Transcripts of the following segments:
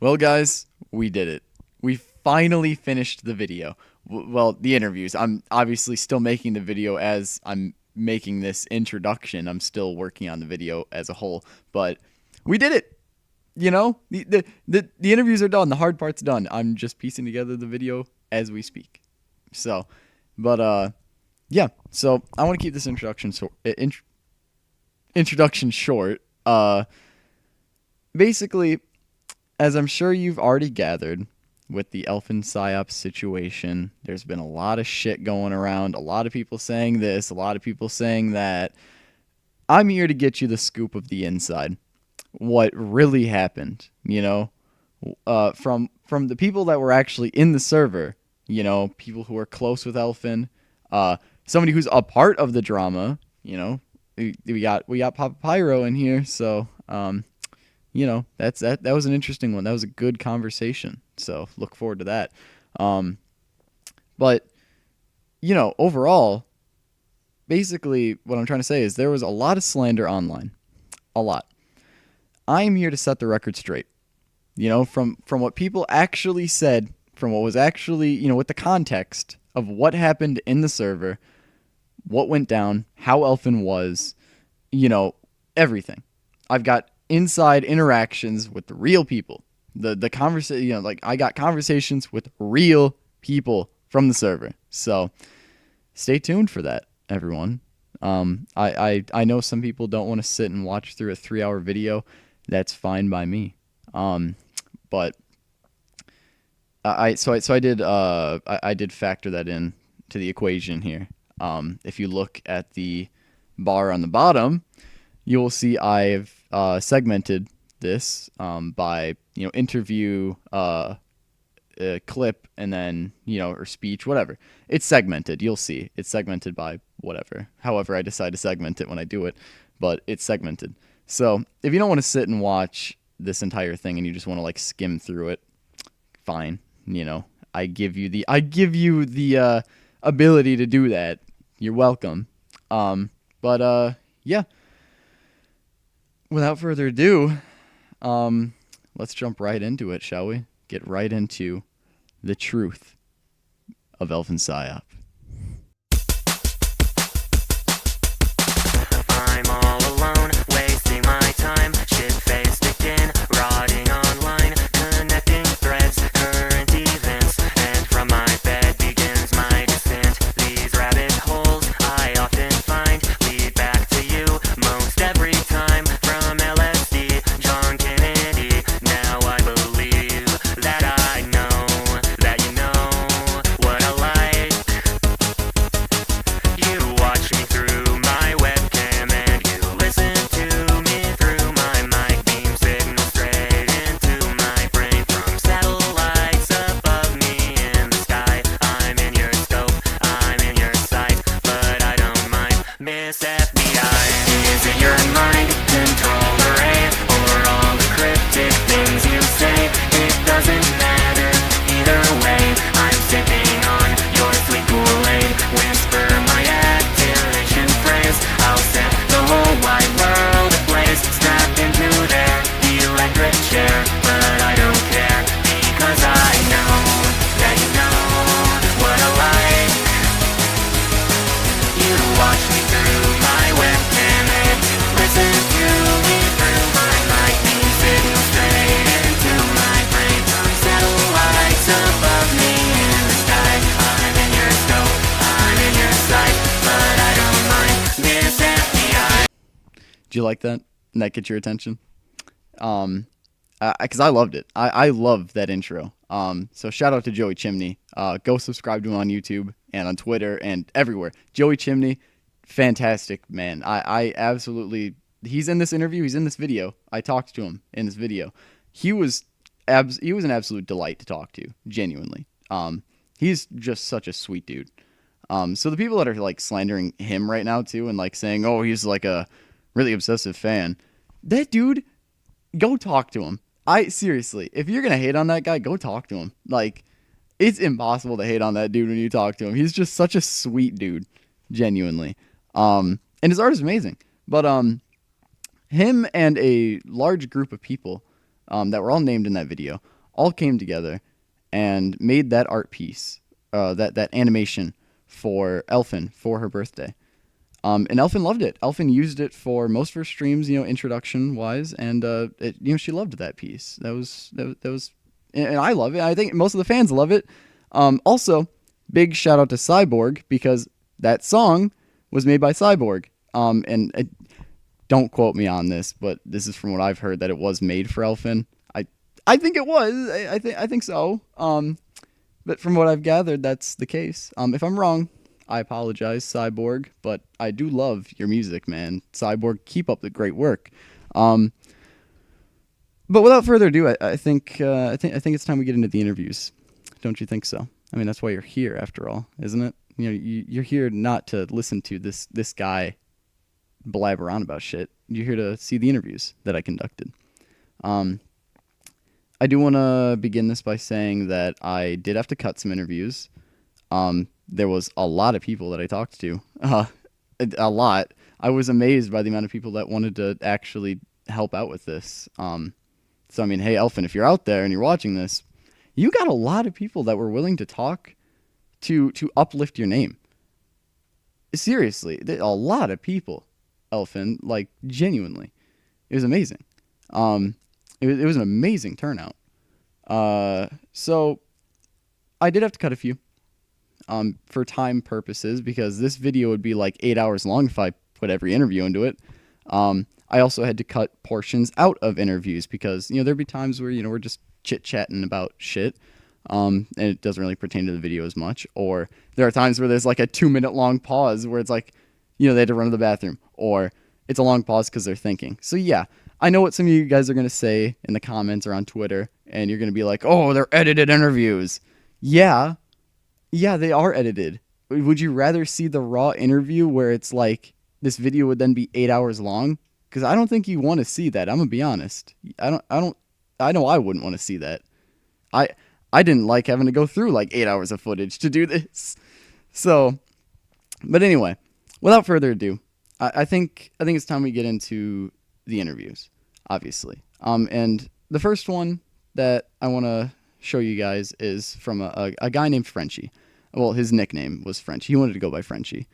Well, guys, we did it. We finally finished the video. Well, the interviews. I'm obviously still making the video as I'm making this introduction. I'm still working on the video as a whole, but we did it. You know, the interviews are done. The hard part's done. I'm just piecing together the video as we speak. So, but yeah. So I want to keep this introduction short. Basically, as I'm sure you've already gathered with the Elfinpsyop situation, there's been a lot of shit going around. A lot of people saying this, a lot of people saying that. I'm here to get you the scoop of the inside. What really happened, from the people that were actually in the server, people who are close with Elfin, somebody who's a part of the drama, we got PapaPyro in here, so that was an interesting one. That was a good conversation. So look forward to that. But overall, basically what I'm trying to say is there was a lot of slander online. A lot. I am here to set the record straight. From what people actually said, from what was actually, with the context of what happened in the server, what went down, how Elfin was, everything. I've got inside interactions with the real people. The conversation, I got conversations with real people from the server. So stay tuned for that, everyone. I know some people don't want to sit and watch through a 3-hour video. That's fine by me. But I did factor that in to the equation here. If you look at the bar on the bottom, you will see I've segmented this by interview, clip, and then or speech, whatever. It's segmented. You'll see it's segmented by whatever. However I decide to segment it when I do it, but it's segmented. So if you don't want to sit and watch this entire thing and you just want to skim through it, fine. I give you the ability to do that. You're welcome. But yeah. Without further ado, let's jump right into it, shall we? Get right into the truth of Elfinpsyop. I'm all alone, wasting my time, shit-faced again, rotting online, connecting threads, current events, and from my bed begins my descent. These rabbit holes I often find lead back to you most every time. From LSD, John Kennedy, now I believe that I know that you know what I like. You watch me through my webcam and you listen to me through my mic beam signal straight into my brain from satellites above me in the sky. I'm in your scope, I'm in your sight, but I don't mind. Miss FBI, is it your mind control array or all the cryptic things you say? It doesn't matter either way. I'm sipping on your sweet Kool-Aid. Whisper my activation phrase. I'll set the whole wide world ablaze. Strapped into their electric chair, but I don't care because I know that you know what I like. You watch me through my webcam and you listen to me through my mic beam signal straight into my brain from satellites above me in the sky. I'm in your scope, I'm in your sight, but I don't mind. Miss FBI. Do you like that? Did that get your attention? Because I loved it. I love that intro. So shout out to Joey Chimney. Go subscribe to him on YouTube and on Twitter and everywhere. Joey Chimney, fantastic man. I absolutely. He's in this interview. He's in this video. I talked to him in this video. He was an absolute delight to talk to. Genuinely. He's just such a sweet dude. So the people that are slandering him right now too and saying, oh, he's a really obsessive fan. That dude, go talk to him. Seriously, if you're gonna hate on that guy, go talk to him. It's impossible to hate on that dude when you talk to him. He's just such a sweet dude, genuinely. And his art is amazing. But him and a large group of people that were all named in that video all came together and made that art piece, that animation for Elfin for her birthday. And Elfin loved it. Elfin used it for most of her streams, introduction wise, and she loved that piece. That was, and I love it. I think most of the fans love it. Also, big shout out to Cyborg because that song was made by Cyborg. And don't quote me on this, but this is from what I've heard that it was made for Elfin. I think it was. I think so. But from what I've gathered, that's the case. If I'm wrong, I apologize, Cyborg, but I do love your music, man. Cyborg, keep up the great work. But without further ado, I think it's time we get into the interviews. Don't you think so? I mean, that's why you're here, after all, isn't it? You're here not to listen to this guy blabber on about shit. You're here to see the interviews that I conducted. I do want to begin this by saying that I did have to cut some interviews. There was a lot of people that I talked to. A lot. I was amazed by the amount of people that wanted to actually help out with this. So, I mean, hey, Elfin, if you're out there and you're watching this, you got a lot of people that were willing to talk to uplift your name. Seriously, a lot of people, Elfin, like, genuinely. It was amazing. It was an amazing turnout. So I did have to cut a few for time purposes because this video would be like 8 hours long if I put every interview into it. I also had to cut portions out of interviews because, there'd be times where, we're just chit-chatting about shit and it doesn't really pertain to the video as much. Or there are times where there's like a 2-minute long pause where it's like, they had to run to the bathroom, or it's a long pause because they're thinking. So yeah, I know what some of you guys are going to say in the comments or on Twitter, and you're going to be like, oh, they're edited interviews. Yeah, they are edited. Would you rather see the raw interview where it's like this video would then be 8 hours long? Because I don't think you want to see that. I'm going to be honest. I know I wouldn't want to see that. I didn't like having to go through like 8 hours of footage to do this. So, but anyway, without further ado, I think it's time we get into the interviews, obviously. And the first one that I want to show you guys is from a guy named Frenchie. Well, his nickname was Frenchie. He wanted to go by Frenchie.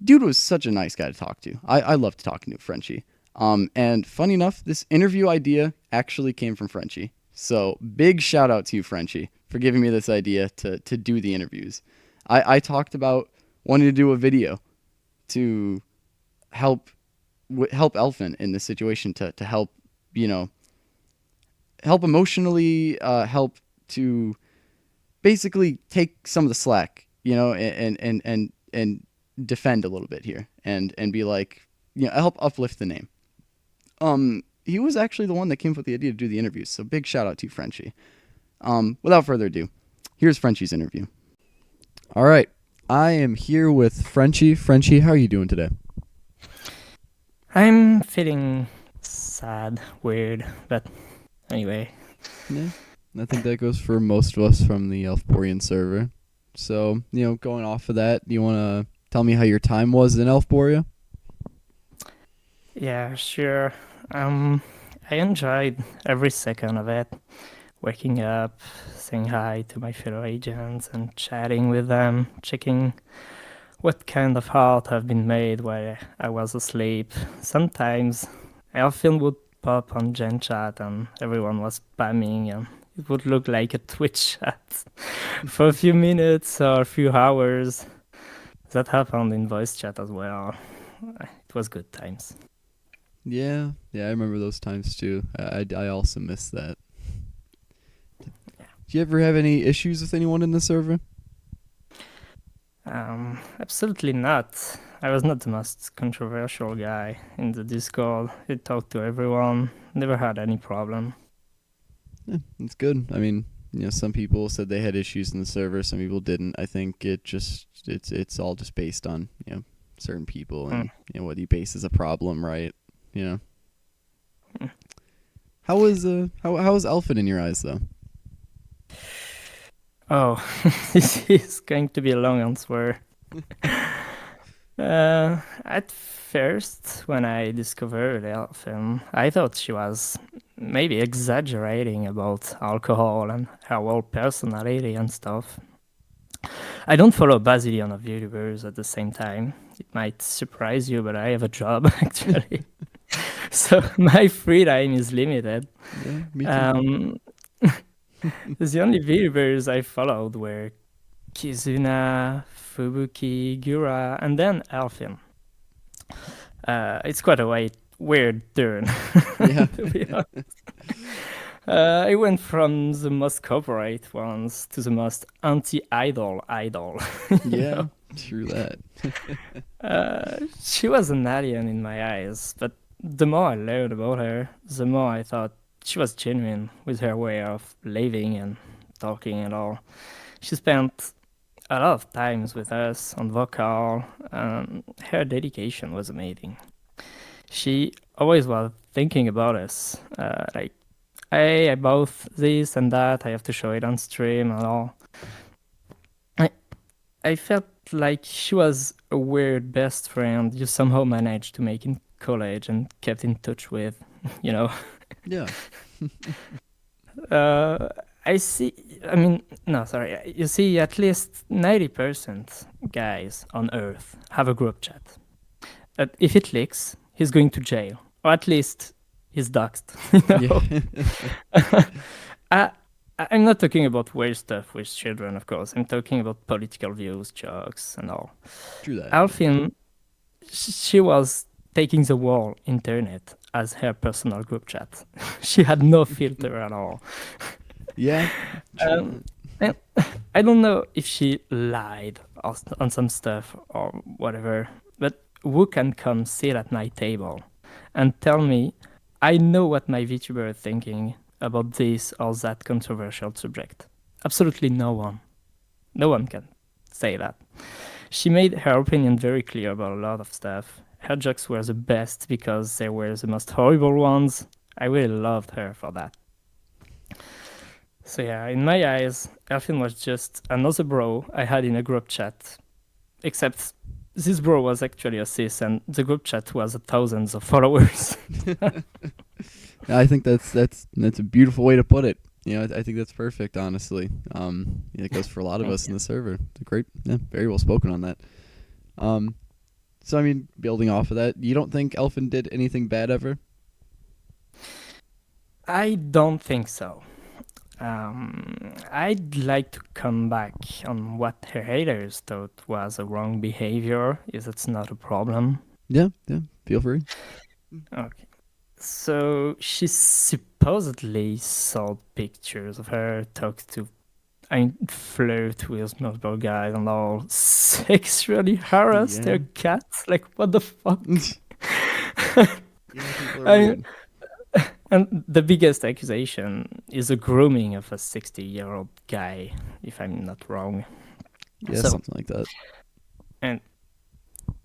Dude was such a nice guy to talk to. I loved talking to Frenchie. And funny enough, this interview idea actually came from Frenchie. So big shout out to you, Frenchie, for giving me this idea to do the interviews. I talked about wanting to do a video to help Elfin in this situation, to help, help emotionally, help to basically take some of the slack, and defend a little bit here and be like, help uplift the name. He was actually the one that came up with the idea to do the interviews. So big shout out to you, Frenchie. Without further ado, here's Frenchie's interview. All right. I am here with Frenchie. Frenchie, how are you doing today? I'm feeling sad, weird, but anyway. Yeah, I think that goes for most of us from the Elfporian server. So, going off of that, do you want to tell me how your time was in Elfporia? Yeah, sure. I enjoyed every second of it. Waking up, saying hi to my fellow agents and chatting with them, checking what kind of art have been made while I was asleep. Sometimes Elfin would pop on Gen Chat and everyone was spamming and it would look like a Twitch chat for a few minutes or a few hours. That happened in voice chat as well. It was good times. Yeah, I remember those times too. I also miss that. Do you ever have any issues with anyone in the server? Absolutely not. I was not the most controversial guy in the Discord. I talked to everyone. Never had any problem. Yeah, that's good. I mean, some people said they had issues in the server. Some people didn't. I think it's all just based on certain people and what you base as a problem, right? How was Elfin in your eyes though? Oh, this is going to be a long answer. At first, when I discovered Elfin, I thought she was maybe exaggerating about alcohol and her whole personality and stuff. I don't follow bazillion of YouTubers at the same time. It might surprise you, but I have a job actually. So my free time is limited. Yeah, me too. The only YouTubers I followed were Kizuna, Fubuki, Gura, and then Elfin. It's quite a weird turn, Yeah. to be honest. I went from the most corporate ones to the most anti-idol idol. Yeah, true that. She was an alien in my eyes, but the more I learned about her, the more I thought she was genuine with her way of living and talking and all. She spent a lot of times with us on vocal, and her dedication was amazing. She always was thinking about us, like, hey, I bought this and that, I have to show it on stream and all. I felt like she was a weird best friend you somehow managed to make in college and kept in touch with, you know. Yeah. I see, I mean, no, sorry. You see, at least 90% guys on Earth have a group chat. If it leaks, he's going to jail, or at least he's doxxed. You know? Yeah. I'm not talking about weird stuff with children, of course. I'm talking about political views, jokes, and all. True that. Alfin, she was taking the whole internet as her personal group chat. She had no filter at all. Yeah. True Um, and I don't know if she lied on some stuff or whatever, but who can come sit at my table and tell me I know what my VTuber is thinking about this or that controversial subject? Absolutely no one. No one can say that. She made her opinion very clear about a lot of stuff. Her jokes were the best because they were the most horrible ones. I really loved her for that. So yeah, in my eyes, Elfin was just another bro I had in a group chat. Except this bro was actually a cis and the group chat was thousands of followers. I think that's a beautiful way to put it. You know, I think that's perfect, honestly. Yeah, it goes for a lot of Thank us in the server. It's a great, yeah, very well spoken on that. So I mean, building off of that, you don't think Elfin did anything bad ever? I don't think so. I'd like to come back on what her haters thought was a wrong behavior, if that's not a problem. Yeah, feel free. Okay. So she supposedly saw pictures of her, talked to, flirt with multiple guys and all, sexually harassed Yeah. their cats. Like, what the fuck? Yeah, people are I- weird. And the biggest accusation is the grooming of a 60-year-old guy, if I'm not wrong. Yeah, So- something like that. And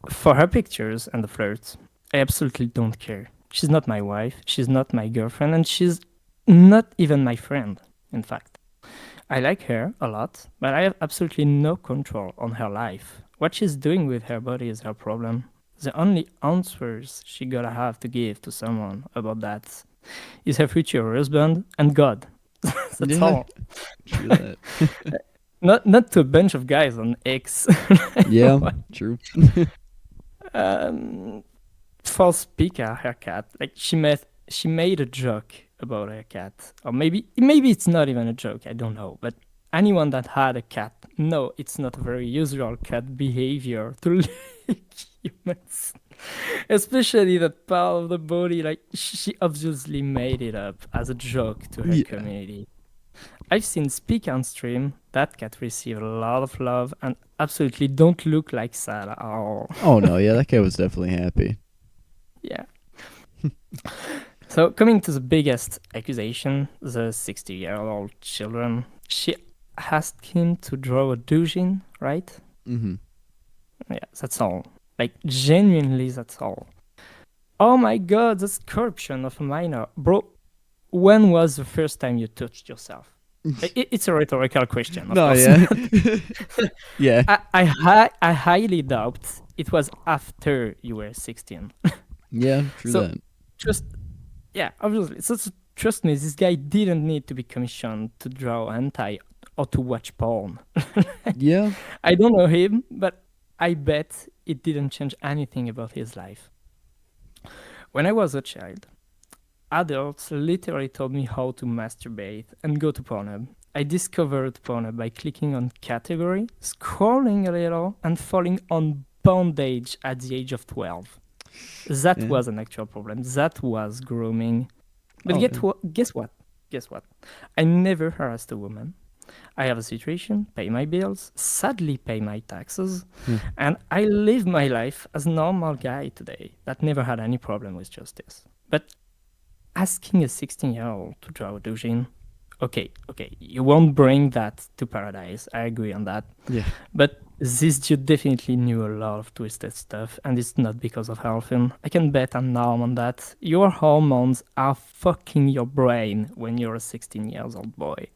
for her pictures and the flirts, I absolutely don't care. She's not my wife, she's not my girlfriend, and she's not even my friend, in fact. I like her a lot, but I have absolutely no control on her life. What she's doing with her body is her problem. The only answers she gotta have to give to someone about that is her future husband and God. That's Yeah. all. True that. Not to a bunch of guys on X. Yeah, true. For Pika, her cat, like she made a joke about her cat, or maybe it's not even a joke. I don't know, but anyone that had a cat, no, it's not a very usual cat behavior to lick humans, especially that part of the body. Like she obviously made it up as a joke to her Yeah. community. I've seen Speak on stream. That cat received a lot of love and absolutely don't look like sad at all. Oh no, yeah, that guy was definitely happy. Yeah. So coming to the biggest accusation, the 60-year-old children, she asked him to draw a doujin, right? Mm-hmm. Yeah, that's all. Like genuinely, that's all. Oh my god, that's corruption of a minor, bro. When was the first time you touched yourself? It's a rhetorical question. Of No, course. yeah. Yeah. I highly doubt it was after you were 16. Yeah, true So that. just yeah, obviously. So trust me, this guy didn't need to be commissioned to draw hentai or to watch porn. Yeah. I don't know him, but I bet it didn't change anything about his life. When I was a child, adults literally told me how to masturbate and go to Pornhub. I discovered Pornhub by clicking on category, scrolling a little, and falling on bondage at the age of 12. That Yeah. was an actual problem. That was grooming. But Oh, get yeah. guess what? Guess what? I never harassed a woman. I have a situation, pay my bills, sadly pay my taxes, Hmm. and I live my life as a normal guy today that never had any problem with justice. But asking a 16-year-old to draw a doujin, okay, you won't bring that to paradise. I agree on that. Yeah. But this dude definitely knew a lot of twisted stuff, and it's not because of Elfin. I can bet an arm on that. Your hormones are fucking your brain when you're a 16 years old boy.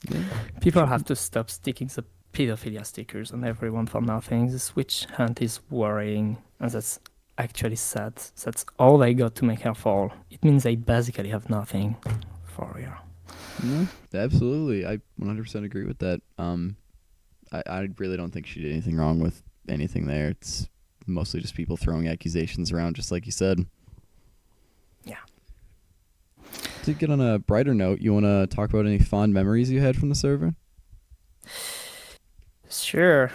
Yeah. People have to stop sticking the pedophilia stickers on everyone for nothing. This witch hunt is worrying, and that's actually sad. That's all they got to make her fall. It means they basically have nothing for real. No, absolutely. I 100% agree with that. I really don't think she did anything wrong with anything there. It's mostly just people throwing accusations around, just like you said. Yeah. To get on a brighter note, you want to talk about any fond memories you had from the server? Sure.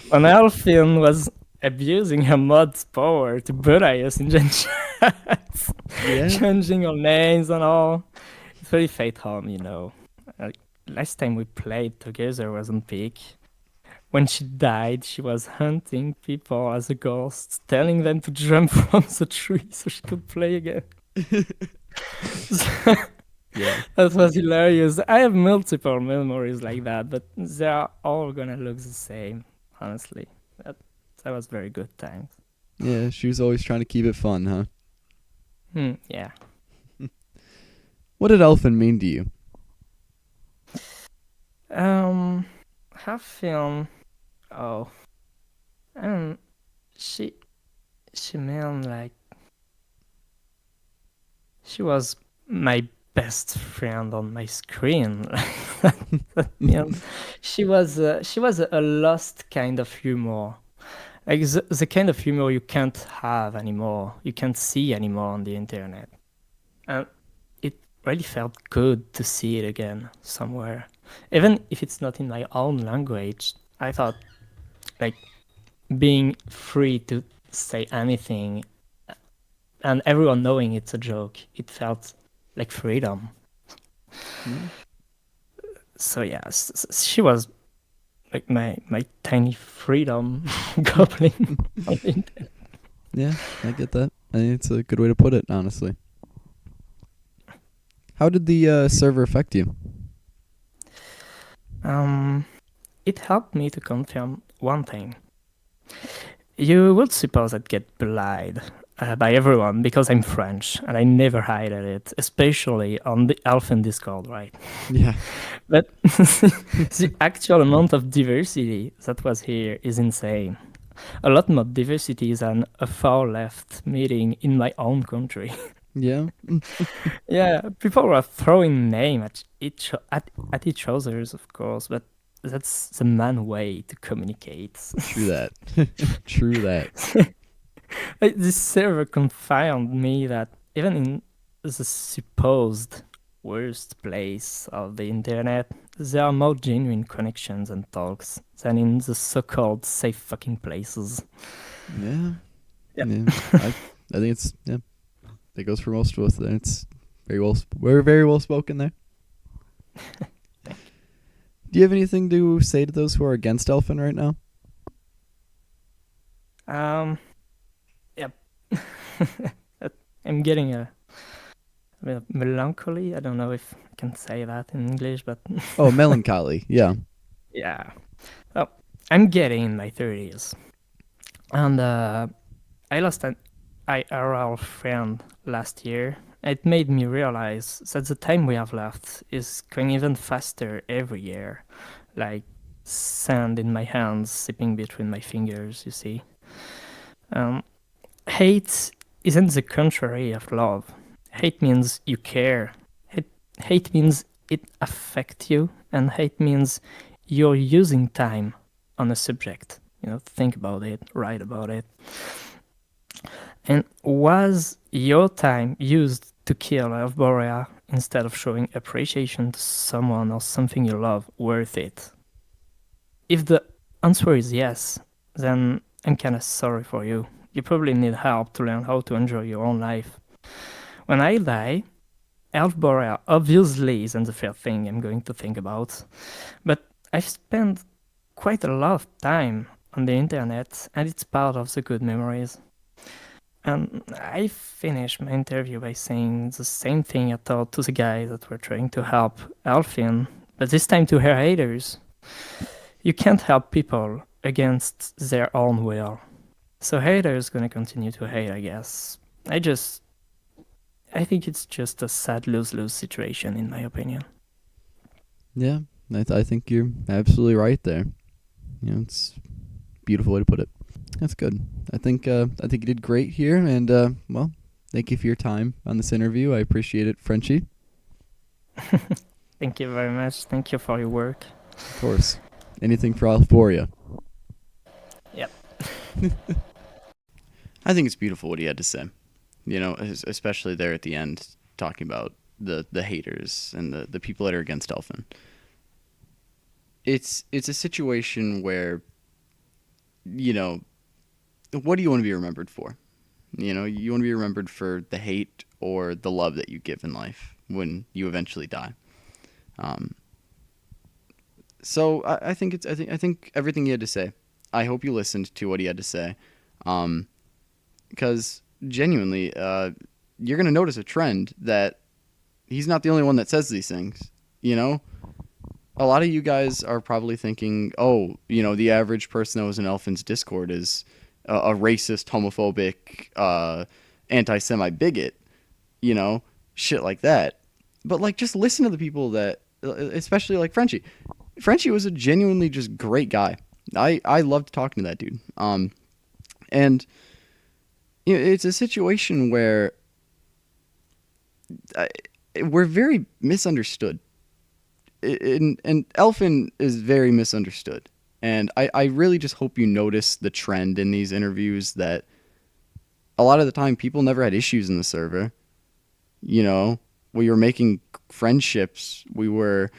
When Elfin was abusing her mod's power to bury us in gen chats, changing our names and all. It's very fate home, you know. Last time we played together was on Peak. When she died, she was hunting people as a ghost, telling them to jump from the tree so she could play again. Yeah. That was hilarious. I have multiple memories like that, but they are all gonna look the same, honestly. That was very good times. Yeah, she was always trying to keep it fun, huh? Yeah. What did Elfin mean to you? Her film. Oh, she meant like she was my best friend on my screen. She was a lost kind of humor, like the kind of humor you can't have anymore, you can't see anymore on the internet, and it really felt good to see it again somewhere, even if it's not in my own language. I thought, like, being free to say anything and everyone knowing it's a joke, it felt like freedom. So yeah, she was like my tiny freedom goblin on the internet. Yeah, I get that. I think it's a good way to put it, honestly. How did the server affect you? It helped me to confirm one thing. You would suppose I'd get belied by everyone because I'm French, and I never hide at it, especially on the Elfin Discord, right? Yeah. But the actual amount of diversity that was here is insane. A lot more diversity than a far left meeting in my own country. Yeah. Yeah, people were throwing name at each others, of course, but that's the man way to communicate. True that. True that. This server confirmed me that even in the supposed worst place of the internet, there are more genuine connections and talks than in the so-called safe fucking places. Yeah. Yeah. I think it's that goes for most of us. Then it's we're very well spoken there. Do you have anything to say to those who are against Elfin right now? Yep. I'm getting a bit of melancholy. I don't know if I can say that in English, but Oh, melancholy. Yeah. yeah. Well, I'm getting in my 30s. And I lost an IRL friend last year. It made me realize that the time we have left is going even faster every year. Like, sand in my hands, sipping between my fingers, you see. Hate isn't the contrary of love. Hate means you care. Hate means it affects you, and hate means you're using time on a subject. Think about it, write about it. And was your time used to kill Elfborea instead of showing appreciation to someone or something you love worth it? If the answer is yes, then I'm kinda sorry for you. You probably need help to learn how to enjoy your own life. When I die, Elfborea obviously isn't the first thing I'm going to think about, but I've spent quite a lot of time on the internet, and it's part of the good memories. And I finished my interview by saying the same thing I thought to the guys that were trying to help Elfin, but this time to her haters. You can't help people against their own will. So haters gonna continue to hate, I guess. I think it's just a sad lose-lose situation, in my opinion. Yeah, I think you're absolutely right there. It's a beautiful way to put it. That's good. I think you did great here, and well, thank you for your time on this interview. I appreciate it, Frenchie. Thank you very much. Thank you for your work. Of course. Anything for Alphoria. Yep. I think it's beautiful what he had to say. Especially there at the end, talking about the haters and the people that are against Elfin. It's a situation where, what do you want to be remembered for? You want to be remembered for the hate or the love that you give in life when you eventually die. So I think everything he had to say. I hope you listened to what he had to say, because genuinely, you're gonna notice a trend that he's not the only one that says these things. A lot of you guys are probably thinking, oh, the average person that was in Elfin's Discord is a racist, homophobic, anti-Semite bigot, shit like that. But just listen to the people that, especially like Frenchie. Frenchie was a genuinely just great guy. I loved talking to that dude. And it's a situation where we're very misunderstood. And Elfin is very misunderstood. And I really just hope you notice the trend in these interviews that a lot of the time people never had issues in the server. We were making friendships. We were,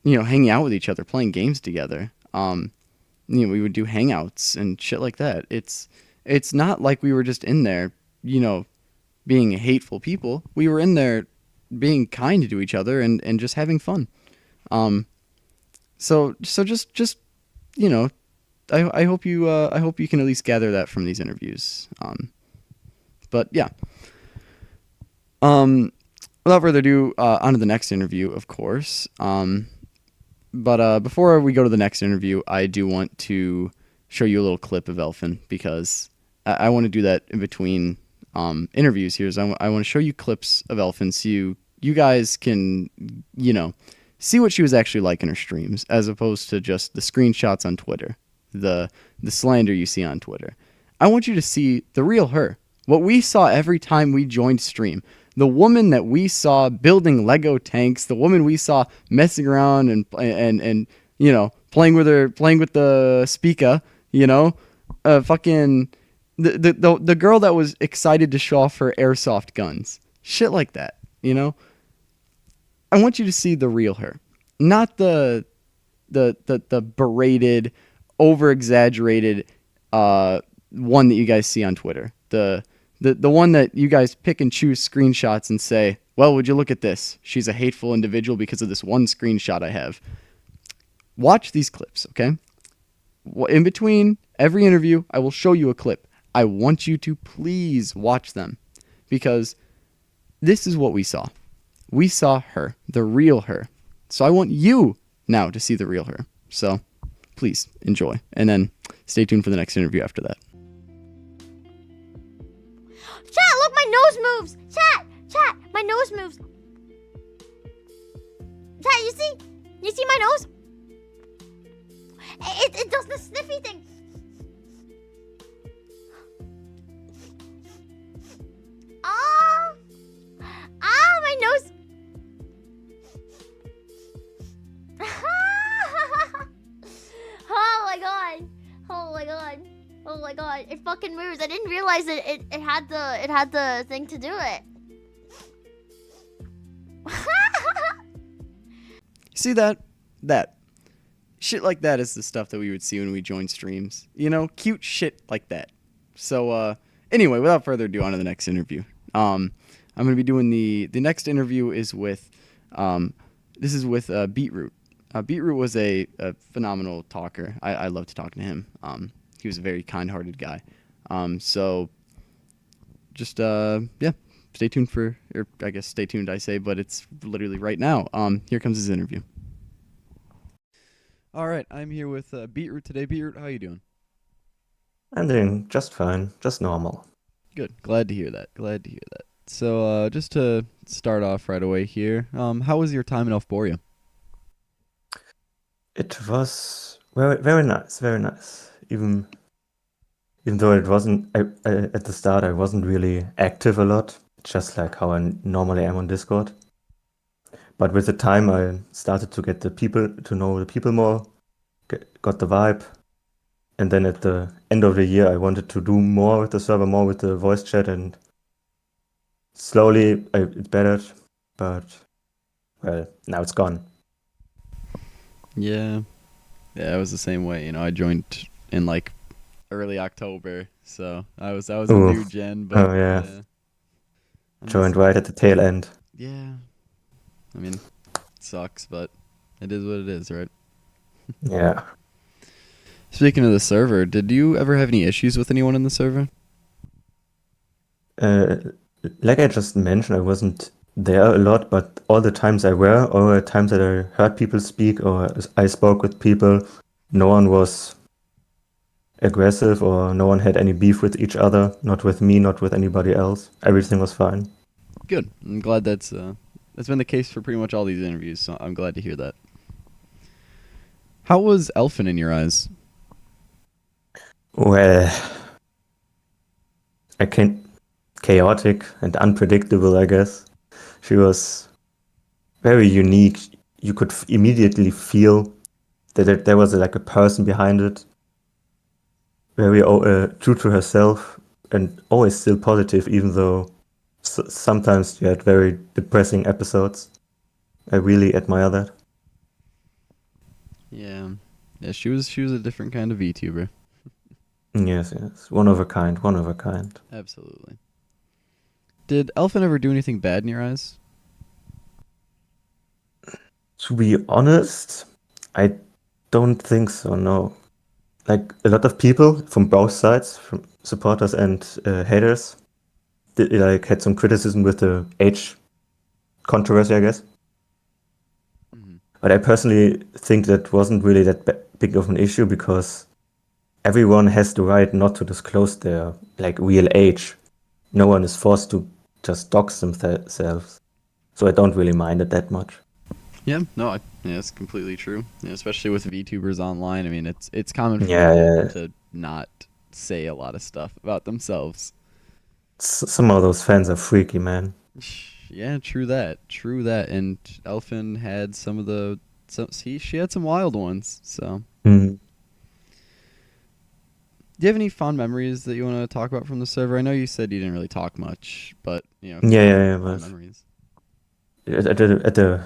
hanging out with each other, playing games together. We would do hangouts and shit like that. It's not like we were just in there, being hateful people. We were in there being kind to each other and just having fun. So just I hope you can at least gather that from these interviews. But yeah. Without further ado, on to the next interview, of course. But before we go to the next interview, I do want to show you a little clip of Elfin, because I want to do that in between interviews here. I want to show you clips of Elfin so you guys can, see what she was actually like in her streams, as opposed to just the screenshots on Twitter, the slander you see on Twitter. I want you to see the real her, what we saw every time we joined stream. The woman that we saw building Lego tanks, the woman we saw messing around and playing with the Spika, fucking the girl that was excited to show off her airsoft guns, shit like that. I want you to see the real her, not the berated, over exaggerated one that you guys see on Twitter. The one that you guys pick and choose screenshots and say, well, would you look at this? She's a hateful individual because of this one screenshot I have. Watch these clips, okay? In between every interview, I will show you a clip. I want you to please watch them, because this is what we saw. We saw her, the real her. So I want you now to see the real her. So please enjoy, and then stay tuned for the next interview after that. Chat, look, my nose moves. Chat, my nose moves. Chat, you see my nose? it does the sniffy thing. Ah, my nose. Oh my god. Oh my god. Oh my god. It fucking moves. I didn't realize it had the thing to do it. See that shit like that is the stuff that we would see when we join streams. You know, cute shit like that. So anyway, without further ado, on to the next interview. I'm gonna be doing the next interview is with this is with Beetroot. Beetroot was a phenomenal talker. I loved talking to him. He was a very kind-hearted guy. So just yeah, stay tuned for, or I guess stay tuned I say, but it's literally right now. Here comes his interview. All right, I'm here with Beetroot today. Beetroot, how you doing? I'm doing just fine, just normal. Good. Glad to hear that. So just to start off right away here, how was your time in Elfboria? It was very, very nice, very nice. Even though it wasn't at the start, I wasn't really active a lot, just like how I normally am on Discord. But with the time, I started to get to know the people more, got the vibe, and then at the end of the year, I wanted to do more with the server, more with the voice chat, and slowly it bettered, but well, now it's gone. Yeah, it was the same way. You know, I joined in like early October, so I was a Ooh. new gen, but Oh, yeah. I'm Joined just- right at the tail end. Yeah, I mean, it sucks, but it is what it is, right? Yeah. Speaking of the server, did you ever have any issues with anyone in the server? Like I just mentioned, I wasn't there a lot, but all the times I were, all the times that I heard people speak or I spoke with people, no one was aggressive or no one had any beef with each other, not with me, not with anybody else. Everything was fine. Good. I'm glad that's been the case for pretty much all these interviews, so I'm glad to hear that. How was Elfin in your eyes? Well, I can't chaotic and unpredictable, I guess. She was very unique. You could immediately feel that there was like a person behind it. Very true to herself and always still positive, even though sometimes you had very depressing episodes. I really admire that. Yeah, she was a different kind of VTuber. Yes, one of a kind. Absolutely. Did Elfin ever do anything bad in your eyes? To be honest, I don't think so, no. Like, a lot of people from both sides, from supporters and haters, had some criticism with the age controversy, I guess. Mhm. But I personally think that wasn't really that big of an issue because everyone has the right not to disclose their real age. No one is forced to just dox themselves. So I don't really mind it that much. Yeah, no, it's completely true. Yeah, especially with VTubers online. I mean, it's common for Yeah, people yeah. to not say a lot of stuff about themselves. Some of those fans are freaky, man. Yeah, true that. And Elfin had she had some wild ones. So, Mm. do you have any fond memories that you want to talk about from the server? I know you said you didn't really talk much, but Yeah, fond but memories. at the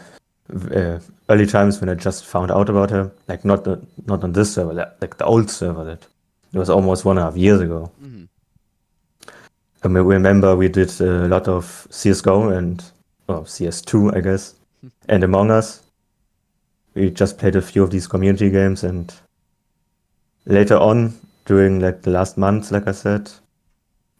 early times when I just found out about her, not on this server, like the old server that it was almost 1.5 years ago. Mm-hmm. I remember we did a lot of CSGO and CS2, I guess, and Among Us. We just played a few of these community games, and later on, during the last month, like I said,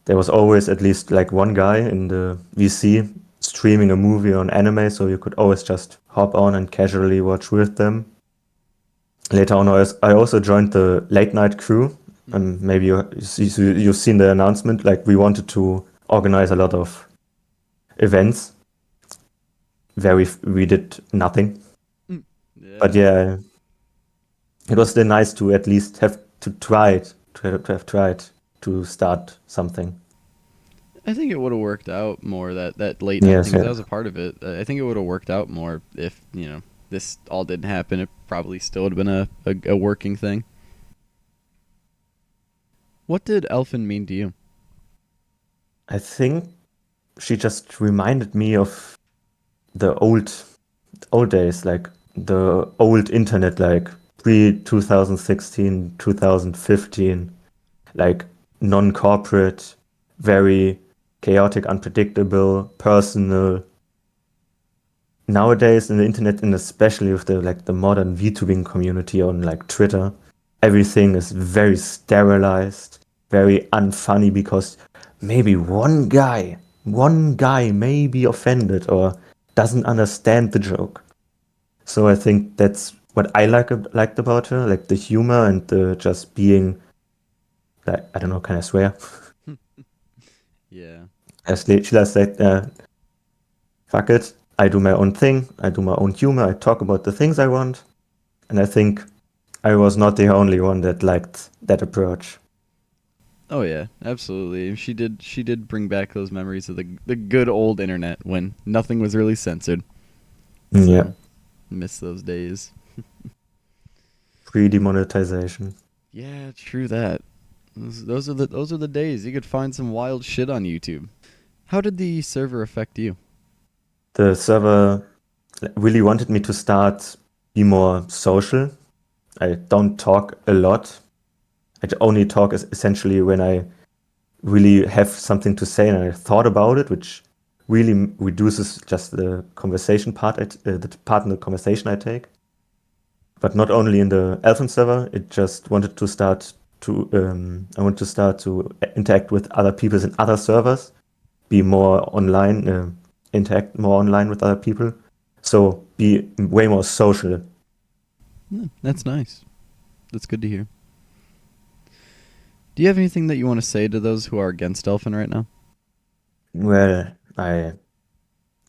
there was always at least one guy in the VC streaming a movie on anime, so you could always just hop on and casually watch with them. Later on, I also joined the late night crew. Maybe you've seen the announcement. We wanted to organize a lot of events. We did nothing. Yeah. But yeah, it was still nice to at least have to try it, to have tried to start something. I think it would have worked out more, that late night Yes, thing, 'cause yeah. that was a part of it. I think it would have worked out more if, this all didn't happen. It probably still would have been a working thing. What did Elfin mean to you? I think she just reminded me of the old days, like the old internet, like pre 2016, 2015, like non-corporate, very chaotic, unpredictable, personal. Nowadays in the internet, and especially with the modern VTubing community on like Twitter, everything is very sterilized, very unfunny because maybe one guy may be offended or doesn't understand the joke. So I think that's what I liked about her, like the humor and the just being, like, I don't know, can I swear? Yeah. As she just said, fuck it, I do my own thing, I do my own humor, I talk about the things I want, and I think I was not the only one that liked that approach. Oh yeah, absolutely. She did bring back those memories of the good old internet when nothing was really censored. Yeah, Miss those days. pre-demonetization. Yeah, true that. Those are the days you could find some wild shit on YouTube. How did the server affect you? The server really wanted me to be more social. I don't talk a lot. I only talk essentially when I really have something to say and I thought about it, which really reduces just the conversation part, the part in the conversation I take. But not only in the Elfin server, it just wanted to start I want to start to interact with other people in other servers, be more online, interact more online with other people. So be way more social. That's nice. That's good to hear. Do you have anything that you want to say to those who are against Elfin right now? Well, I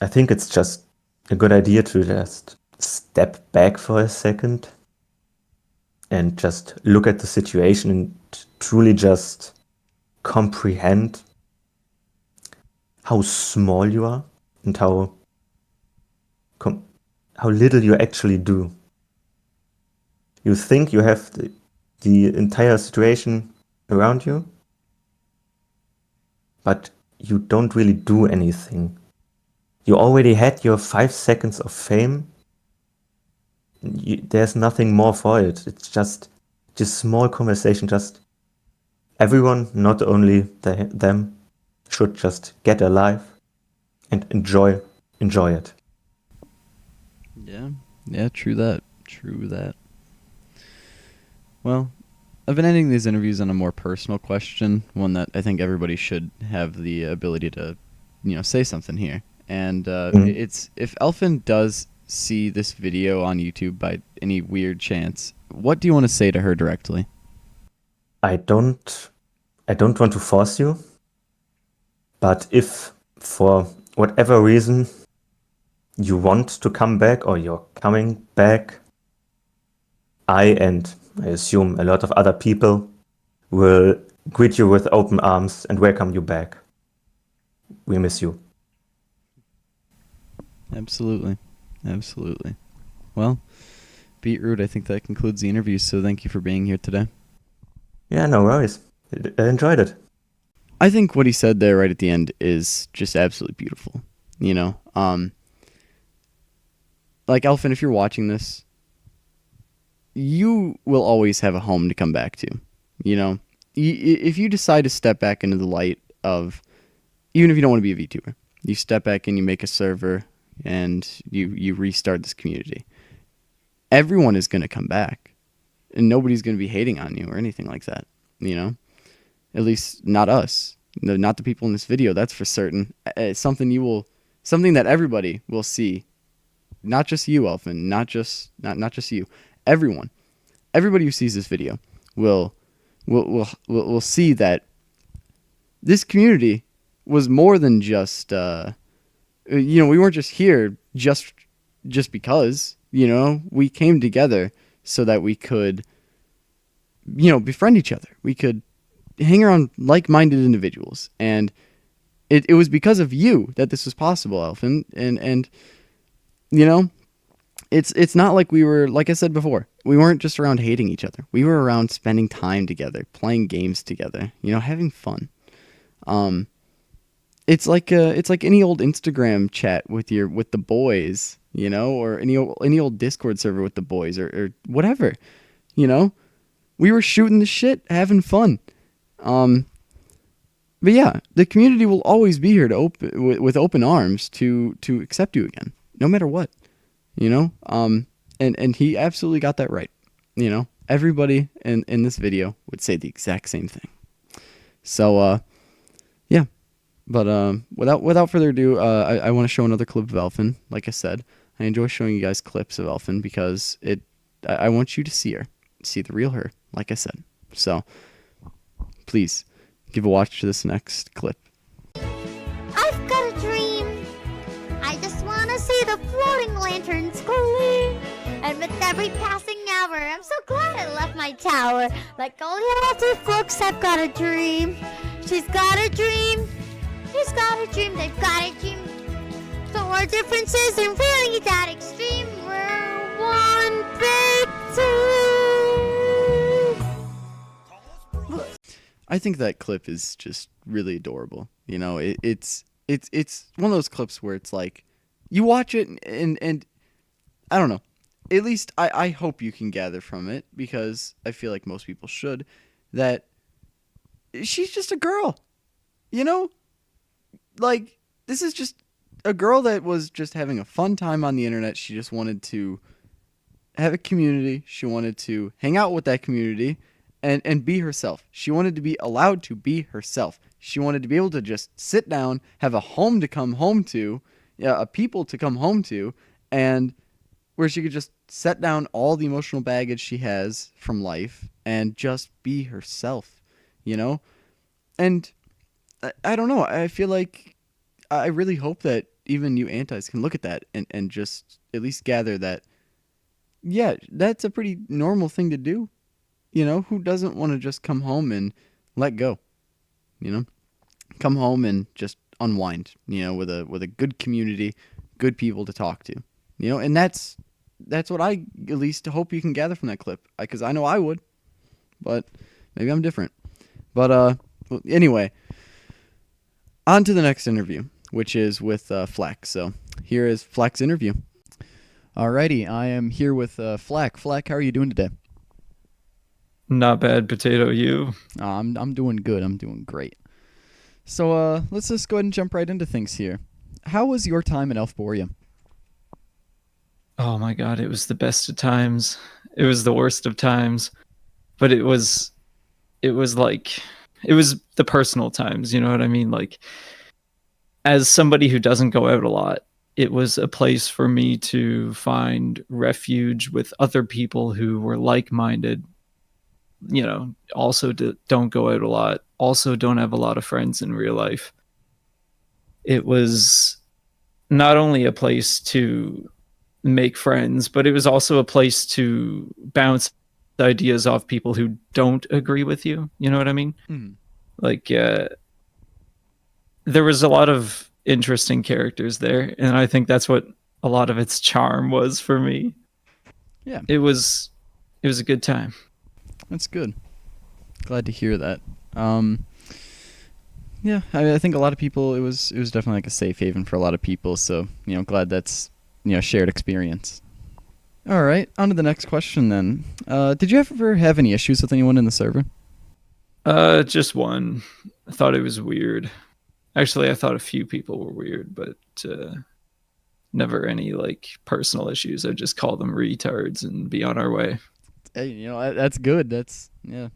think it's just a good idea to just step back for a second and just look at the situation and truly just comprehend how small you are and how little you actually do. You think you have the entire situation around you, but you don't really do anything. You already had your 5 seconds of fame. There's nothing more for it. It's just small conversation. Just everyone, not only them, should just get alive and enjoy it. Yeah, true that. Well, I've been ending these interviews on a more personal question, one that I think everybody should have the ability to, say something here. And it's, if Elfin does see this video on YouTube by any weird chance, what do you want to say to her directly? I don't want to force you, but if for whatever reason you want to come back or you're coming back, I assume a lot of other people will greet you with open arms and welcome you back. We miss you. Absolutely. Well, Beetroot, I think that concludes the interview, so thank you for being here today. Yeah, no worries. I enjoyed it. I think what he said there right at the end is just absolutely beautiful. Like Elfin, if you're watching this, you will always have a home to come back to. If you decide to step back into the light of, even if you don't want to be a VTuber, you step back and you make a server and you restart this community. Everyone is going to come back, and nobody's going to be hating on you or anything like that. At least not us, not the people in this video. That's for certain. It's something that everybody will see. Not just you, Elfin. Not just you. Everybody who sees this video will see that this community was more than just we weren't just here just because we came together so that we could, befriend each other. We could hang around like-minded individuals. And it was because of you that this was possible, Elfin. And it's not like we were, like I said before, we weren't just around hating each other. We were around spending time together, playing games together, having fun. It's like any old Instagram chat with the boys, or any old Discord server with the boys or whatever, We were shooting the shit, having fun. But yeah, the community will always be here to with open arms to accept you again, no matter what, And he absolutely got that right, Everybody in this video would say the exact same thing. So yeah, but without further ado, I want to show another clip of Elfin. Like I said, I enjoy showing you guys clips of Elfin because I want you to see her, see the real her. Like I said, so please give a watch to this next clip. I've got a dream. I just wanna see the floating lanterns gleam. And with every passing hour, I'm so glad I left my tower. Like all the other folks, I've got a dream. She's got a dream. He's got a dream. They've got a dream. So our differences are really that extreme. We're one big team. I think that clip is just really adorable. It's one of those clips where it's like you watch it and I don't know. At least I hope you can gather from it, because I feel like most people should, that she's just a girl. Like, this is just a girl that was just having a fun time on the internet. She just wanted to have a community. She wanted to hang out with that community and be herself. She wanted to be allowed to be herself. She wanted to be able to just sit down, have a home to come home to, a people to come home to, and where she could just set down all the emotional baggage she has from life and just be herself, And I don't know. I feel like I really hope that even you antis can look at that and just at least gather that, yeah, that's a pretty normal thing to do. Who doesn't want to just come home and let go? Come home and just unwind, with a good community, good people to talk to, and that's what I at least hope you can gather from that clip, because I know I would, but maybe I'm different. But anyway, on to the next interview, which is with Flacc. So here is Flacc's interview. Alrighty, I am here with Flacc. Flacc, how are you doing today? Not bad, Potato. You? I'm doing good. I'm doing great. So let's just go ahead and jump right into things here. How was your time in Elfboria? Oh my god, it was the best of times. It was the worst of times. But it was the personal times, you know what I mean? Like, as somebody who doesn't go out a lot, it was a place for me to find refuge with other people who were like-minded, also don't go out a lot, also don't have a lot of friends in real life. It was not only a place to make friends, but it was also a place to bounce ideas off people who don't agree with you. You know what I mean? Mm-hmm. Like, there was a lot of interesting characters there, and I think that's what a lot of its charm was for me. Yeah. It was a good time. That's good. Glad to hear that. Yeah, I think a lot of people, it was definitely like a safe haven for a lot of people, so, glad that's, shared experience. All right, on to the next question then. Did you ever have any issues with anyone in the server? Just one. I thought it was weird. Actually, I thought a few people were weird, but never any personal issues. I'd just call them retards and be on our way. Hey, that's good. That's, yeah.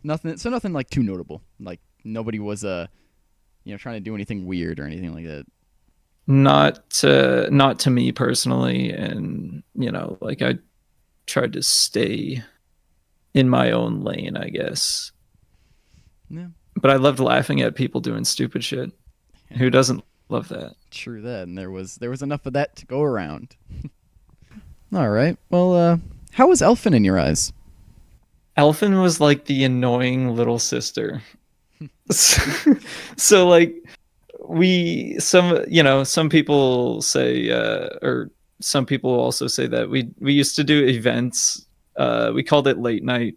Nothing too notable. Like, nobody was trying to do anything weird or anything like that. Not to me personally, and I tried to stay in my own lane, I guess. Yeah. But I loved laughing at people doing stupid shit. Yeah. Who doesn't love that? True that, and there was enough of that to go around. All right. Well, How was Elfin in your eyes? Elfin was like the annoying little sister. So like some people say or some people also say that we used to do events. We called it late night,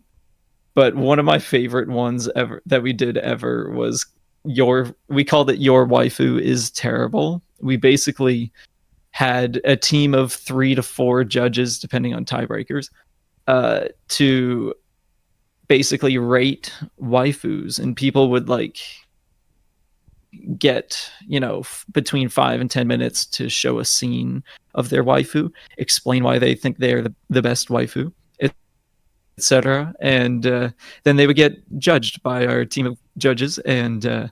but one of my favorite ones ever that we did ever was we called it Your Waifu is Terrible. We basically had a team of 3 to 4 judges, depending on tiebreakers, to basically rate waifus, and people would like get between 5 and 10 minutes to show a scene of their waifu, explain why they think they're the best waifu, etc. And then they would get judged by our team of judges, and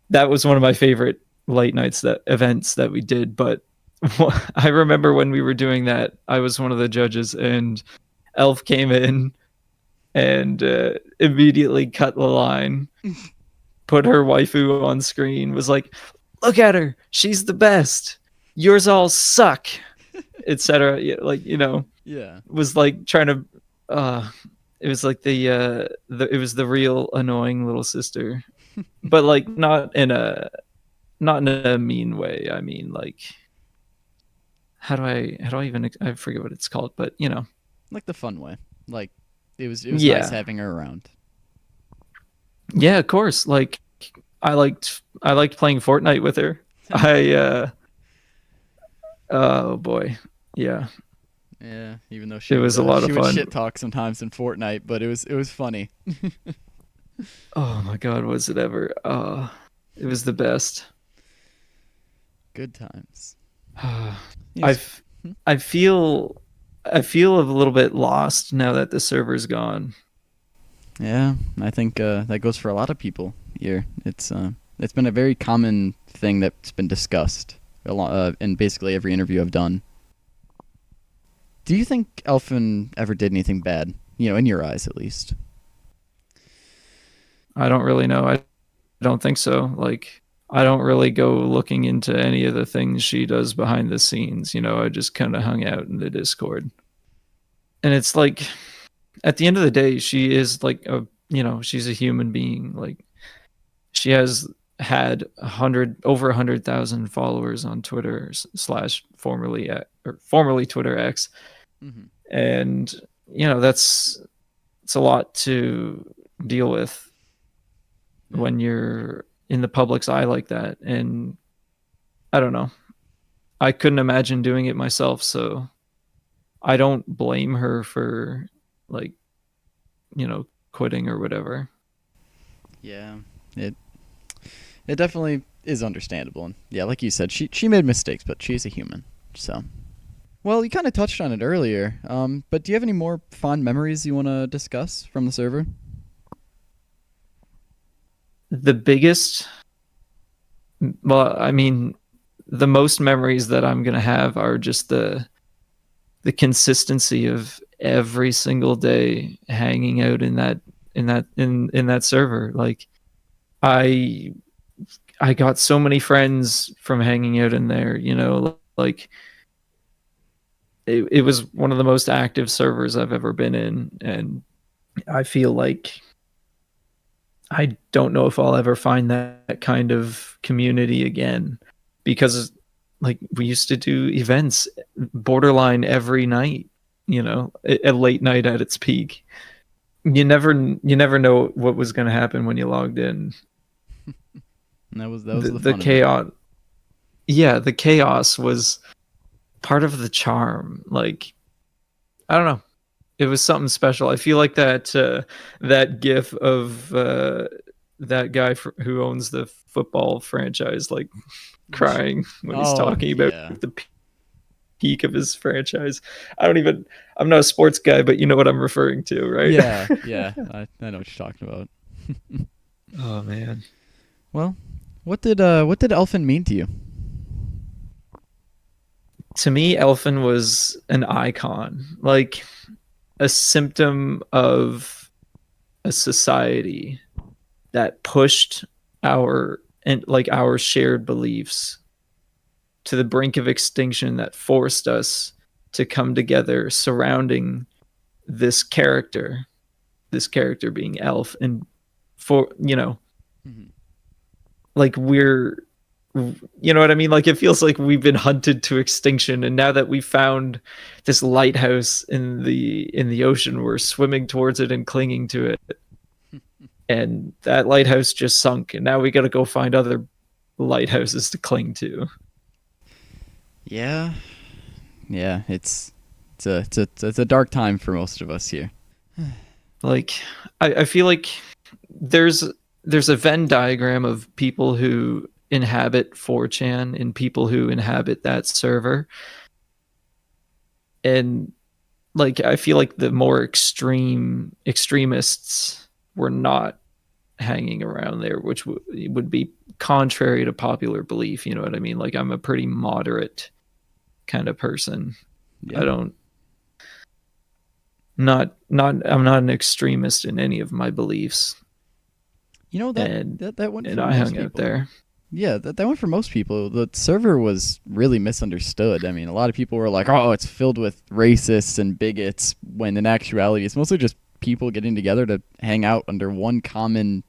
that was one of my favorite late nights events that we did. But I remember when we were doing that, I was one of the judges, and Elf came in and immediately cut the line, put her waifu on screen, was like, "Look at her, she's the best. Yours all suck," etc. Yeah. Was like trying to. It was like it was the real annoying little sister, but like not in a mean way. I mean, like, how do I even I forget what it's called, but Like the fun way. Like it was Yeah. nice having her around. Yeah, of course. Like I liked playing Fortnite with her. Oh boy. Yeah. Yeah, even though It was a lot of she would fun. shit talk sometimes in Fortnite, but it was funny. Oh my god, was it ever? It was the best. Good times. I feel a little bit lost now that the server's gone. Yeah, I think that goes for a lot of people here. It's been a very common thing that's been discussed in basically every interview I've done. Do you think Elfin ever did anything bad? In your eyes at least. I don't really know. I don't think so. Like, I don't really go looking into any of the things she does behind the scenes. I just kind of hung out in the Discord. And it's like, at the end of the day, she is like she's a human being. Like, she has had over 100,000 followers on Twitter / formerly Twitter X. Mm-hmm. And it's a lot to deal with when you're in the public's eye like that. And I don't know, I couldn't imagine doing it myself, so I don't blame her for like quitting or whatever. Yeah, it definitely is understandable, and yeah, like you said, she made mistakes, but she's a human. So, well, you kind of touched on it earlier, but do you have any more fond memories you want to discuss from the server? The biggest, well, I mean, the most memories that I'm gonna have are just the consistency of every single day hanging out in that server. Like, I got so many friends from hanging out in there. Like, it was one of the most active servers I've ever been in, and I feel like I don't know if I'll ever find that kind of community again, because like we used to do events borderline every night, a late night at its peak. You never know what was going to happen when you logged in. And that was the fun the of it. chaos. Yeah, the chaos was part of the charm. Like, I don't know. It was something special. I feel like that gif of that guy who owns the football franchise, like crying when he's talking about the peak of his franchise. I'm not a sports guy, but you know what I'm referring to, right? Yeah, I know what you're talking about. Oh man. Well, what did Elfin mean to you? To me, Elfin was an icon, like a symptom of a society that pushed our shared beliefs to the brink of extinction, that forced us to come together surrounding this character being Elf, and for like we're, you know what I mean? Like it feels like we've been hunted to extinction, and now that we found this lighthouse in the ocean, we're swimming towards it and clinging to it. And that lighthouse just sunk, and now we got to go find other lighthouses to cling to. Yeah, it's a dark time for most of us here. Like I feel like there's a Venn diagram of people who inhabit 4chan and people who inhabit that server. And like I feel like the more extremists were not hanging around there, which would be contrary to popular belief, you know what I mean? Like I'm a pretty moderate kind of person. Yeah. I'm not an extremist in any of my beliefs. You know, that went and for I most hung people. out there. Yeah, that went for most people. The server was really misunderstood. I mean, a lot of people were like, "Oh, it's filled with racists and bigots," when in actuality, it's mostly just people getting together to hang out under one common,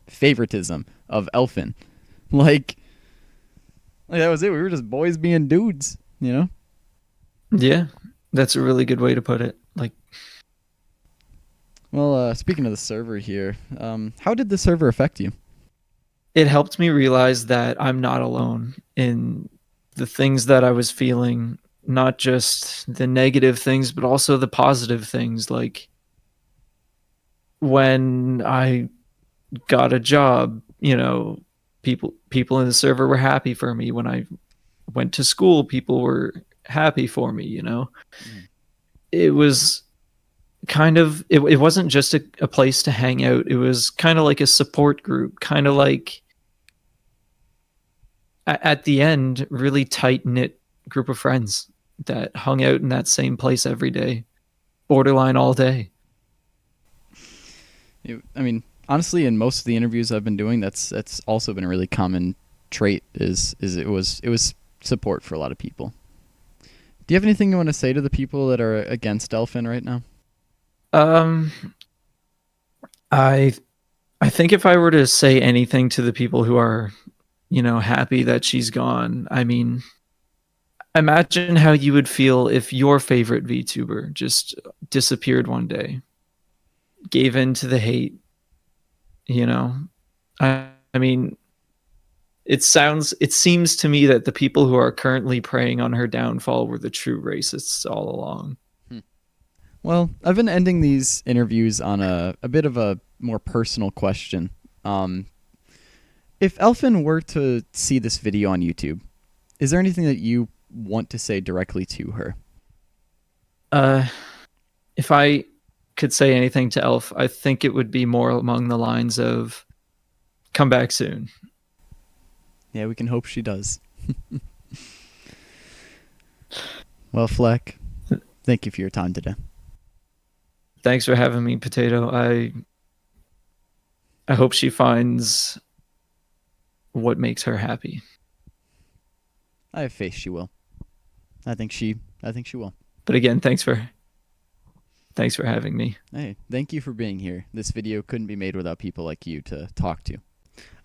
favoritism of Elfin. Like that was it. We were just boys being dudes, Yeah, that's a really good way to put it. Like, well, speaking of the server here, how did the server affect you? it helped me realize that I'm not alone in the things that I was feeling, not just the negative things, but also the positive things. Like when I got a job, people in the server were happy for me. When I went to school, people were happy for me, It was kind of, it wasn't just a place to hang out. It was kind of like a support group, kind of like at the end, really tight knit group of friends that hung out in that same place every day, borderline all day. I mean, honestly, in most of the interviews I've been doing, that's also been a really common trait. Is it was support for a lot of people. Do you have anything you want to say to the people that are against Elfin right now? I think if I were to say anything to the people who are, happy that she's gone, I mean, imagine how you would feel if your favorite VTuber just disappeared one day, gave in to the hate, I mean, it seems to me that the people who are currently preying on her downfall were the true racists all along. Well, I've been ending these interviews on a bit of a more personal question. If Elfin were to see this video on YouTube, is there anything that you want to say directly to her? If I could say anything to Elf, I think it would be more along the lines of, come back soon. Yeah, we can hope she does. Well, Flacc, thank you for your time today. Thanks for having me, Potato. I hope she finds what makes her happy. I have faith she will. I think she will. But again, thanks for having me. Hey, thank you for being here. This video couldn't be made without people like you to talk to.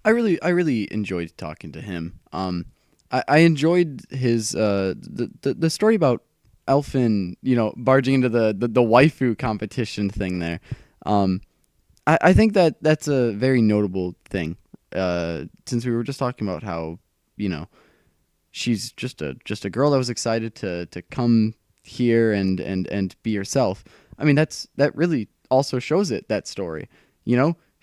I really enjoyed talking to him. I enjoyed his the story about Elfin, barging into the waifu competition thing there. I think that's a very notable thing. Since we were just talking about how, she's just a girl that was excited to come here and be herself. I mean, that really also shows that story.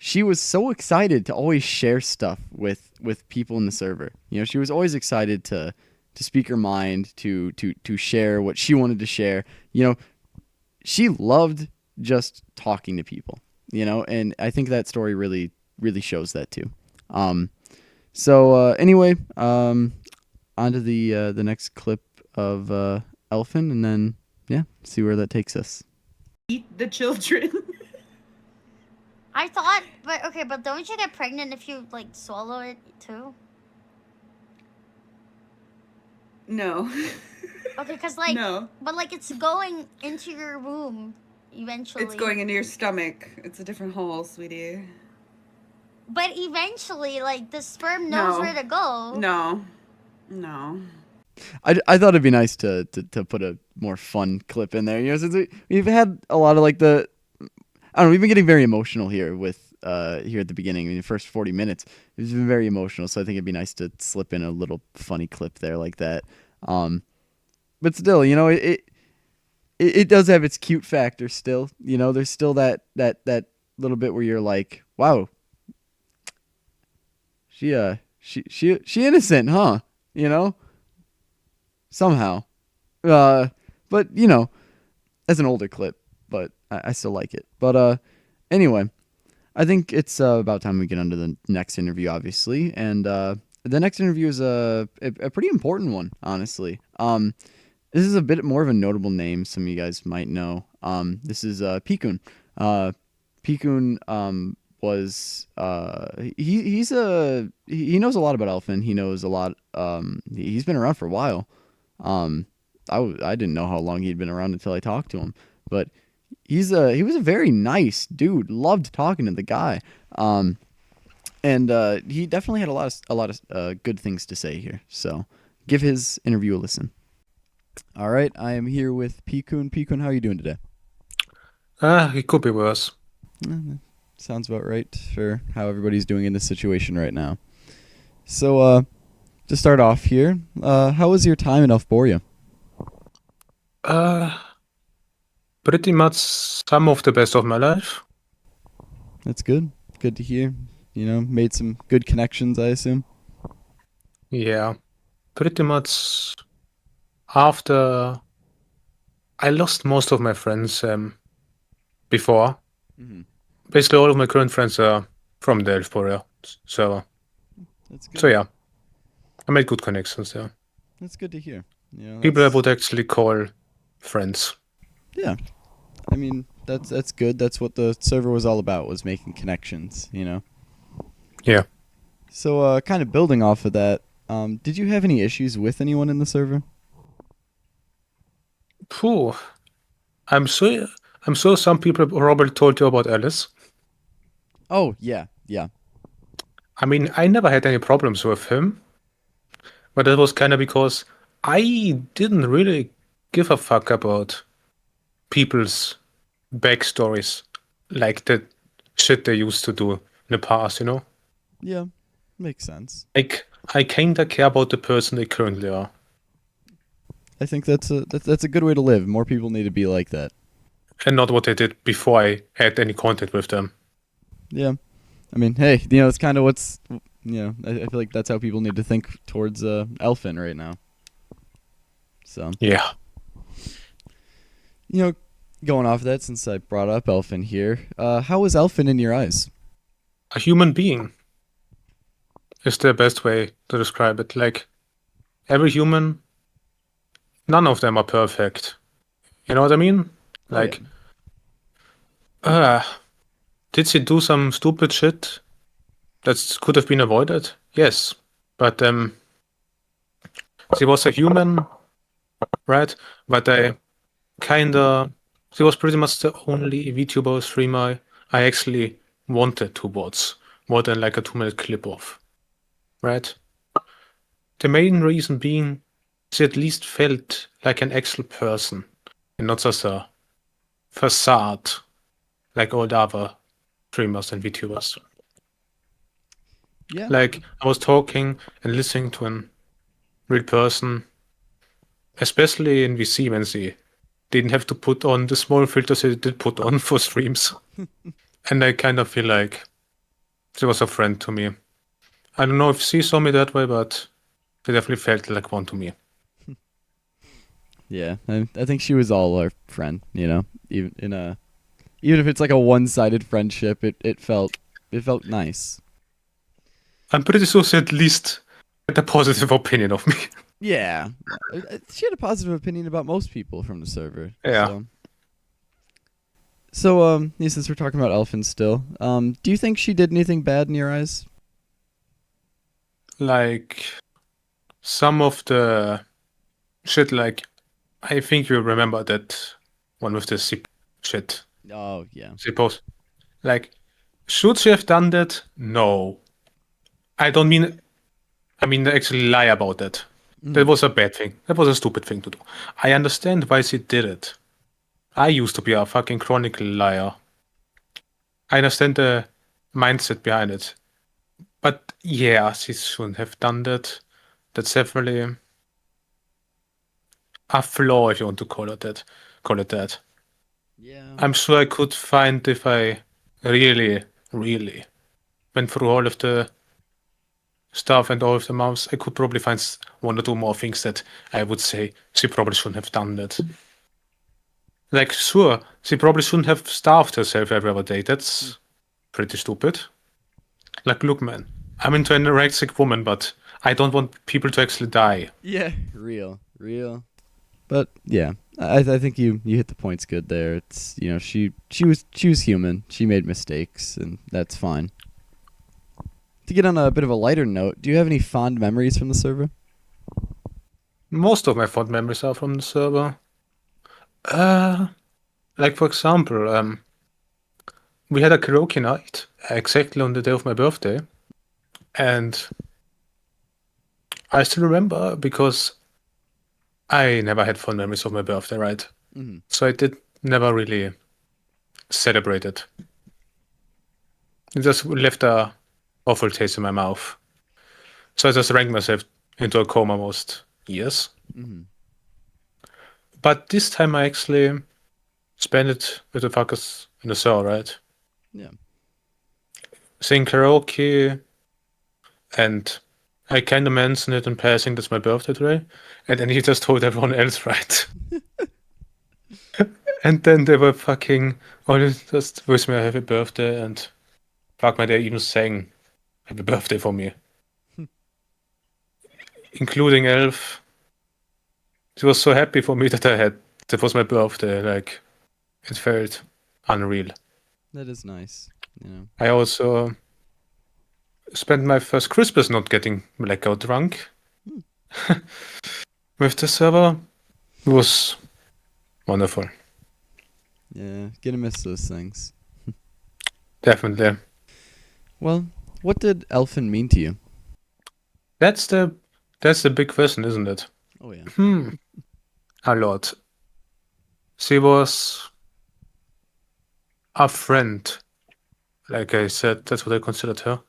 She was so excited to always share stuff with people in the server. She was always excited to speak her mind, to share what she wanted to share. She loved just talking to people, and I think that story really, really shows that too. Anyway, on to the next clip of Elfin, and then, see where that takes us. Eat the children. I thought, but don't you get pregnant if you, swallow it, too? No. Okay, because, No. But, it's going into your womb. Eventually. It's going into your stomach. It's a different hole, sweetie. But eventually, like, the sperm knows where to go. No. I thought it'd be nice to put a more fun clip in there. You know, since we've had a lot of like I don't know, we've been getting very emotional here with here at the beginning. In the first 40 minutes, it's been very emotional. So I think it'd be nice to slip in a little funny clip there like that. But still, you know, it does have its cute factor still. You know, there's still that little bit where you're like, wow, she innocent, huh? You know, somehow. But you know, as an older clip, but I still like it. But anyway, I think it's about time we get on to the next interview, obviously, and the next interview is a pretty important one, honestly. This is a bit more of a notable name. Some of you guys might know. This is Pkun. Pkun was he knows a lot about Elfin. He knows a lot. He's been around for a while. I didn't know how long he'd been around until I talked to him. But he was a very nice dude. Loved talking to the guy. And he definitely had a lot of good things to say here. So give his interview a listen. All right, I am here with Pkun. Pkun, how are you doing today? It could be worse. Sounds about right for how everybody's doing in this situation right now. So, to start off here, how was your time in Elfboria? Pretty much some of the best of my life. That's good. Good to hear. You know, made some good connections, I assume. Yeah, pretty much after I lost most of my friends before. Mm-hmm. Basically, all of my current friends are from the Elfboria server. That's good. So yeah, I made good connections there. That's good to hear. You know, People I would actually call friends. Yeah. I mean, that's good. That's what the server was all about, was making connections, you know? Yeah. So, kind of building off of that, did you have any issues with anyone in the server? Phew. I'm sure some people probably told you about Alice. Oh, yeah. I mean, I never had any problems with him, but that was kind of because I didn't really give a fuck about people's backstories, like the shit they used to do in the past, you know? Yeah, makes sense. Like, I kinda care about the person they currently are. I think that's a good way to live. More people need to be like that. And not what they did before I had any contact with them. Yeah. I mean, hey, you know, it's kind of what's, you know, I feel like that's how people need to think towards Elfin right now. So, Yeah. you know, going off of that, since I brought up Elfin here, how was Elfin in your eyes? A human being is the best way to describe it. Like, every human, none of them are perfect. You know what I mean? Like, did she do some stupid shit that could have been avoided? Yes. But she was a human, right? But she was pretty much the only VTuber streamer I actually wanted to watch, more than like a 2-minute clip of, right? The main reason being she at least felt like an actual person and not just a facade like all the other streamers and VTubers. Yeah. Like, I was talking and listening to a real person, especially in VC when she didn't have to put on the small filters they did put on for streams. And I kind of feel like she was a friend to me. I don't know if she saw me that way, but she definitely felt like one to me. Yeah, I think she was all our friend, you know. Even if it's like a one-sided friendship, it felt nice. I'm pretty sure she at least had a positive opinion of me. Yeah, she had a positive opinion about most people from the server. Yeah. So yeah, since we're talking about Elfin still, do you think she did anything bad in your eyes? Like, some of the shit, like, I think you remember that one with the shit. Oh yeah. Suppose, like, should she have done that? No. I don't mean. I mean, actually lie about that. That was a bad thing. That was a stupid thing to do. I understand why she did it. I used to be a fucking chronicle liar. I understand the mindset behind it. But yeah, she shouldn't have done that. That's definitely a flaw, if you want to call it that. Yeah. I'm sure I could find, if I really, really went through all of the stuff and all of the mouse, I could probably find one or two more things that I would say she probably shouldn't have done that. Like, sure, she probably shouldn't have starved herself every other day. That's pretty stupid. Like, look, man, I'm into an anorexic woman, but I don't want people to actually die. Yeah. Real. But yeah, I think you hit the points good there. It's she was human. She made mistakes, and that's fine. To get on a bit of a lighter note, do you have any fond memories from the server? Most of my fond memories are from the server. Like, for example, we had a karaoke night exactly on the day of my birthday. And I still remember because I never had fond memories of my birthday, right? Mm-hmm. So I did never really celebrate it. It just left a awful taste in my mouth. So I just ranked myself into a coma most years. Mm-hmm. But this time I actually spent it with the fuckers in the cell, right? Yeah. Sing karaoke, and I kind of mentioned it in passing, that's my birthday today. And then he just told everyone else, right? And then they were fucking all just wish me a happy birthday, and fuck my, they even sang happy birthday for me. Including Elf. She was so happy for me that was my birthday. Like, it felt unreal. That is nice. I also spent my first Christmas not getting blackout drunk with the server. It was wonderful. Yeah, gonna miss those things. Definitely. Well, what did Elfin mean to you? That's the big question, isn't it? Oh yeah. A lot. She was a friend. Like I said, that's what I considered her.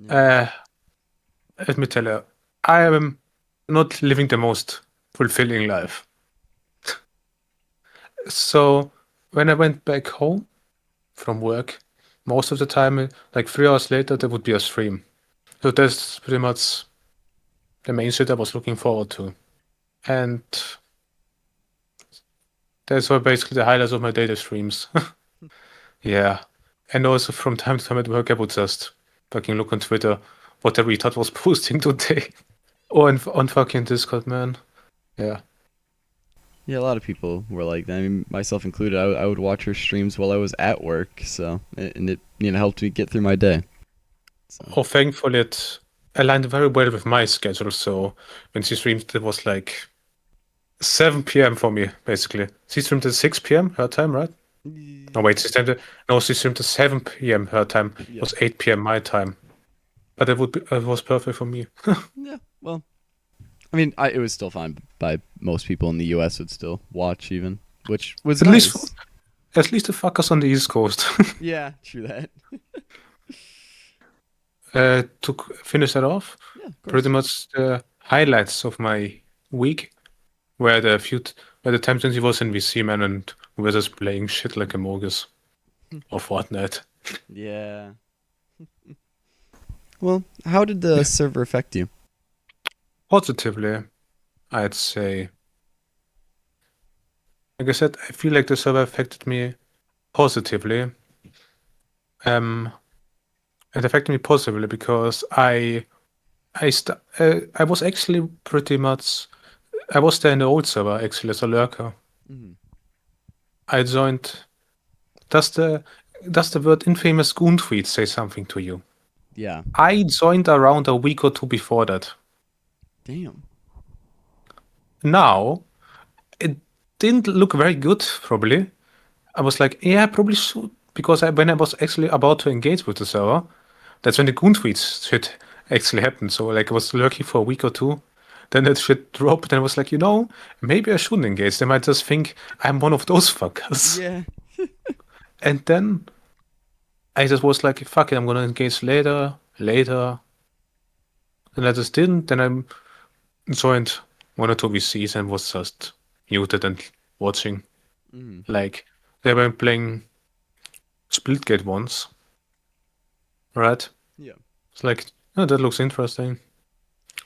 Let me tell you, I am not living the most fulfilling life. So when I went back home from work, most of the time, like 3 hours later, there would be a stream. So that's pretty much the main shit I was looking forward to. And that's were basically the highlights of my data streams. Yeah. And also from time to time at work, I would just fucking look on Twitter what the retard was posting today. Or on fucking Discord, man. Yeah. Yeah, a lot of people were like that. I mean, myself included. I would watch her streams while I was at work, so and it helped me get through my day. So. Oh, thankfully it aligned very well with my schedule. So when she streamed, it was like 7 p.m. for me, basically. She streamed at 6 p.m. her time, right? No, wait, she streamed at 7 p.m. her time. It was 8 p.m. my time. But it was perfect for me. Yeah, well, I mean, it was still fine by most people in the U.S. would still watch even, which was at nice. At least the fuckers on the East Coast. Yeah, true that. To finish that off, pretty much the highlights of my week were the times when he was in VC, man, and we were just playing shit like a Mogus or Fortnite. Yeah. Well, how did the server affect you? Positively, I'd say. Like I said, I feel like the server affected me positively. It affected me positively because I was actually pretty much. I was there in the old server actually as a lurker. Mm-hmm. I joined. Does the word infamous goon tweet say something to you? Yeah. I joined around a week or two before that. Damn. Now, it didn't look very good, probably, I was like, yeah, I probably should. Because when I was actually about to engage with the server, that's when the Goon tweets shit actually happened. So like I was lurking for a week or two. Then that shit dropped and I was like, maybe I shouldn't engage. They might just think I'm one of those fuckers. Yeah. And then I just was like, fuck it, I'm gonna engage later. And I just didn't. Then I joined one or two VCs and was just muted and watching. Like they were playing Splitgate once. Right? Yeah. It's like, oh, that looks interesting.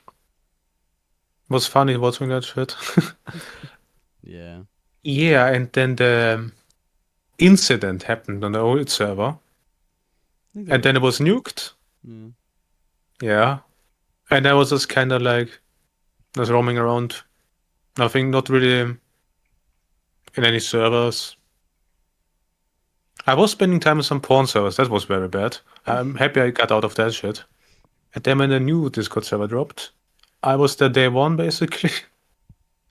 It was funny watching that shit. Yeah. Yeah, and then the incident happened on the old server. And then it was nuked. Yeah. Yeah. And I was just kind of like, just roaming around. Nothing, not really in any servers. I was spending time on some porn servers. That was very bad. I'm happy I got out of that shit. And then when the new Discord server dropped, I was there day one, basically.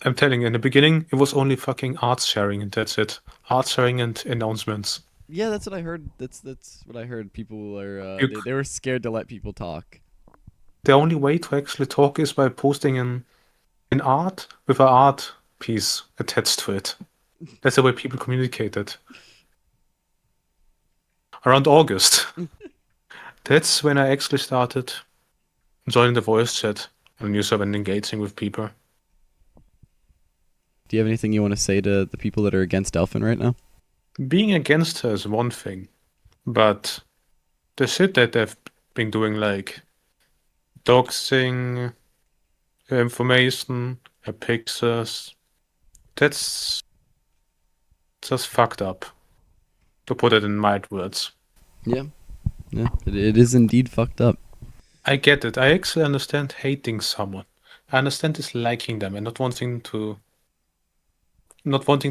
I'm telling you, in the beginning, it was only fucking art sharing, and that's it. Art sharing and announcements. Yeah, that's what I heard. That's what I heard. People are You they were scared to let people talk. The only way to actually talk is by posting an art with an art piece attached to it. That's the way people communicated. Around August. That's when I actually started joining the voice chat on the new server and engaging with people. Do you have anything you want to say to the people that are against Elfin right now? Being against her is one thing, but the shit that they've been doing, like doxing information, pictures, that's just fucked up, to put it in mild words. Yeah. Yeah, it is indeed fucked up. I get it. I actually understand hating someone. I understand disliking them and not wanting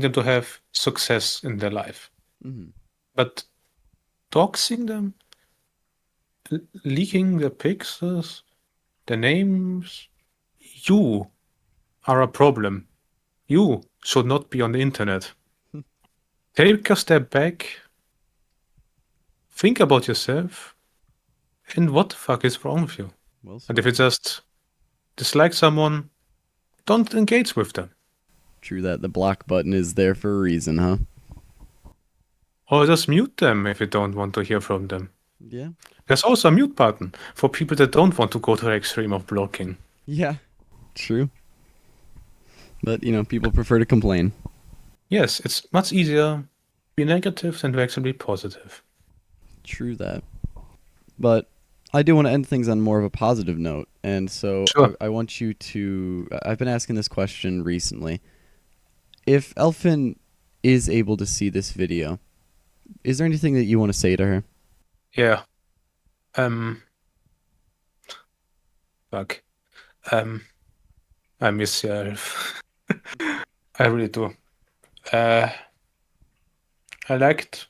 them to have success in their life. Mm-hmm. But doxing them, leaking their pictures, their names, you are a problem. You should not be on the internet. Take a step back. Think about yourself. And what the fuck is wrong with you? Well said. And if you just dislike someone, don't engage with them. True that. The block button is there for a reason, huh? Or just mute them if you don't want to hear from them. Yeah. There's also a mute button for people that don't want to go to the extreme of blocking. Yeah. True. But, people prefer to complain. Yes, it's much easier to be negative than to actually be positive. True that. But I do want to end things on more of a positive note. And so Sure. I want you to... I've been asking this question recently. If Elfin is able to see this video, is there anything that you want to say to her? Yeah. Fuck. I miss you, Elf. I really do. I liked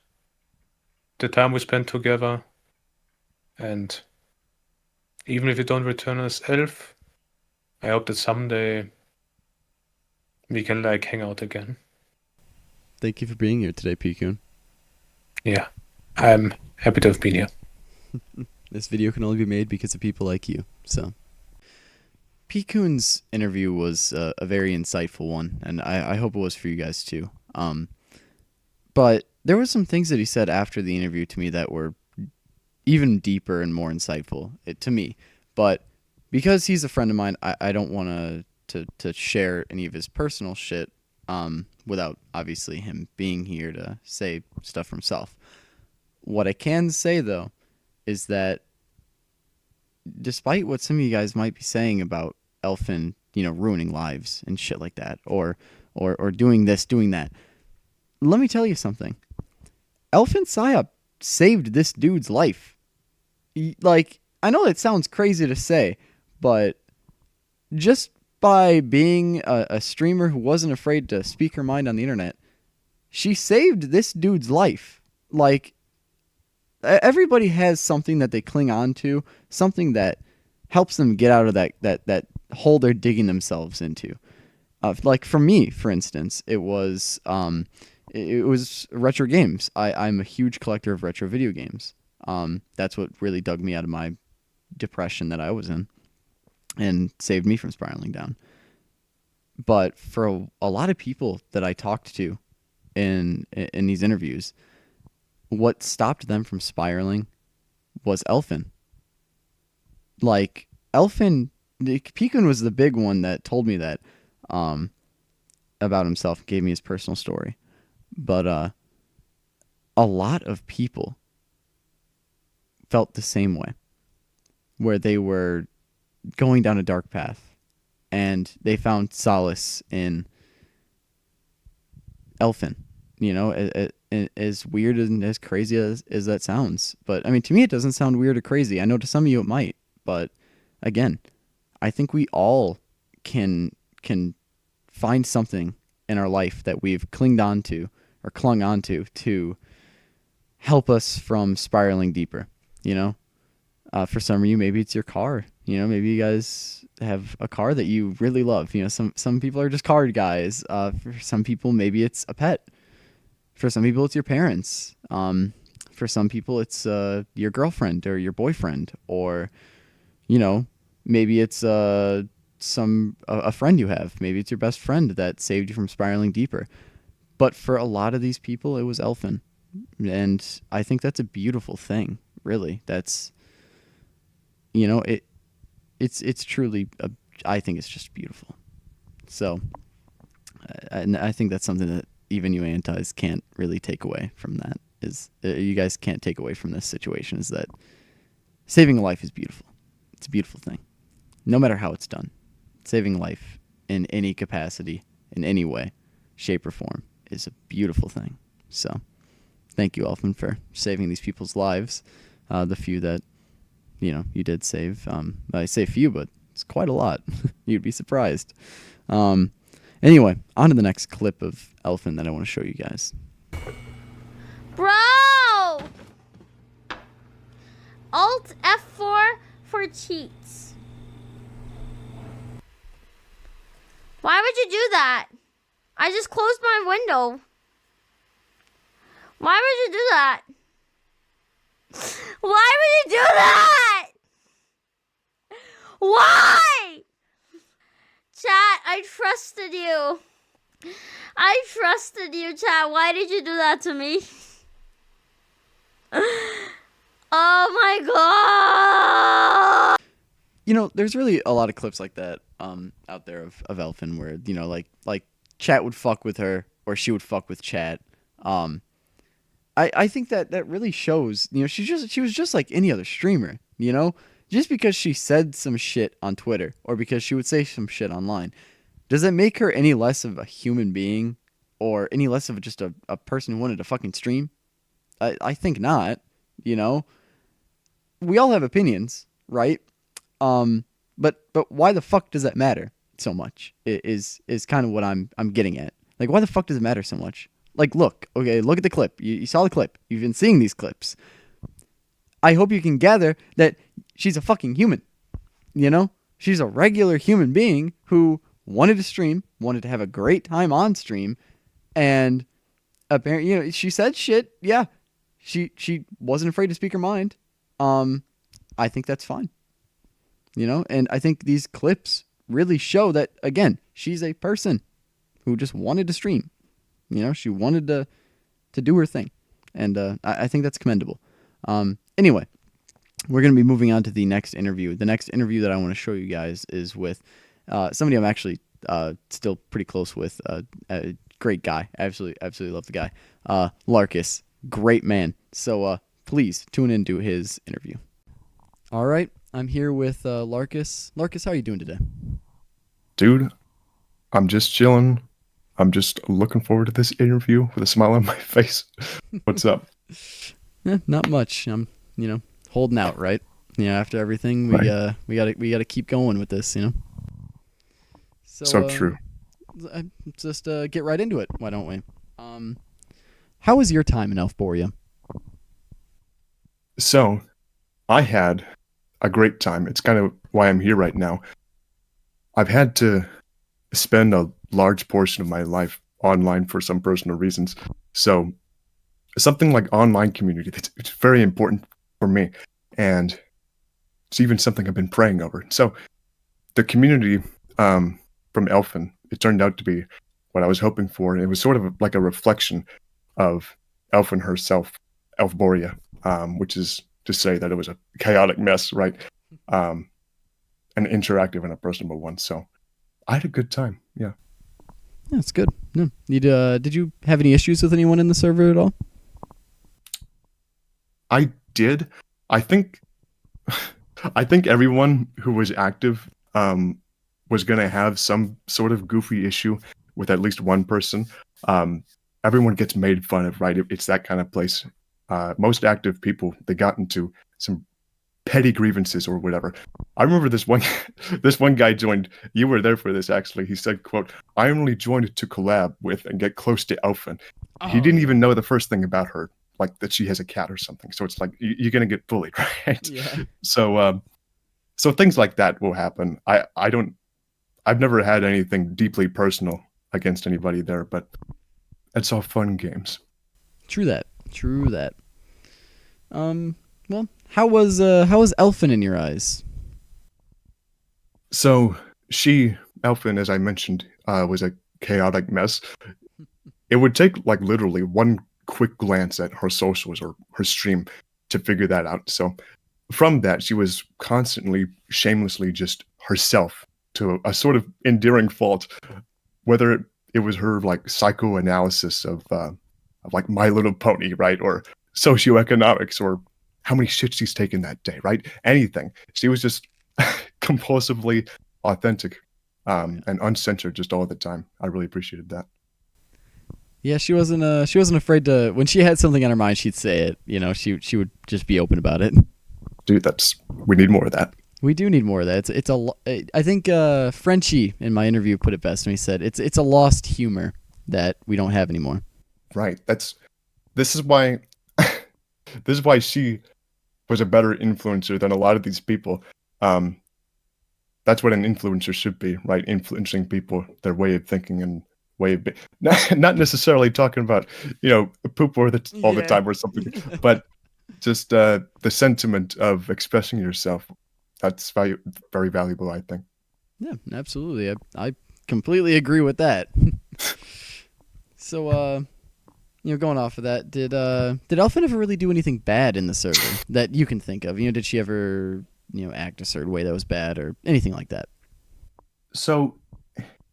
the time we spent together, and even if you don't return as Elf, I hope that someday we can hang out again. Thank you for being here today, Pkun. Yeah, I'm happy to have been here. This video can only be made because of people like you. So, Pkun's interview was a very insightful one, and I hope it was for you guys too. But there were some things that he said after the interview to me that were even deeper and more insightful to me. But because he's a friend of mine, I don't want to share any of his personal shit without obviously him being here to say stuff for himself. What I can say though is that despite what some of you guys might be saying about Elfin, ruining lives and shit like that, or doing this, doing that, let me tell you something. Elfinpsyop saved this dude's life. I know it sounds crazy to say, but just by being a streamer who wasn't afraid to speak her mind on the internet, she saved this dude's life. Everybody has something that they cling on to, something that helps them get out of that hole they're digging themselves into. For me, for instance, it was, it was retro games. I'm a huge collector of retro video games. That's what really dug me out of my depression that I was in and saved me from spiraling down. But for a lot of people that I talked to in these interviews, what stopped them from spiraling was Elfin. Like, Pkun was the big one that told me that about himself, gave me his personal story. But a lot of people felt the same way, where they were going down a dark path and they found solace in Elfin. You know, as weird and as crazy as that sounds. But, I mean, to me, it doesn't sound weird or crazy. I know to some of you it might. But, again, I think we all can find something in our life that we've clung on to help us from spiraling deeper, you know? For some of you, maybe it's your car. You know, maybe you guys have a car that you really love. You know, some people are just car guys. For some people, maybe it's a pet. For some people, it's your parents. For some people, it's your girlfriend or your boyfriend, or, you know, maybe it's a friend you have. Maybe it's your best friend that saved you from spiraling deeper. But for a lot of these people, it was Elfin, and I think that's a beautiful thing. Really, that's, you know, it's truly I think it's just beautiful. So, and I think that's something that even you antis can't really take away from that. Is you guys can't take away from this situation is that saving a life is beautiful. It's a beautiful thing, no matter how it's done. Saving life in any capacity, in any way, shape, or form is a beautiful thing. So, thank you, Elfin, for saving these people's lives. The few that, you know, you did save. I say few, but it's quite a lot. You'd be surprised. Anyway, on to the next clip of Elfin that I want to show you guys. Bro! Alt F4 for cheats. Why would you do that? I just closed my window. Why would you do that? Why would you do that? Why? Chat, I trusted you. I trusted you, chat. Why did you do that to me? Oh my god! You know, there's really a lot of clips like that out there of Elfin where, you know, like chat would fuck with her or she would fuck with chat. I think that really shows, you know, she was just like any other streamer, you know? Just because she said some shit on Twitter or because she would say some shit online, does that make her any less of a human being or any less of just a person who wanted to fucking stream? I think not, you know? We all have opinions, right? But why the fuck does that matter so much? Is kind of what I'm getting at. Like, why the fuck does it matter so much? Like, look at the clip. You saw the clip. You've been seeing these clips. I hope you can gather that she's a fucking human. You know? She's a regular human being who wanted to stream, wanted to have a great time on stream, and apparently, you know, she said shit. Yeah. She wasn't afraid to speak her mind. I think that's fine. You know? And I think these clips really show that, again, she's a person who just wanted to stream. You know, she wanted to do her thing. And I think that's commendable. Anyway, we're going to be moving on to the next interview. The next interview that I want to show you guys is with somebody I'm actually still pretty close with. A great guy. I absolutely love the guy. Larcas. Great man. So please tune into his interview. All right. I'm here with Larcas. Larcas, how are you doing today? Dude, I'm just chilling. I'm just looking forward to this interview with a smile on my face. What's up? Not much. I'm, you know, holding out, right? You know, after everything, we gotta keep going with this, you know. So true. Just get right into it. Why don't we? How was your time in Elfboria? So, I had a great time. It's kind of why I'm here right now. I've had to spend a large portion of my life online for some personal reasons. So something like online community, it's very important for me. And it's even something I've been praying over. So the community from Elfin, it turned out to be what I was hoping for. It was sort of like a reflection of Elfin herself, Elfboria, which is to say that it was a chaotic mess, right? An interactive and a personable one. So I had a good time. Yeah. That's good. Yeah. Did you have any issues with anyone in the server at all? I did. I think everyone who was active was going to have some sort of goofy issue with at least one person. Everyone gets made fun of, right? It's that kind of place. Most active people, they got into some petty grievances or whatever. I remember this one guy joined. You were there for this, actually. He said, "quote I only joined to collab with and get close to Elfin." He didn't even know the first thing about her, like that she has a cat or something. So it's like you're gonna get bullied, right? Yeah. So things like that will happen. I've never had anything deeply personal against anybody there, but it's all fun games. True that. Well, how was Elfin in your eyes? So Elfin, as I mentioned, was a chaotic mess. It would take like literally one quick glance at her socials or her stream to figure that out. So from that, she was constantly, shamelessly just herself to a sort of endearing fault, whether it was her like psychoanalysis of like My Little Pony, right? Or socioeconomics, or how many shits she's taken that day, right? Anything. She was just compulsively authentic and uncensored just all the time. I really appreciated that. Yeah, she wasn't afraid to, when she had something on her mind, she'd say it. You know, she would just be open about it. Dude, we need more of that. We do need more of that. I think Frenchie in my interview put it best when he said it's a lost humor that we don't have anymore. Right. This is why she was a better influencer than a lot of these people. That's what an influencer should be, right? Influencing people, their way of thinking and way of being. Not necessarily talking about, poop all the time or something, but just the sentiment of expressing yourself. That's very valuable, I think. Yeah, absolutely. I completely agree with that. So, going off of that, did Elfin ever really do anything bad in the server that you can think of? Did she ever, act a certain way that was bad or anything like that? So,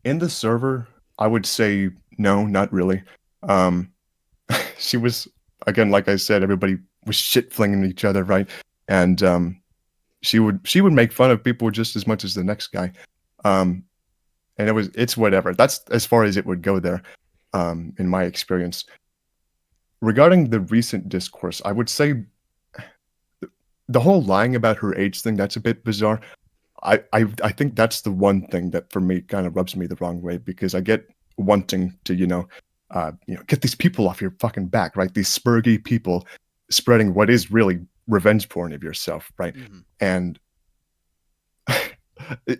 in the server, I would say no, not really. She was, again, like I said, everybody was shit flinging each other, right? And she would make fun of people just as much as the next guy. And it's whatever. That's as far as it would go there, in my experience. Regarding the recent discourse, I would say the whole lying about her age thing, that's a bit bizarre. I think that's the one thing that for me kind of rubs me the wrong way, because I get wanting to, get these people off your fucking back, right? These spurgy people spreading what is really revenge porn of yourself, right? Mm-hmm. And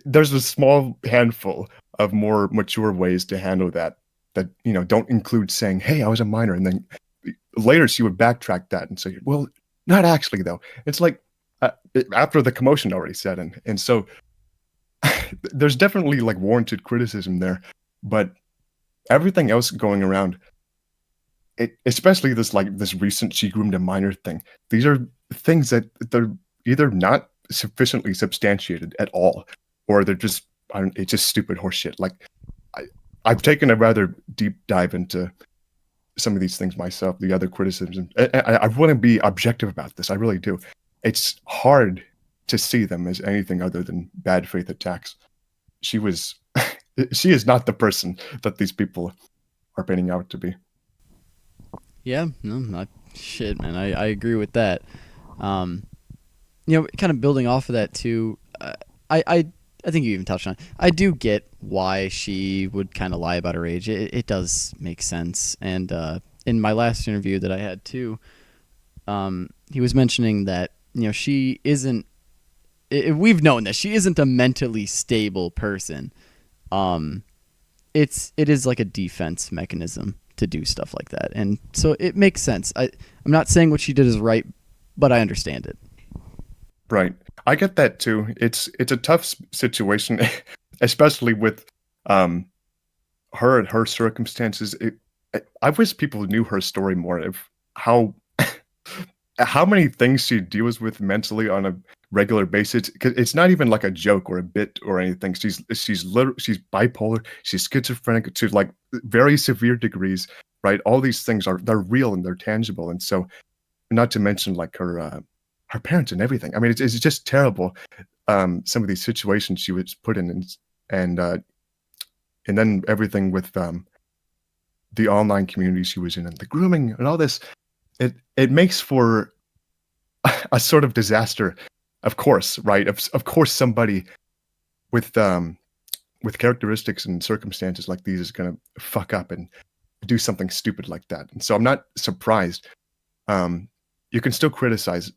there's a small handful of more mature ways to handle that don't include saying, "Hey, I was a minor," and then later she would backtrack that and say, "Well, not actually though." It's like after the commotion already set in. And so there's definitely like warranted criticism there, but everything else going around, especially this recent she groomed a minor thing, these are things that they're either not sufficiently substantiated at all, or they're just it's just stupid horseshit. Like I've taken a rather deep dive into some of these things myself, the other criticisms. I want to be objective about this. I really do. It's hard to see them as anything other than bad faith attacks. She is not the person that these people are painting out to be. Yeah, no, not shit, man. I agree with that. Kind of building off of that too. I think you even touched on it. I do get why she would kind of lie about her age. It does make sense. And in my last interview that I had too, he was mentioning that she isn't. We've known that she isn't a mentally stable person. it is like a defense mechanism to do stuff like that, and so it makes sense. I'm not saying what she did is right, but I understand it. Right. I get that too. It's a tough situation, especially with her and her circumstances. I wish people knew her story more of how many things she deals with mentally on a regular basis. 'Cause it's not even like a joke or a bit or anything. She's bipolar. She's schizophrenic to like very severe degrees. Right. All these things they're real and they're tangible. And so, not to mention like her parents and everything. I mean, it's just terrible. Some of these situations she was put in, and then everything with the online community she was in, and the grooming and all this. It makes for a sort of disaster, of course, right? Of course, somebody with characteristics and circumstances like these is gonna fuck up and do something stupid like that. And so I'm not surprised. You can still criticize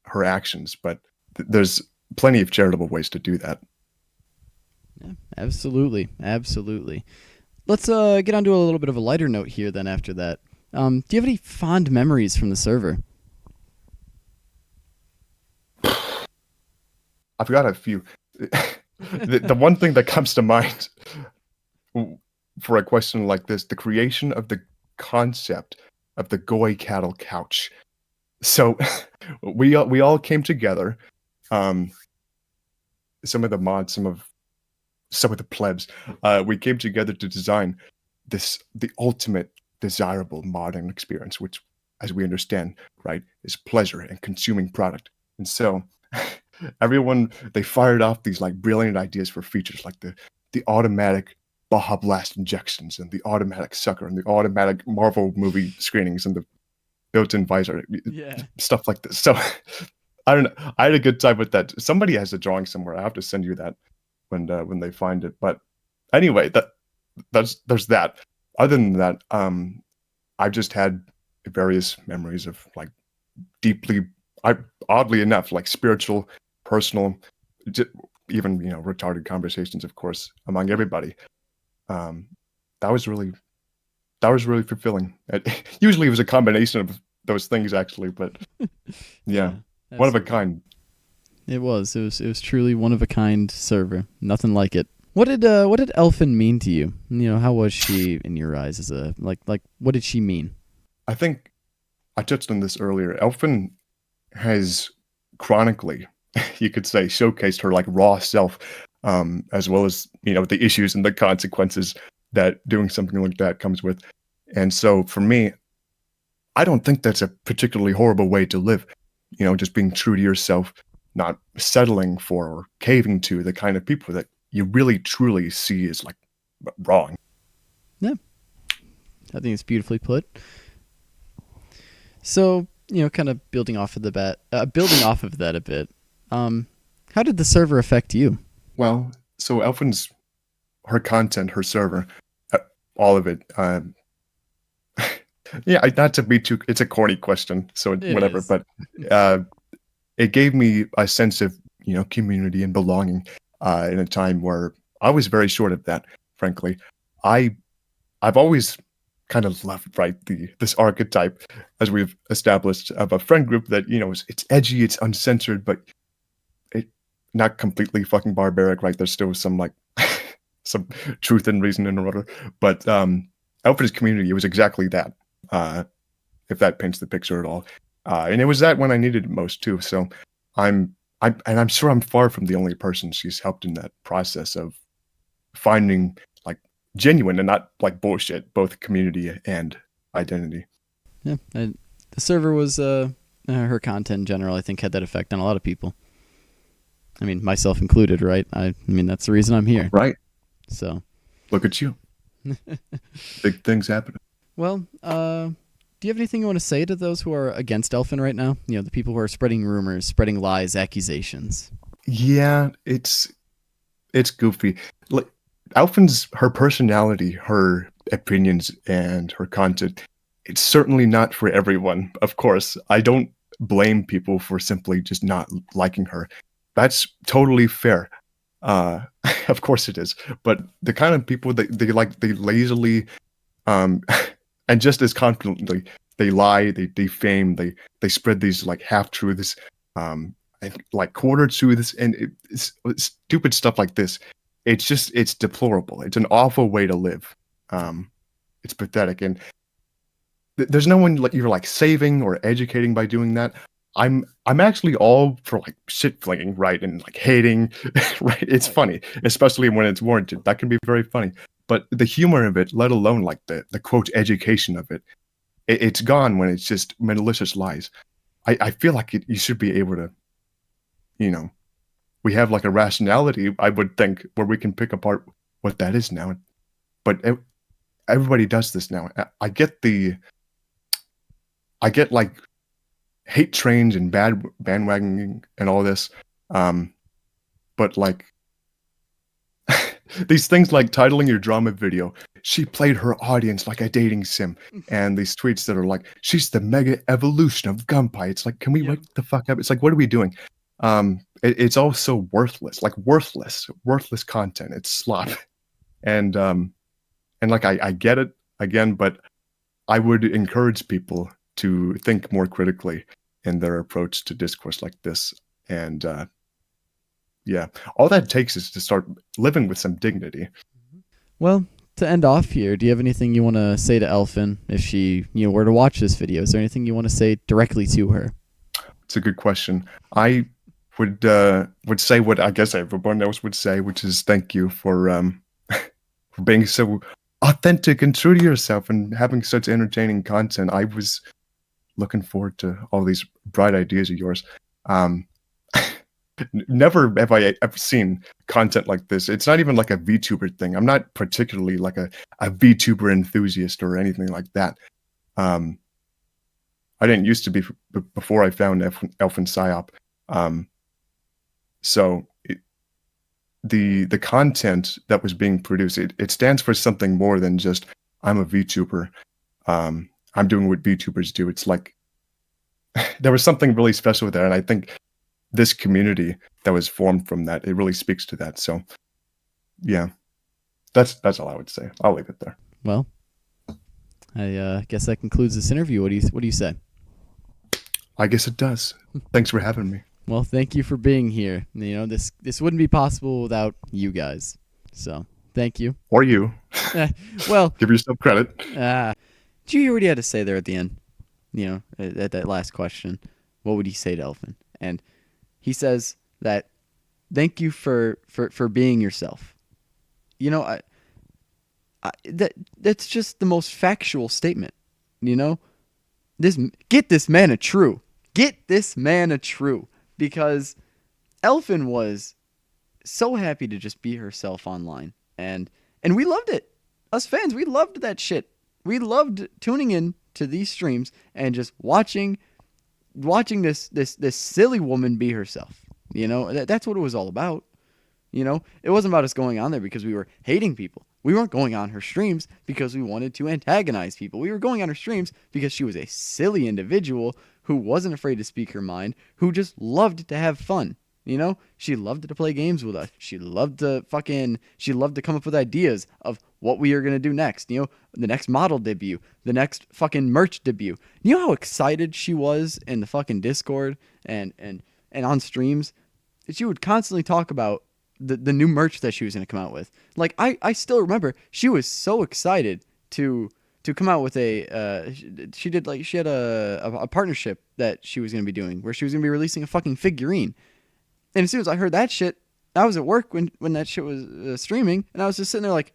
her actions, but there's plenty of charitable ways to do that. Yeah, absolutely. Let's get onto a little bit of a lighter note here then after that. Do you have any fond memories from the server? I've got a few. The one thing that comes to mind for a question like this, the creation of the concept of the Goy cattle couch. So we all came together. Some of the mods, some of the plebs, we came together to design the ultimate desirable modern experience, which, as we understand, right, is pleasure and consuming product. And so everyone, they fired off these like brilliant ideas for features like the automatic Baja Blast injections and the automatic sucker and the automatic Marvel movie screenings and the built-in visor, stuff like this. So I don't know. I had a good time with that. Somebody has a drawing somewhere. I have to send you that when they find it. But anyway, there's that. Other than that, I've just had various memories of like deeply, oddly enough, like spiritual, personal, even retarded conversations, of course, among everybody. That was really fulfilling. Usually, it was a combination of those things, actually, but yeah, one of a kind. It was truly one of a kind server. Nothing like it. What did Elfin mean to you? How was she in your eyes as a like what did she mean? I think I touched on this earlier. Elfin has chronically, you could say, showcased her like raw self, as well as the issues and the consequences that doing something like that comes with. And so for me, I don't think that's a particularly horrible way to live. Just being true to yourself, not settling for or caving to the kind of people that you really truly see as like wrong. Yeah, I think it's beautifully put. So kind of building off of that a bit. How did the server affect you? Well, so Elfin's, her content, her server, all of it. Yeah, not to be too. It's a corny question, so whatever. Is. But it gave me a sense of community and belonging in a time where I was very short of that. Frankly, I've always kind of loved this archetype, as we've established, of a friend group that it's edgy, it's uncensored, but it not completely fucking barbaric. Right? There's still some like some truth and reason in order. But Elfin's community, it was exactly that. If that paints the picture at all. And it was that when I needed it most too. So I'm sure I'm far from the only person she's helped in that process of finding like genuine and not like bullshit, both community and identity. Yeah, the server was her content in general, I think, had that effect on a lot of people. I mean, myself included, right? I mean, that's the reason I'm here. Right. So look at you. Big things happening. Well, do you have anything you want to say to those who are against Elfin right now? The people who are spreading rumors, spreading lies, accusations. Yeah, it's goofy. Like Elfin's, her personality, her opinions, and her content, it's certainly not for everyone. Of course, I don't blame people for simply just not liking her. That's totally fair. Of course it is. But the kind of people that they lazily, and just as confidently, they lie, they defame, they spread these like half truths, and like quarter truths, and it's stupid stuff like this. It's deplorable. It's an awful way to live. It's pathetic, and there's no one you're like saving or educating by doing that. I'm actually all for like shit flinging, right, and like hating, right. It's funny, especially when it's warranted. That can be very funny. But the humor of it, let alone like the quote education of it, it's gone when it's just malicious lies. I feel like you should be able to, we have like a rationality, I would think, where we can pick apart what that is now. But everybody does this now. I get like hate trains and bad bandwagoning and all this, but like these things like titling your drama video, she played her audience like a dating sim, and these tweets that are like, she's the mega evolution of Gunpei. It's like, can we wake the fuck up? It's like, what are we doing? It's all so worthless content. It's slop, and like I get it again, but I would encourage people to think more critically in their approach to discourse like this. And all that takes is to start living with some dignity. Well, to end off here, do you have anything you want to say to Elfin if she were to watch this video? Is there anything you want to say directly to her? It's a good question. I would say what I guess everyone else would say, which is thank you for for being so authentic and true to yourself and having such entertaining content. I was looking forward to all these bright ideas of yours. Never have I ever seen content like this. It's not even like a VTuber thing. I'm not particularly like a VTuber enthusiast or anything like that. I didn't used to be before I found Elfinpsyop. So the content that was being produced, it stands for something more than just I'm a VTuber. I'm doing what VTubers do. It's like there was something really special there, and I think this community that was formed from that, it really speaks to that. So yeah, that's all I would say. I'll leave it there. Well, I guess that concludes this interview. What do you say? I guess it does. Thanks for having me. Well, thank you for being here. This wouldn't be possible without you guys. So thank you. Or you. Well, give yourself credit. Did you hear what he had to say there at the end? At that last question, what would he say to Elfin? And he says that thank you for being yourself. That's just the most factual statement. Get this man a true. Get this man a true. Because Elfin was so happy to just be herself online. And we loved it. Us fans, we loved that shit. We loved tuning in to these streams and just watching this silly woman be herself. That's what it was all about. It wasn't about us going on there because we were hating people. We weren't going on her streams because we wanted to antagonize people. We were going on her streams because she was a silly individual who wasn't afraid to speak her mind, who just loved to have fun. She loved to play games with us. She loved to come up with ideas of what we are going to do next. The next model debut, the next fucking merch debut. You know how excited she was in the fucking Discord and on streams? She would constantly talk about the new merch that she was going to come out with. Like, I still remember she was so excited to come out with she had a partnership that she was going to be doing where she was going to be releasing a fucking figurine. And as soon as I heard that shit, I was at work when that shit was streaming, and I was just sitting there like,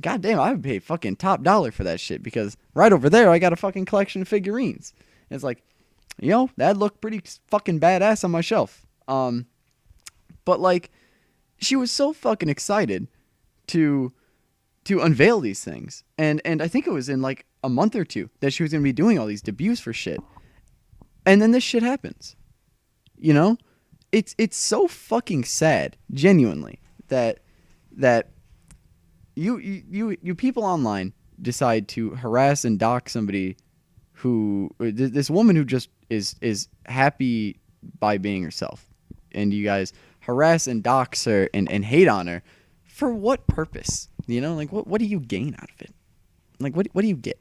God damn, I would pay fucking top dollar for that shit, because right over there I got a fucking collection of figurines. And it's like, that'd look pretty fucking badass on my shelf. But like, she was so fucking excited to unveil these things. And I think it was in like a month or two that she was going to be doing all these debuts for shit. And then this shit happens. It's so fucking sad, genuinely, that you people online decide to harass and dock somebody this woman who just is happy by being herself, and you guys harass and dox her and hate on her, for what purpose? You know, like what do you gain out of it? Like what do you get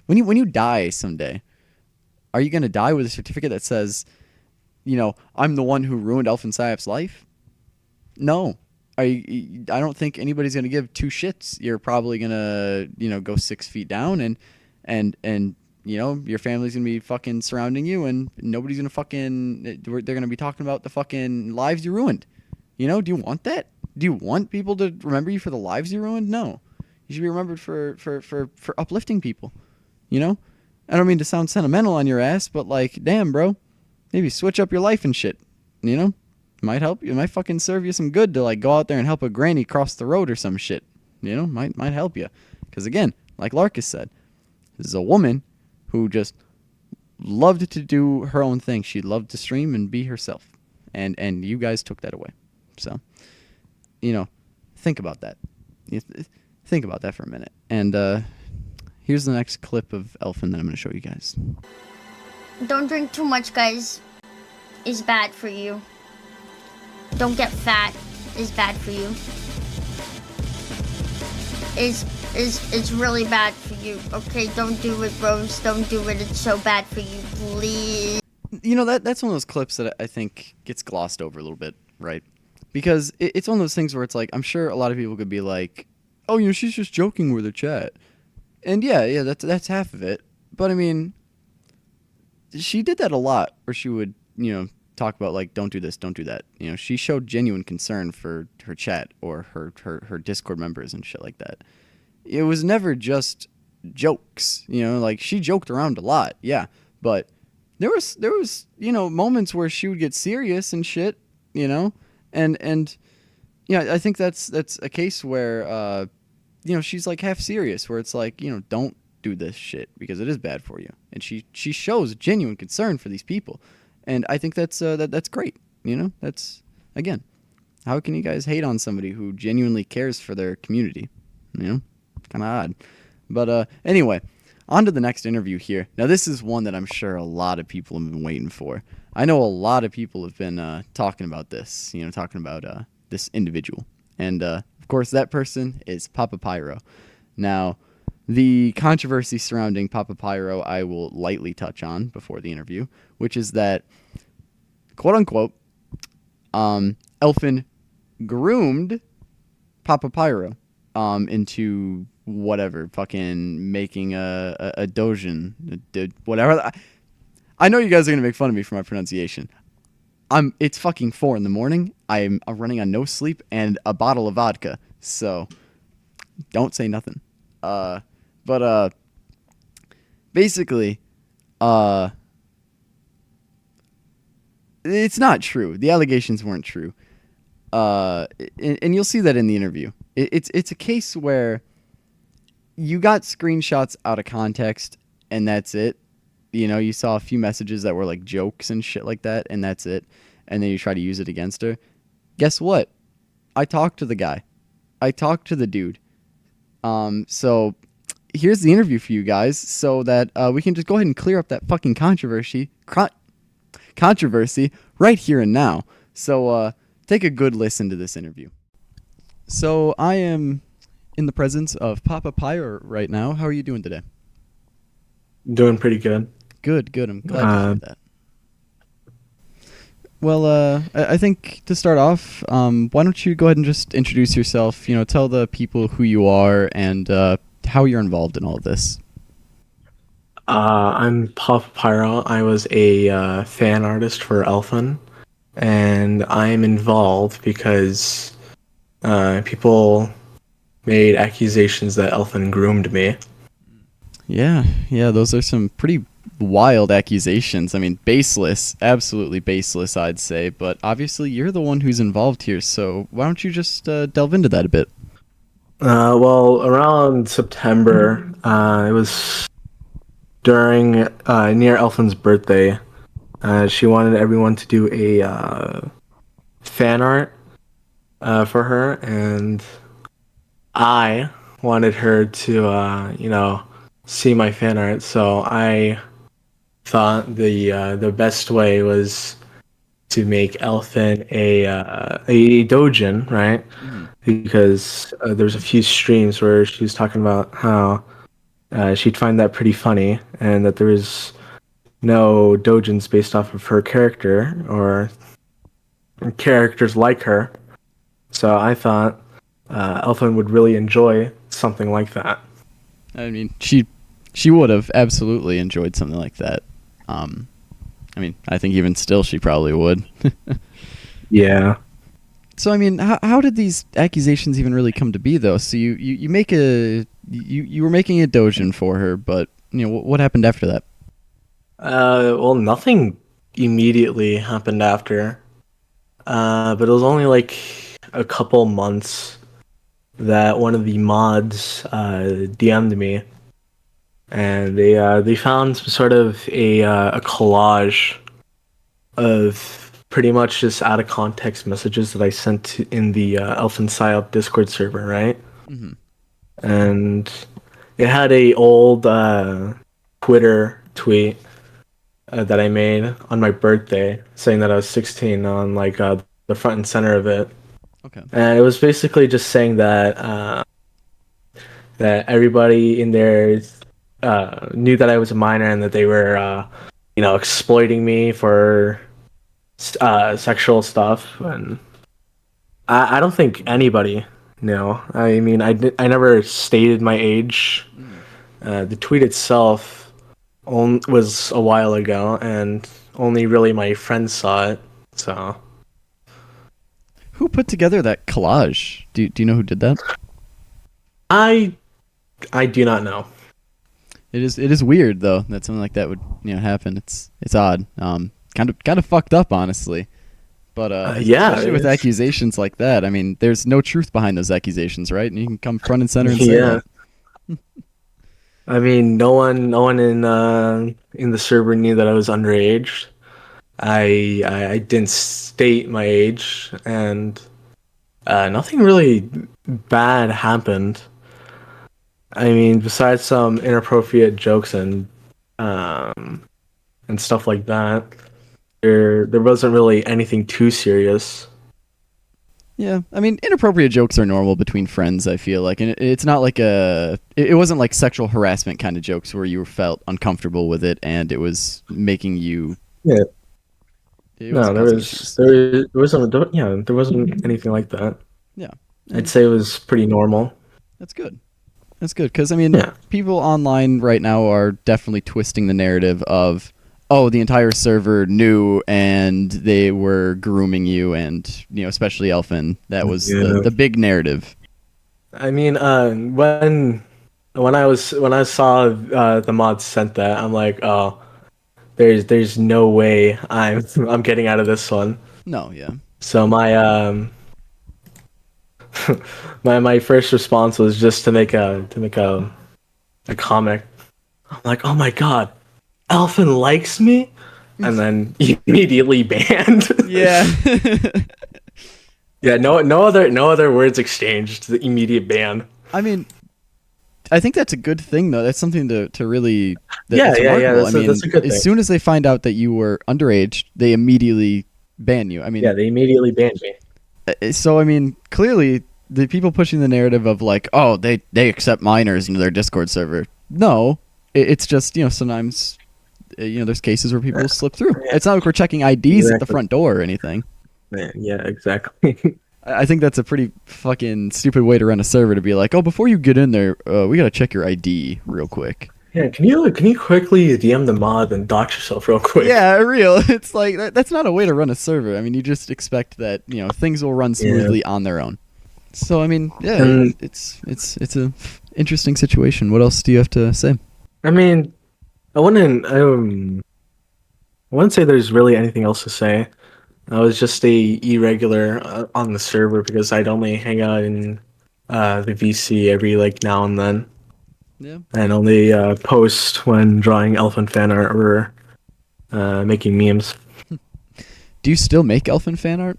when you die someday? Are you gonna die with a certificate that says, you know, I'm the one who ruined Elfinpsyop's life? No. I don't think anybody's gonna give two shits. You're probably gonna, you know, go 6 feet down and you know, your family's gonna be fucking surrounding you, and nobody's gonna fucking, they're gonna be talking about the fucking lives you ruined. You know, do you want that? Do you want people to remember you for the lives you ruined? No. You should be remembered for uplifting people. You know? I don't mean to sound sentimental on your ass, but like, damn, bro. Maybe switch up your life and shit. You know? Might help you. It might fucking serve you some good to like go out there and help a granny cross the road or some shit. You know? Might help you. Because again, like Larcas said, this is a woman who just loved to do her own thing. She loved to stream and be herself. And you guys took that away. So, you know, think about that. Think about that for a minute. And here's the next clip of Elfin that I'm going to show you guys. Don't drink too much, guys. It's bad for you. Don't get fat. It's bad for you. It's really bad for you. Okay, don't do it, bros. Don't do it. It's so bad for you. Please. You know, that's one of those clips that I think gets glossed over a little bit, right? Because it's one of those things where it's like, I'm sure a lot of people could be like, oh, you know, she's just joking with her chat. And yeah, that's half of it. But I mean, she did that a lot, where she would, you know, talk about like, don't do this, don't do that. You know, she showed genuine concern for her chat or her Discord members and shit like that. It was never just jokes, you know, like she joked around a lot, yeah, but there was you know, moments where she would get serious and shit, you know, and yeah, I think that's a case where you know, she's like half serious, where it's like, you know, don't do this shit because it is bad for you, and she shows genuine concern for these people, and I think that's great, you know. That's, again, how can you guys hate on somebody who genuinely cares for their community, you know? Kind of odd. But anyway, on to the next interview here. Now, this is one that I'm sure a lot of people have been waiting for. I know a lot of people have been talking about this, you know, talking about this individual. And, of course, that person is PapaPyro. Now, the controversy surrounding PapaPyro I will lightly touch on before the interview, which is that, quote-unquote, Elfin groomed PapaPyro into whatever, fucking making a dojin, whatever. I know you guys are gonna make fun of me for my pronunciation. It's fucking 4 a.m. I'm running on no sleep and a bottle of vodka, so don't say nothing. But basically, it's not true. The allegations weren't true. And you'll see that in the interview. It's a case where you got screenshots out of context, and that's it. You know, you saw a few messages that were like jokes and shit like that, and that's it. And then you try to use it against her. Guess what? I talked to the guy. I talked to the dude. So here's the interview for you guys, so that we can just go ahead and clear up that fucking controversy right here and now. So take a good listen to this interview. So I am in the presence of PapaPyro right now. How are you doing today? Doing pretty good. Good. I'm glad to hear that. Well, I think to start off, why don't you go ahead and just introduce yourself, you know, tell the people who you are and how you're involved in all of this. I'm PapaPyro. I was a fan artist for Elfin, and I'm involved because people made accusations that Elfin groomed me. Yeah, those are some pretty wild accusations. I mean, baseless, absolutely baseless, I'd say, but obviously you're the one who's involved here, so why don't you just delve into that a bit? Well, around September, it was during near Elfin's birthday. She wanted everyone to do a fan art for her, and I wanted her to, you know, see my fan art. So I thought the best way was to make Elfin a dojin, right? Mhm. Because there's a few streams where she was talking about how she'd find that pretty funny, and that there was no dojins based off of her character or characters like her. So I thought Elfin would really enjoy something like that. I mean, she would have absolutely enjoyed something like that. I mean, I think even still, she probably would. Yeah. So I mean, how did these accusations even really come to be, though? So you make you were making a dojin for her, but you know what happened after that? Well, nothing immediately happened after. But it was only like a couple months that one of the mods DM'd me, and they found sort of a collage of pretty much just out of context messages that I sent in the Elfinpsyop Discord server, right? Mhm. And it had a old Twitter tweet that I made on my birthday, saying that I was 16 on like the front and center of it. Okay. And it was basically just saying that that everybody in there knew that I was a minor and that they were, exploiting me for sexual stuff. And I don't think anybody knew. I mean, I never stated my age. The tweet itself was a while ago, and only really my friends saw it. So, Who put together that collage? Do you know who did that? I do not know. It is weird though that something like that would happen. It's odd. Kind of fucked up, honestly. But yeah, especially with accusations like that. I mean, there's no truth behind those accusations, right? And you can come front and center and say that. I mean, no one in the server knew that I was underage. I didn't state my age, and nothing really bad happened. I mean, besides some inappropriate jokes and stuff like that, there wasn't really anything too serious. Yeah, I mean, inappropriate jokes are normal between friends, I feel like. And it's not like it wasn't like sexual harassment kind of jokes where you felt uncomfortable with it and it was making you... Yeah. No, there wasn't anything like that. Yeah. I'd say it was pretty normal. That's good. That's good, because, I mean, people online right now are definitely twisting the narrative of, oh, the entire server knew and they were grooming you, and especially Elfin. That was the big narrative. I mean, when I saw the mods sent that, I'm like, oh, there's no way I'm getting out of this one. No, yeah. So my my first response was just to make a comic. I'm like, oh my god, Elfin likes me, and then immediately banned. Yeah. Yeah. No other words exchanged. The immediate ban. I mean, I think that's a good thing, though. That's something to really. Yeah. That's a good thing. As soon as they find out that you were underage, they immediately ban you. I mean, yeah, they immediately banned me. So I mean, clearly the people pushing the narrative of like, oh, they accept minors into their Discord server. No, it's just sometimes there's cases where people slip through. It's not like we're checking IDs at the front door or anything. Yeah, exactly. I think that's a pretty fucking stupid way to run a server, to be like, oh, before you get in there, we gotta check your ID real quick. Yeah, can you quickly DM the mod and dox yourself real quick? Yeah, real. It's like that's not a way to run a server. I mean, you just expect that things will run smoothly on their own. So I mean, yeah, it's a interesting situation. What else do you have to say? I mean, I wouldn't say there's really anything else to say. I was just a irregular on the server because I'd only hang out in the VC every now and then. Yeah. And only post when drawing Elfin fan art or making memes. Do you still make Elfin fan art?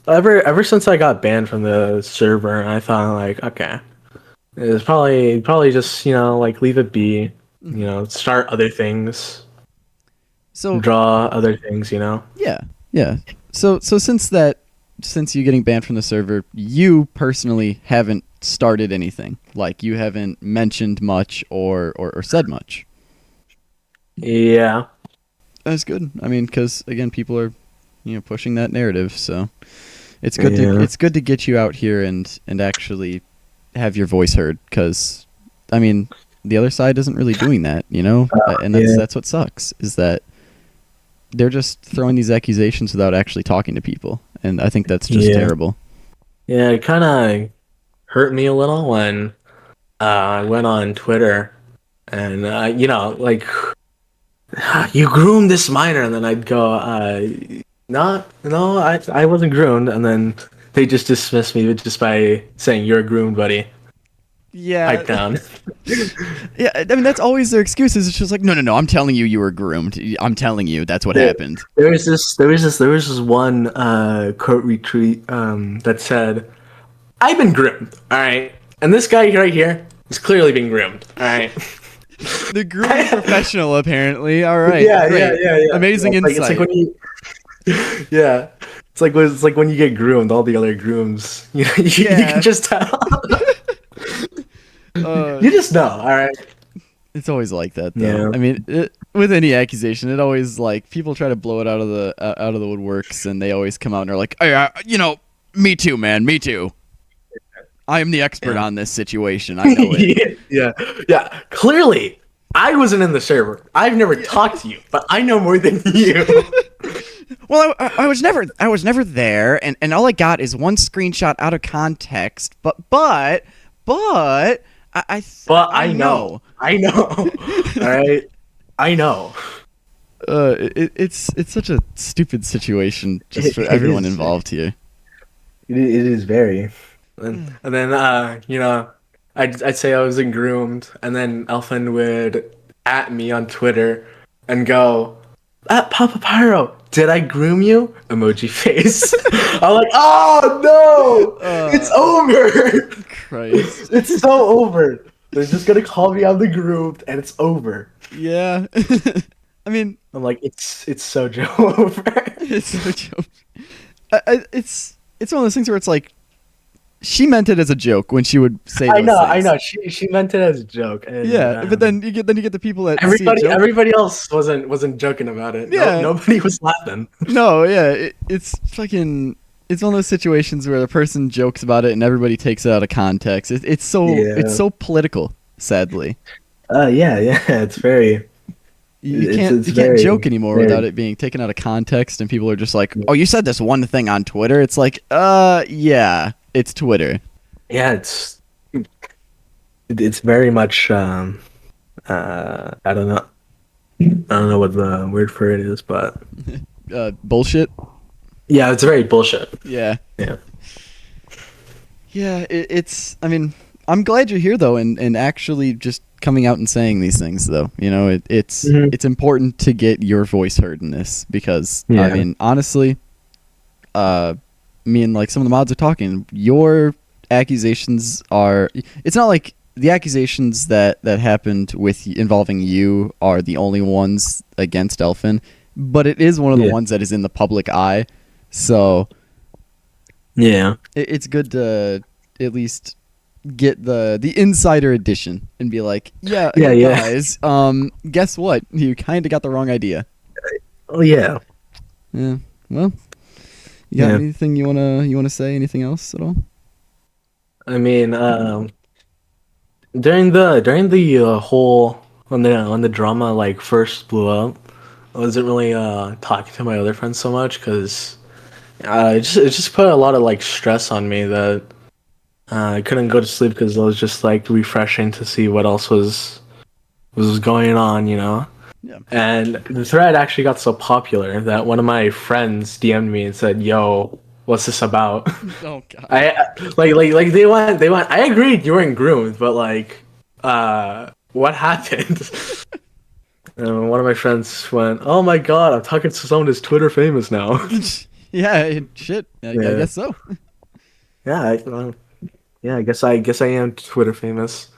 Ever since I got banned from the server, I thought okay, it's probably just leave it be, start other things. So draw other things, yeah. So since you getting banned from the server, you personally haven't started anything. Like you haven't mentioned much or said much. Yeah. That's good. I mean, because again, people are, pushing that narrative. So it's good Yeah. to get you out here and actually have your voice heard. Because I mean, the other side isn't really doing that, and that's what sucks is that they're just throwing these accusations without actually talking to people, and I think that's just terrible. Yeah, it kind of hurt me a little when I went on Twitter and, like, you groomed this minor, and then I'd go, no, I wasn't groomed, and then they just dismissed me just by saying, you're groomed, buddy. Yeah. Pipe down. Yeah, I mean, that's always their excuses. It's just like, no, I'm telling you were groomed. I'm telling you that's what happened. There was this one quote retweet that said, I've been groomed, all right? And this guy right here is clearly being groomed, all right? The grooming professional, apparently. All right. Yeah, great. yeah. Amazing insight. It's like when you, yeah, it's like when you get groomed, all the other grooms, you can just tell. You just know, all right. It's always like that, though. Yeah. I mean, with any accusation, it always like people try to blow it out of the woodworks, and they always come out and are like, "Hey, me too, man, me too. I am the expert on this situation. I know it." yeah. Clearly, I wasn't in the server. I've never talked to you, but I know more than you. Well, I was never there, and all I got is one screenshot out of context. But I know. All right, I know. It's such a stupid situation just for everyone involved here. It is very. And then I'd say I wasn't groomed, and then Elfin would at me on Twitter and go, PapaPyro, did I groom you? Emoji face. I'm like, oh no, it's over. Christ, it's so over. They're just gonna call me on the groomed, and it's over. Yeah. I mean, I'm like, it's so over. It's so joke. It's one of those things where it's like, she meant it as a joke when she would say those I things. know. She meant it as a joke. And, yeah, but then you get the people that everybody else wasn't joking about it. Yeah, nobody was laughing. No, yeah, it's fucking. It's one of those situations where the person jokes about it and everybody takes it out of context. It's so political, sadly. Yeah, it's very. You can't joke anymore without it being taken out of context, and people are just like, "Oh, you said this one thing on Twitter." It's like, yeah, it's Twitter. Yeah, it's very much. I don't know what the word for it is, but bullshit. Yeah, it's very bullshit. Yeah. It's. I mean, I'm glad you're here though, and actually just coming out and saying these things though. It's important to get your voice heard in this because I mean, honestly, me and like some of the mods are talking. Your accusations are. It's not like the accusations that happened involving you are the only ones against Elfin, but it is one of the ones that is in the public eye. So, it's good to at least get the insider edition and be like, guys, guess what? You kind of got the wrong idea. Oh yeah. Yeah. Well, you got anything you wanna say? Anything else at all? I mean, during the whole when the drama like first blew up, I wasn't really talking to my other friends so much because it just put a lot of like stress on me that I couldn't go to sleep because I was just like refreshing to see what else was going on, Yeah. And the thread actually got so popular that one of my friends DM'd me and said, "Yo, what's this about?" Oh god. I like they went. I agreed you weren't groomed, but like, what happened? One of my friends went, "Oh my god, I'm talking to someone who's Twitter famous now." Yeah, shit. I guess so. Yeah, I guess I am Twitter famous.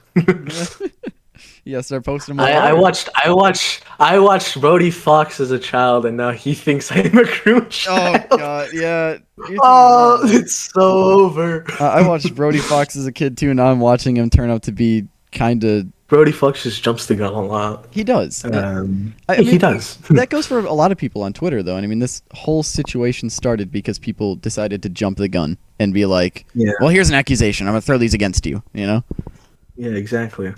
You gotta start posting more. I art. watched Brody Fox as a child, and now he thinks I'm a groom Oh child. god, yeah. You're Oh, thinking about it's so over. I watched Brody Fox as a kid too. Now I'm watching him turn out to be kind of. Brody Fox just jumps the gun a lot. He does. I He mean, does. That goes for a lot of people on Twitter, though. And I mean, this whole situation started because people decided to jump the gun and be like, Yeah. "Well, here's an accusation. I'm gonna throw these against you." You know? Yeah, exactly.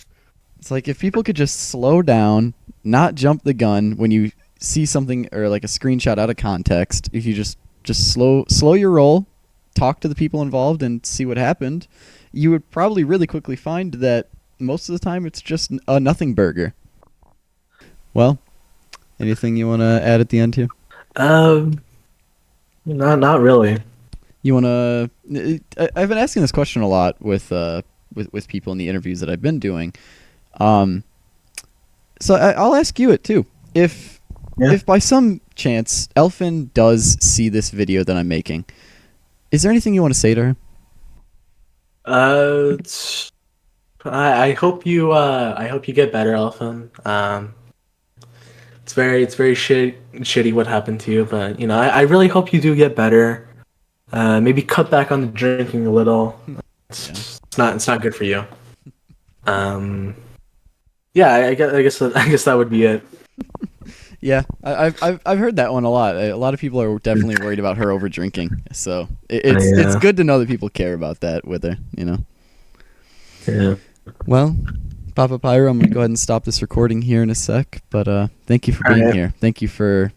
It's like if people could just slow down, not jump the gun when you see something or like a screenshot out of context. If you just slow your roll, talk to the people involved, and see what happened, you would probably really quickly find that most of the time it's just a nothing burger. Well, anything you want to add at the end here? Not really. You want to? I've been asking this question a lot with people in the interviews that I've been doing. So I'll ask you it too. If by some chance Elfin does see this video that I'm making, is there anything you want to say to her? I hope you get better, Elfin. It's very shitty what happened to you, but you know, I really hope you do get better. Maybe cut back on the drinking a little. It's not good for you. Yeah, I guess that would be it. Yeah, I've heard that one a lot. A lot of people are definitely worried about her over drinking. So it's good to know that people care about that with her. You know. Yeah. Well, PapaPyro, I'm gonna go ahead and stop this recording here in a sec. But thank you for being here. Thank you for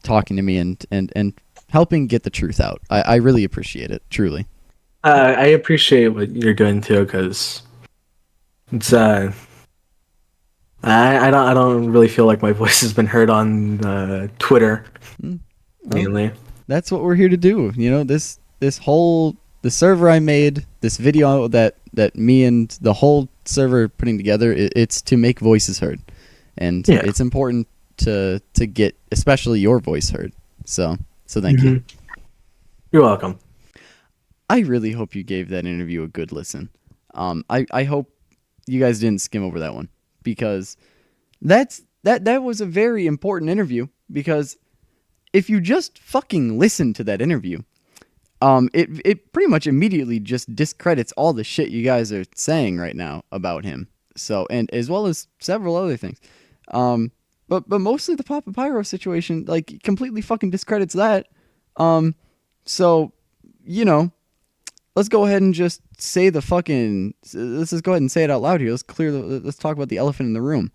talking to me and helping get the truth out. I really appreciate it, truly. I appreciate what you're doing too, because it's I don't really feel like my voice has been heard on Twitter mainly. That's what we're here to do. You know, the server I made, this video that me and the whole server are putting together, it's to make voices heard, and it's important to get especially your voice heard. So thank you. You're welcome. I really hope you gave that interview a good listen. I hope you guys didn't skim over that one, because that was a very important interview. Because if you just fucking listen to that interview, it pretty much immediately just discredits all the shit you guys are saying right now about him. So, and as well as several other things. But mostly the PapaPyro situation, like, completely fucking discredits that. So, you know, let's go ahead and just say let's just go ahead and say it out loud here. Let's talk about the elephant in the room.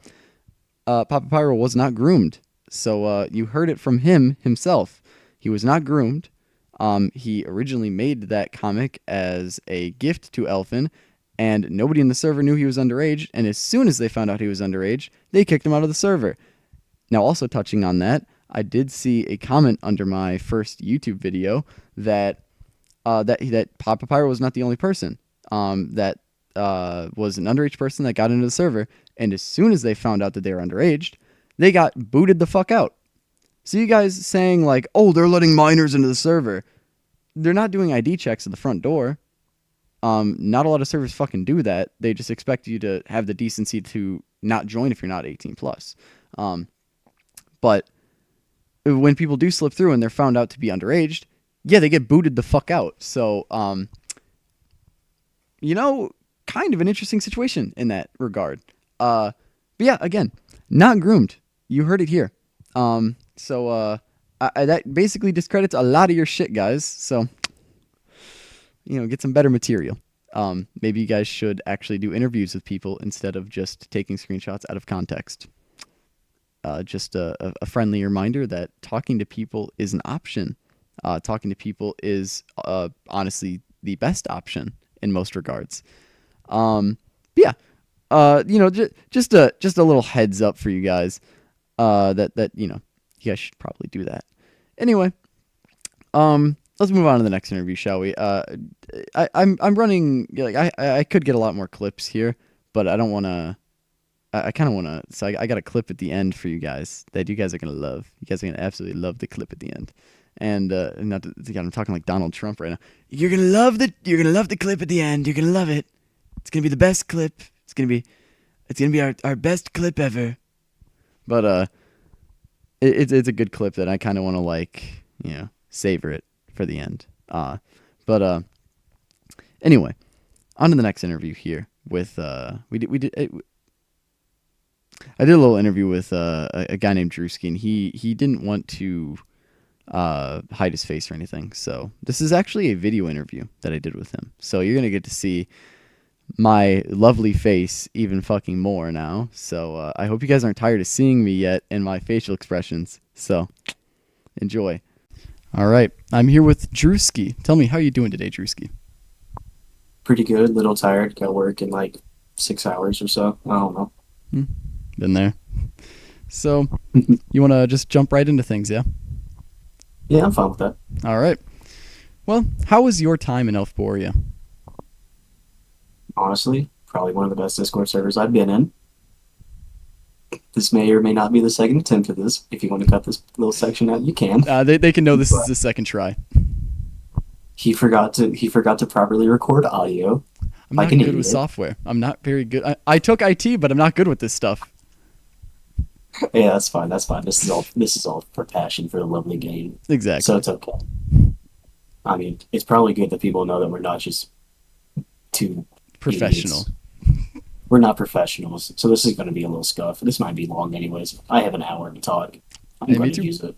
PapaPyro was not groomed. So, you heard it from himself. He was not groomed. He originally made that comic as a gift to Elfin, and nobody in the server knew he was underage, and as soon as they found out he was underage, they kicked him out of the server. Now, also touching on that, I did see a comment under my first YouTube video that PapaPyro was not the only person that was an underage person that got into the server, and as soon as they found out that they were underage, they got booted the fuck out. So you guys saying like, oh, they're letting minors into the server. They're not doing ID checks at the front door. Not a lot of servers fucking do that. They just expect you to have the decency to not join if you're not 18 plus. But when people do slip through and they're found out to be underage, yeah, they get booted the fuck out. So, you know, kind of an interesting situation in that regard. But yeah, again, not groomed. You heard it here. So that basically discredits a lot of your shit, guys. So, you know, get some better material. Maybe you guys should actually do interviews with people instead of just taking screenshots out of context. Just a friendly reminder that talking to people is an option. Talking to people is honestly the best option in most regards. Yeah. You know, just a little heads up for you guys. That you know, you guys should probably do that. Anyway, let's move on to the next interview, shall we? I'm running, like, I could get a lot more clips here, but I don't want to. I kind of want to. So I got a clip at the end for you guys that you guys are gonna love. You guys are gonna absolutely love the clip at the end. And not to, I'm talking like Donald Trump right now. You're gonna love the clip at the end. You're gonna love it. It's gonna be the best clip. It's gonna be It's gonna be our best clip ever. But it's a good clip that I kind of want to like, savor it for the end. But anyway, on to the next interview here with I did a little interview with a guy named Druski, and he didn't want to hide his face or anything. So this is actually a video interview that I did with him. So you're gonna get to see my lovely face even fucking more now. So I hope you guys aren't tired of seeing me yet and my facial expressions. So enjoy. All right, I'm here with Druski. Tell me, how are you doing today, Druski? Pretty good. Little tired. Got work in like 6 hours or so. I don't know. Been there. So you want to just jump right into things, yeah? Yeah, I'm fine with that. All right. Well, how was your time in Elfboria? Honestly, probably one of the best Discord servers I've been in. This may or may not be the second attempt at this. If you want to cut this little section out, you can. They can know this is the second try. He forgot to properly record audio. I'm not good with software. I'm not very good. I took IT, but I'm not good with this stuff. Yeah, that's fine. That's fine. This is all for passion for the lovely game. Exactly. So it's okay. I mean, it's probably good that people know that we're not just two professional. idiots. We're not professionals, so this is going to be a little scuff. This might be long, anyways. I have an hour to talk. I'm going to use it.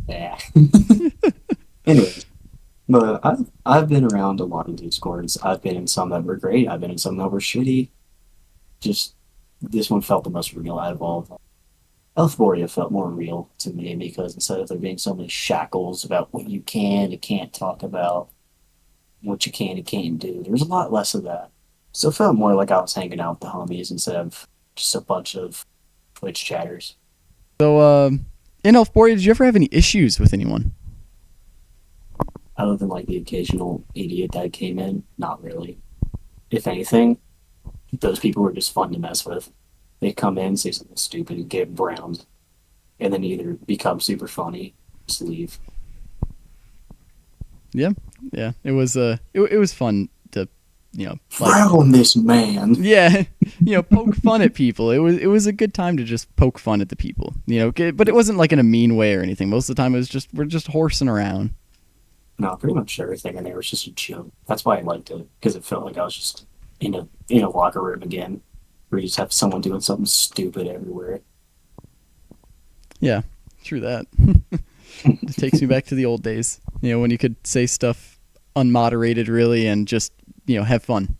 Yeah. Anyways, but I've been around a lot of Discords. I've been in some that were great. I've been in some that were shitty. Just this one felt the most real out of all of them. Elfboria felt more real to me because instead of there being so many shackles about what you can and can't talk about, what you can and can't do, there's a lot less of that. So it felt more like I was hanging out with the homies instead of just a bunch of Twitch chatters. So, in Elfboria, did you ever have any issues with anyone? Other than like the occasional idiot that came in, not really. If anything, those people were just fun to mess with. They come in, say something stupid, and get browned, and then either become super funny, just leave. Yeah. It was it was fun to, frown this man. Yeah, poke fun at people. It was a good time to just poke fun at the people. But it wasn't like in a mean way or anything. Most of the time, we're just horsing around. No, pretty much everything in there was just a joke. That's why I liked it, because it felt like I was just in a locker room again, where you just have someone doing something stupid everywhere. Yeah, true that. It takes me back to the old days, when you could say stuff unmoderated, really, and just, have fun.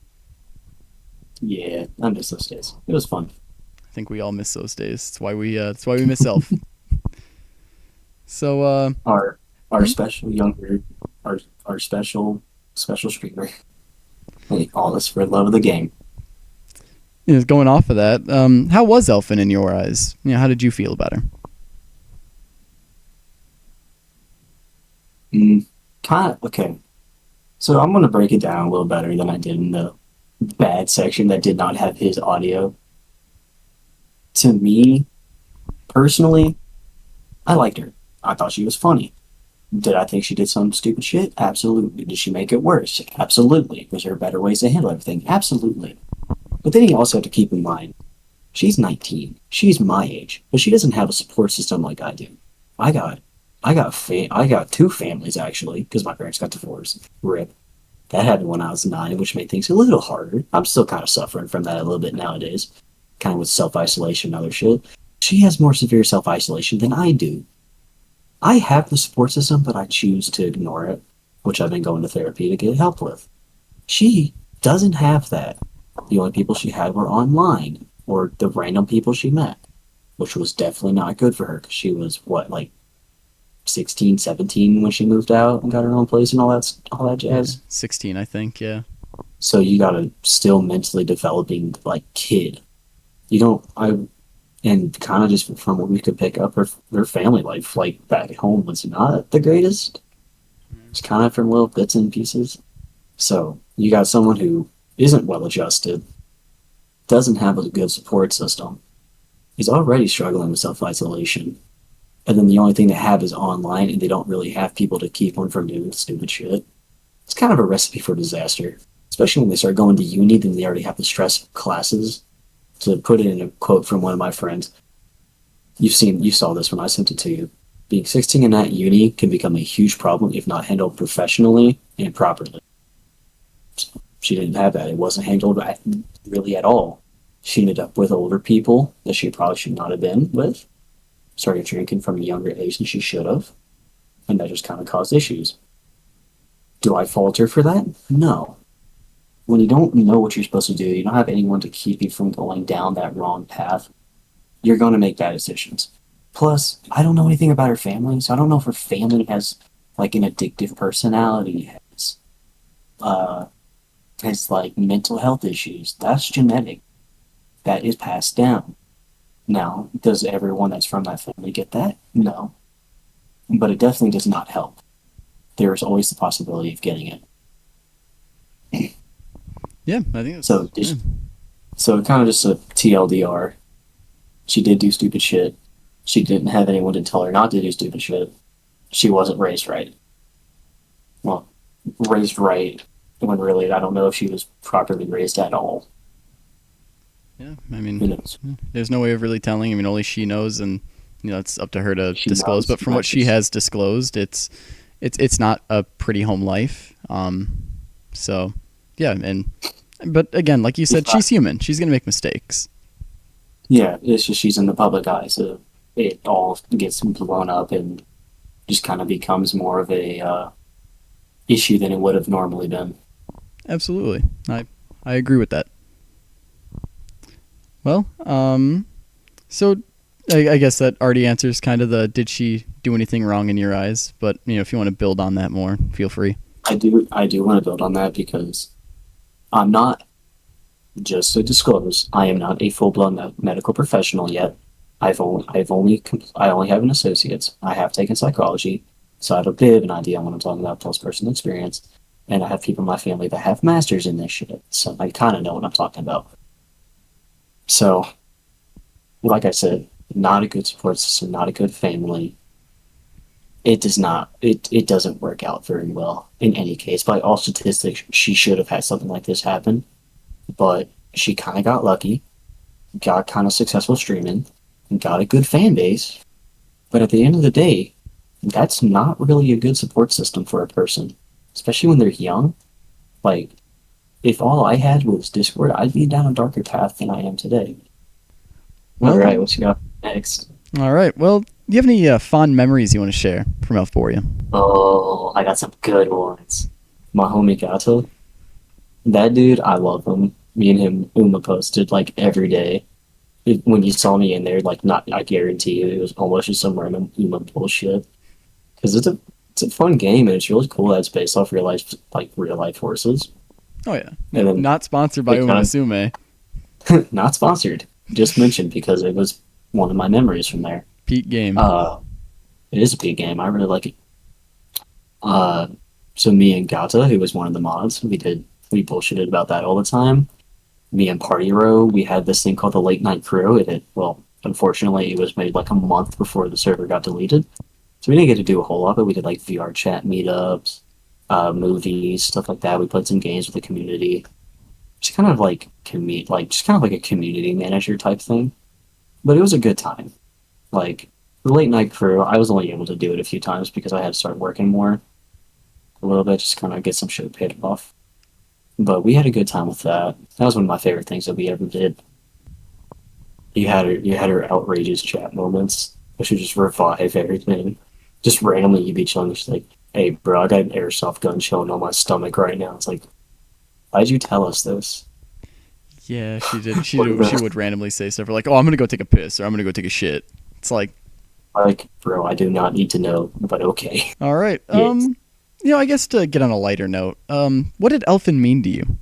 Yeah, I miss those days. It was fun. I think we all miss those days. That's why we miss Elf. So, our special younger, our special streamer. All this for love of the game. Going off of that, how was Elfin in your eyes? How did you feel about her? Kind of, okay. So I'm going to break it down a little better than I did in the bad section that did not have his audio. To me, personally, I liked her. I thought she was funny. Did I think she did some stupid shit? Absolutely. Did she make it worse? Absolutely. Was there better ways to handle everything? Absolutely. But then you also have to keep in mind, she's 19. She's my age, but she doesn't have a support system like I do. I got two families, actually, because my parents got divorced. RIP. That happened when I was 9, which made things a little harder. I'm still kind of suffering from that a little bit nowadays, kind of with self-isolation and other shit. She has more severe self-isolation than I do. I have the support system, but I choose to ignore it, which I've been going to therapy to get help with. She doesn't have that. The only people she had were online, or the random people she met, which was definitely not good for her, because she was, 16, 17 when she moved out and got her own place and all that jazz? Yeah, 16, I think, yeah. So you got a still mentally developing, kid. And kind of just from what we could pick up, her family life, back at home, was not the greatest. It's kind of from little bits and pieces. So you got someone who isn't well adjusted, doesn't have a good support system, is already struggling with self-isolation, and then the only thing they have is online, and they don't really have people to keep one from doing stupid shit. It's kind of a recipe for disaster, especially when they start going to uni, then they already have the stress of classes. to put it in a quote from one of my friends, you saw this when I sent it to you. Being 16 and at uni can become a huge problem if not handled professionally and properly. She didn't have that. It wasn't handled really at all. She ended up with older people that she probably should not have been with. Started drinking from a younger age than she should have. And that just kind of caused issues. Do I fault her for that? No. When you don't know what you're supposed to do, you don't have anyone to keep you from going down that wrong path, you're going to make bad decisions. Plus, I don't know anything about her family, so I don't know if her family has like an addictive personality, has like mental health issues. That's genetic. That is passed down. Now, does everyone that's from that family get that? No. But it definitely does not help. There's always the possibility of getting it. Yeah, I think that's, So, so kind of just a TLDR. She did do stupid shit. She didn't have anyone to tell her not to do stupid shit. She wasn't raised right. Well, raised right when really I don't know if she was properly raised at all. yeah. I Who mean, knows? there's no way of really telling. I mean, only she knows, and it's up to her to She disclose. knows, But from what she has disclosed, it's not a pretty home life. So yeah, but again, like you said, she's human. She's gonna make mistakes. Yeah, it's just she's in the public eye, so it all gets blown up and just kind of becomes more of a issue than it would have normally been. Absolutely, I agree with that. Well, so I guess that already answers kind of the did she do anything wrong in your eyes? But if you want to build on that more, feel free. I do want to build on that because I'm not, just to disclose, I am not a full-blown medical professional yet. I only have an associate's. I have taken psychology, so I have a bit of an idea on what I'm talking about, plus personal experience. And I have people in my family that have masters in this shit, so I kind of know what I'm talking about. So, like I said, not a good support system, not a good family. It doesn't work out very well in any case. By all statistics, she should have had something like this happen, but she kind of got lucky, got kind of successful streaming, and got a good fan base. But at the end of the day, that's not really a good support system for a person, especially when they're young. Like, if all I had was Discord, I'd be down a darker path than I am today. Well, all right, what you got next? All right. Well, do you have any fond memories you want to share from Elforia? Oh, I got some good ones. My homie Gato, that dude, I love him. Me and him, Uma posted like every day. When you saw me in there, like I guarantee you, it was almost just some random Uma bullshit. Because it's a fun game and it's really cool that it's based off real life horses. Oh yeah. And then Not sponsored by Umasume. Not sponsored. Just mentioned because it was one of my memories from there. Peak game. It is a peak game. I really like it. So me and Gata, who was one of the mods, we bullshitted about that all the time. Me and Partyrow, we had this thing called the Late Night Crew. Unfortunately, it was made like a month before the server got deleted. So we didn't get to do a whole lot, but we did like VR chat meetups, movies, stuff like that. We played some games with the community. Just kind of like a community manager type thing. But it was a good time. Like, the Late Night Crew, I was only able to do it a few times because I had to start working more a little bit, just kind of get some shit paid off. But we had a good time with that. That was one of my favorite things that we ever did. You had her outrageous chat moments, which would just revive everything. Just randomly, you'd be chilling, just like, hey, bro, I got an airsoft gun chilling on my stomach right now. It's like, why'd you tell us this? Yeah, she did. She would randomly say stuff like, "Oh, I'm gonna go take a piss," or "I'm gonna go take a shit." It's like, bro, I do not need to know, but okay. All right. Yes. I guess to get on a lighter note, what did Elfin mean to you?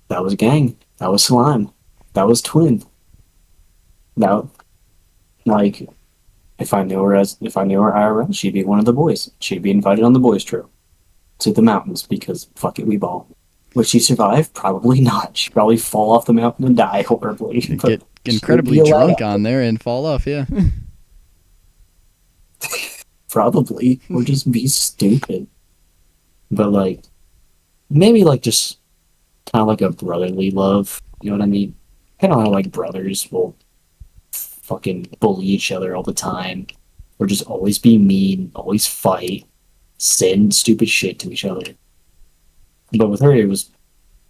That was gang. That was slime. That was twin. That, like, if I knew her IRL, she'd be one of the boys. She'd be invited on the boys' trip to the mountains because fuck it, we ball. Would she survive? Probably not. She'd probably fall off the mountain and die horribly. Get incredibly drunk on there and fall off. Yeah. Probably, or just be stupid. But like, maybe like just kind of like a brotherly love You know what I mean? Kind of how like brothers will fucking bully each other all the time, or just always be mean, always fight, send stupid shit to each other. But with her, it was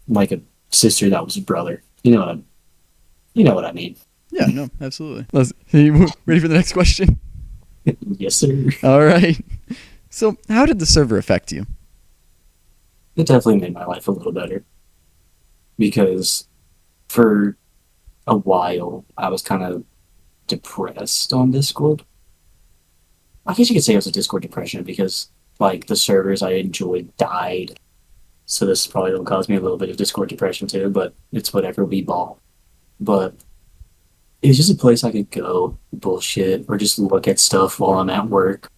like a sister that was a brother. You know what I mean? Yeah, no, absolutely. Are you ready for the next question? Yes, sir. All right. So, how did the server affect you? It definitely made my life a little better because for a while I was kind of depressed on Discord. I guess you could say it was a Discord depression because like the servers I enjoyed died. So this probably will cause me a little bit of Discord depression too, but it's whatever, we ball. But it was just a place I could go bullshit or just look at stuff while I'm at work.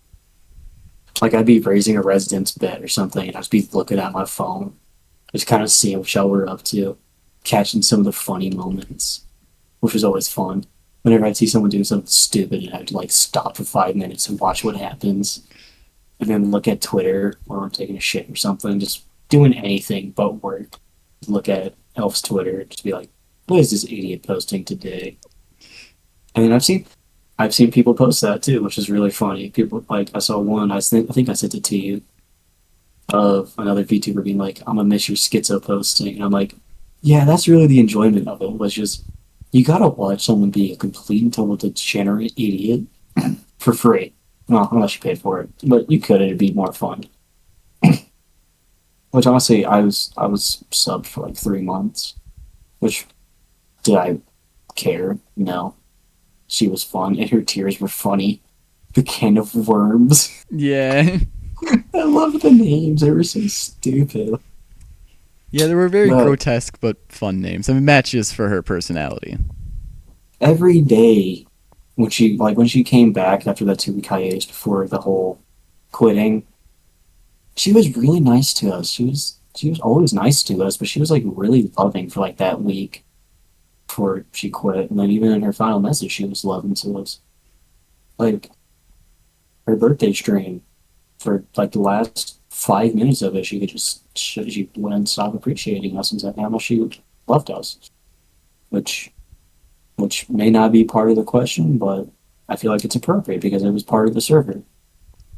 Like I'd be raising a residence bet or something and I'd just be looking at my phone, just kind of seeing what y'all were up to, catching some of the funny moments, which was always fun. Whenever I'd see someone doing something stupid and I'd like stop for 5 minutes and watch what happens. And then look at Twitter or I'm taking a shit or something, just doing anything but work. Look at Elf's Twitter, just be like, what is this idiot posting today? And then I've seen people post that too, which is really funny. People like I saw one, I think I sent it to you, of another VTuber being like, I'm gonna miss your schizo posting. And I'm like, yeah, that's really the enjoyment of it, was just you gotta watch someone be a complete and total degenerate idiot for free. Well, unless you paid for it. But you could, it'd be more fun. Which honestly, I was subbed for like 3 months. Which, did I care? No. She was fun, and her tears were funny. The can of worms. Yeah. I love the names. They were so stupid. Yeah, they were very But grotesque but fun names. I mean, matches for her personality. every day when she came back after that 2 week hiatus before the whole quitting, she was really nice to us. She was always nice to us, but she was like really loving for like that week before she quit. And then even in her final message, she was loving to us. Like her birthday stream, for like the last 5 minutes of it, she wouldn't stop appreciating us and said how much she loved us, which may not be part of the question, but I feel like it's appropriate because it was part of the server.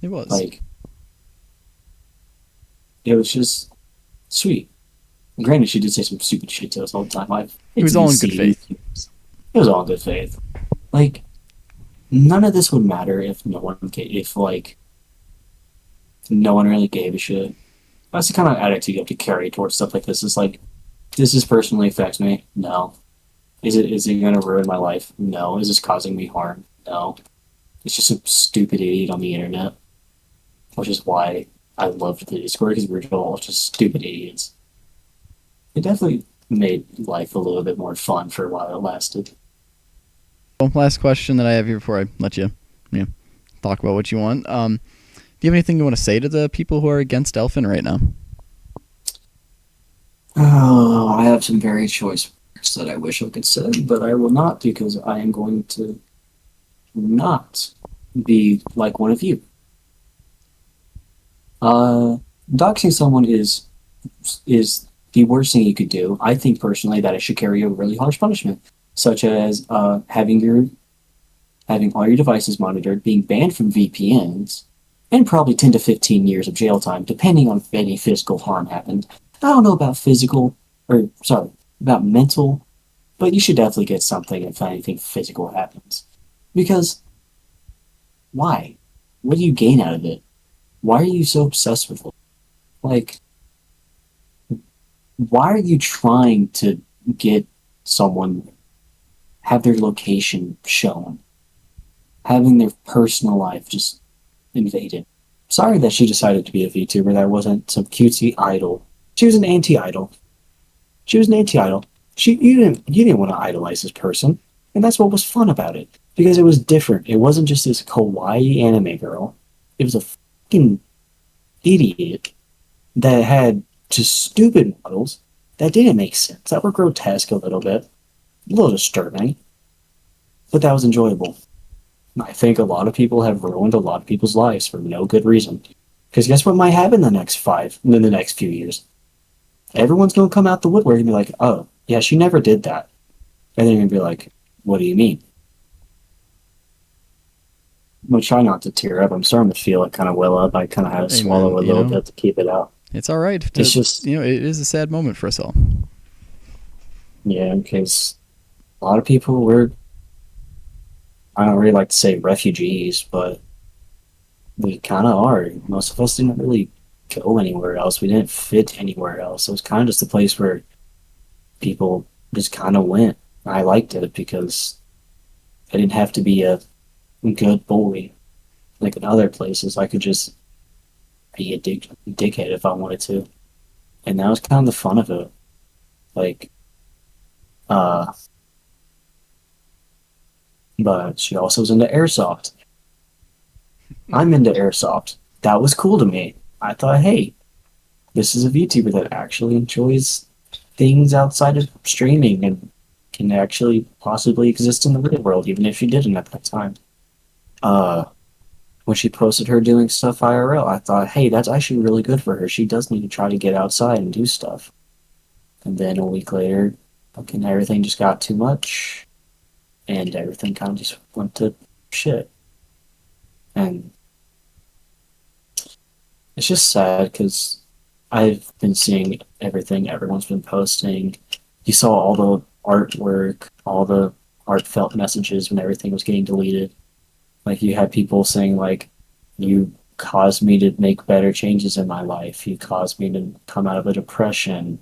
It was. Like, it was just sweet. Granted, she did say some stupid shit to us all the time. It was all in good faith. It was all in good faith. Like, none of this would matter if no one really gave a shit. That's the kind of attitude you have to carry towards stuff like this. It's like, does this personally affect me? No. Is it going to ruin my life? No. Is this causing me harm? No. It's just a stupid idiot on the internet. Which is why I loved the Discord, because we were all just stupid idiots. It definitely made life a little bit more fun for a while it lasted. Well, last question that I have here before I let you talk about what you want. Do you have anything you want to say to the people who are against Elfin right now? Oh, I have some very choice words that I wish I could say, but I will not, because I am going to not be like one of you. Doxing someone is the worst thing you could do. I think personally that it should carry a really harsh punishment, such as having all your devices monitored, being banned from VPNs, and probably 10 to 15 years of jail time, depending on if any physical harm happened. I don't know about about mental, but you should definitely get something if anything physical happens. Because, why? What do you gain out of it? Why are you so obsessed with it? Like, why are you trying to get someone, have their location shown, having their personal life just invaded? Sorry that she decided to be a VTuber. That wasn't some cutesy idol. She was an anti-idol. You didn't want to idolize this person, and that's what was fun about it, because it was different. It wasn't just this kawaii anime girl. It was a fucking idiot that had just stupid models that didn't make sense, that were grotesque a little bit, a little disturbing, but that was enjoyable. I think a lot of people have ruined a lot of people's lives for no good reason. Because guess what might happen in the next few years? Everyone's going to come out the woodwork and be like, oh, yeah, she never did that. And then you'd be like, what do you mean? I'm gonna try not to tear up. I'm starting to feel it kind of well up. I kind of had to Hey, swallow man, a little bit to keep it out. It's all right. It's just, it is a sad moment for us all. yeah, because a lot of people were, I don't really like to say refugees, but we kind of are. Most of us didn't really go anywhere else. We didn't fit anywhere else. It was kind of just a place where people just kind of went. I liked it because I didn't have to be a good boy like in other places. I could just be a dickhead if I wanted to. And that was kind of the fun of it. Like, but she also was into airsoft. I'm into airsoft. That was cool to me. I thought, hey, this is a VTuber that actually enjoys things outside of streaming and can actually possibly exist in the real world, even if she didn't at that time. When she posted her doing stuff IRL, I thought, hey, that's actually really good for her. She does need to try to get outside and do stuff. And then a week later, fucking everything just got too much, and everything kind of just went to shit. And it's just sad because I've been seeing everything everyone's been posting. You saw all the artwork, all the heartfelt messages when everything was getting deleted. Like, you had people saying, like, you caused me to make better changes in my life. You caused me to come out of a depression.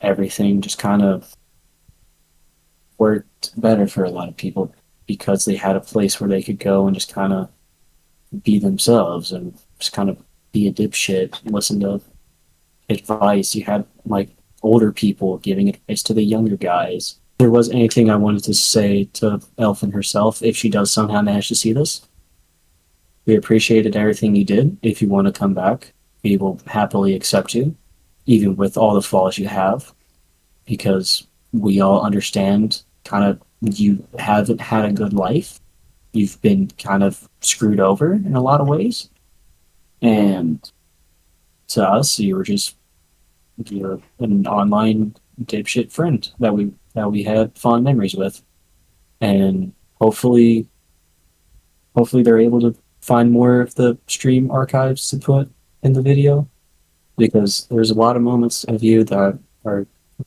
Everything just kind of worked better for a lot of people because they had a place where they could go and just kind of be themselves and just kind of be a dipshit, listen to advice. You had, like, older people giving advice to the younger guys. If there was anything I wanted to say to Elfin herself, if she does somehow manage to see this, we appreciated everything you did. If you want to come back, we will happily accept you, even with all the flaws you have, because we all understand kind of you haven't had a good life. You've been kind of screwed over in a lot of ways. And to us, you're an online dipshit friend that we had fond memories with. And hopefully they're able to find more of the stream archives to put in the video, because there's a lot of moments of you that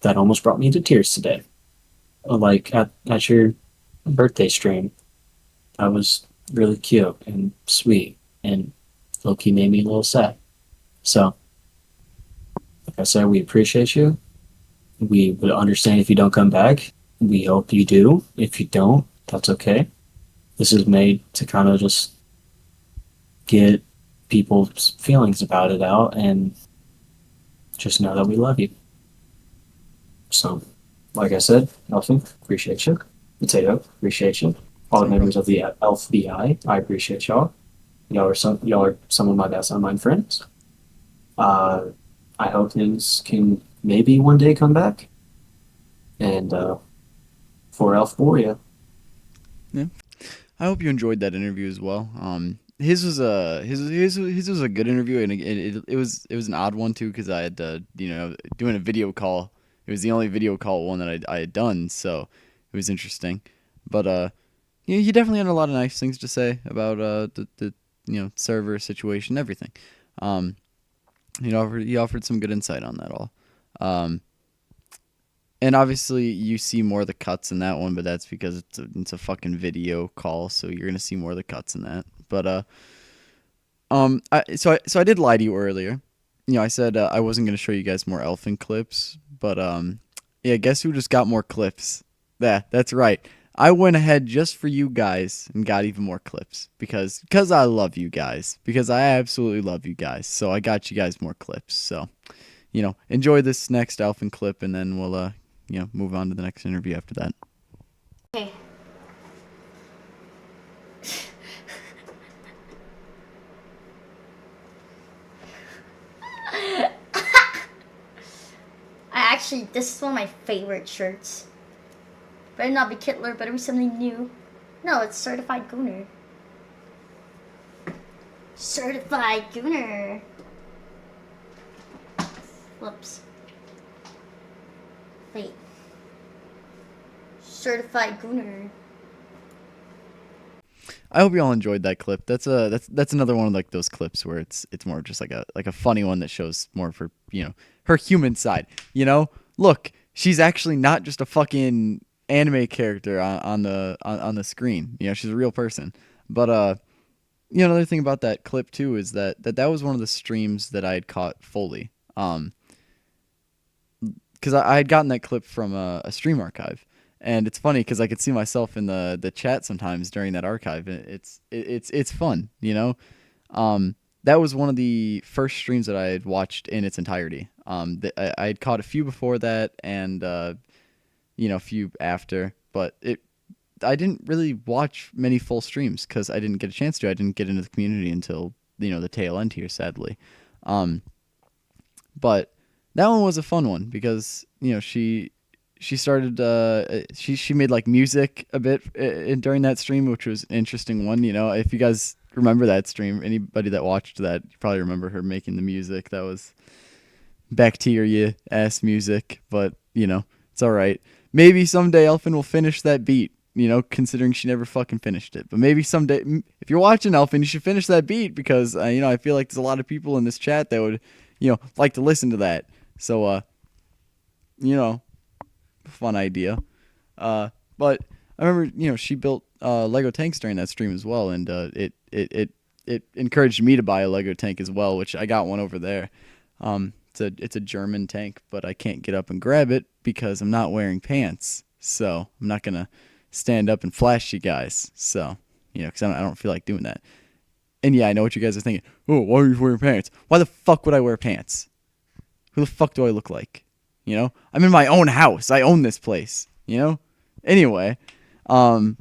almost brought me to tears today. Like at your birthday stream. That was really cute and sweet, and low-key made me a little sad. So, like I said, we appreciate you. We would understand if you don't come back. We hope you do. If you don't, that's okay. This is made to kind of just get people's feelings about it out, and just know that we love you. So, like I said, Elfin, appreciate you. Potato, appreciate you. All the members of the FBI, I appreciate y'all. Y'all are some of my best online friends. I hope things can maybe one day come back. And for Elfboria. Yeah, I hope you enjoyed that interview as well. His was a good interview, and it was an odd one too, because I had doing a video call. It was the only video call one that I had done, so it was interesting. But he definitely had a lot of nice things to say about the server situation, everything. He offered some good insight on that all. And obviously you see more of the cuts in that one, but that's because it's a fucking video call, so you're gonna see more of the cuts in that. But so I did lie to you earlier. I said I wasn't gonna show you guys more Elfin clips, but yeah, guess who just got more clips? That's right. I went ahead just for you guys and got even more clips because I love you guys, because I absolutely love you guys. So I got you guys more clips. So, enjoy this next Elfin clip, and then we'll move on to the next interview after that. Okay. This is one of my favorite shirts. Better not be Kittler, better be something new. No, it's Certified Gooner. Certified Gooner. Whoops. Wait. certified gooner. I hope you all enjoyed that clip. That's another one of like those clips where it's more just like a funny one that shows more of her, her human side. Look, she's actually not just a fucking anime character on the screen. She's a real person. But another thing about that clip too is that was one of the streams that I had caught fully. Because I had gotten that clip from a stream archive. And it's funny because I could see myself in the chat sometimes during that archive. It's fun, That was one of the first streams that I had watched in its entirety. I had caught a few before that, and a few after. But I didn't really watch many full streams because I didn't get a chance to. I didn't get into the community until the tail end here, sadly. But that one was a fun one because she started she made like music a bit during that stream, which was an interesting one. If you guys remember that stream, anybody that watched that, you probably remember her making the music. That was bacteria ass music, but it's all right. Maybe someday Elfin will finish that beat, considering she never fucking finished it. But maybe someday, if you're watching Elfin, you should finish that beat because I feel like there's a lot of people in this chat that would like to listen to that. So fun idea. But I remember, she built Lego tanks during that stream as well, and it encouraged me to buy a Lego tank as well, which I got one over there. It's a German tank, but I can't get up and grab it because I'm not wearing pants. So I'm not gonna stand up and flash you guys. So because I don't feel like doing that. And yeah, I know what you guys are thinking. Oh, why are you wearing pants? Why the fuck would I wear pants? Who the fuck do I look like? I'm in my own house. I own this place. Anyway, on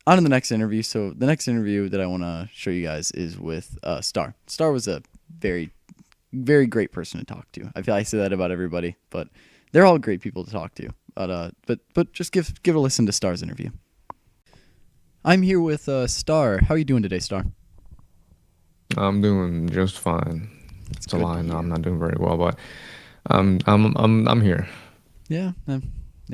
to the next interview. So the next interview that I want to show you guys is with Star. Star was a very, very great person to talk to. I feel I say that about everybody, but they're all great people to talk to. But just give a listen to Star's interview. I'm here with Star. How are you doing today, Star? I'm doing just fine. It's a lie. No, I'm not doing very well, but I'm here. Yeah,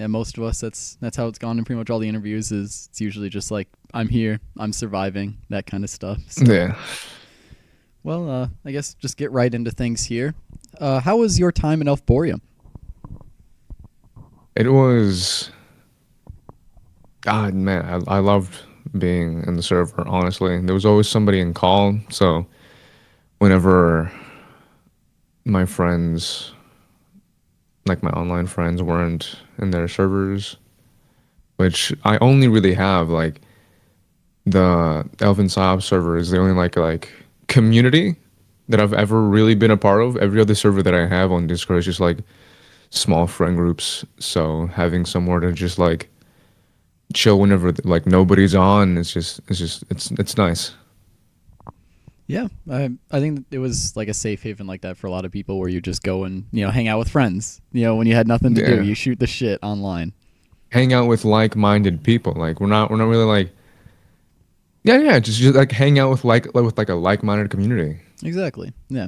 most of us. That's how it's gone in pretty much all the interviews. It's usually just like I'm here, I'm surviving, that kind of stuff. So, yeah. Well, I guess just get right into things here. How was your time in Elfboria? It was. God, man, I loved being in the server. Honestly, there was always somebody in call, so whenever my friends, like my online friends, weren't in their servers, which I only really have like the Elfinpsyop server is the only like community that I've ever really been a part of. Every other server that I have on Discord is just like small friend groups. So having somewhere to just like chill whenever like nobody's on, it's nice. Yeah, I think it was like a safe haven like that for a lot of people where you just go and, hang out with friends. When you had nothing to do, you shoot the shit online. Hang out with like-minded people. Like we're not really like just like hang out with a like-minded community. Exactly. Yeah.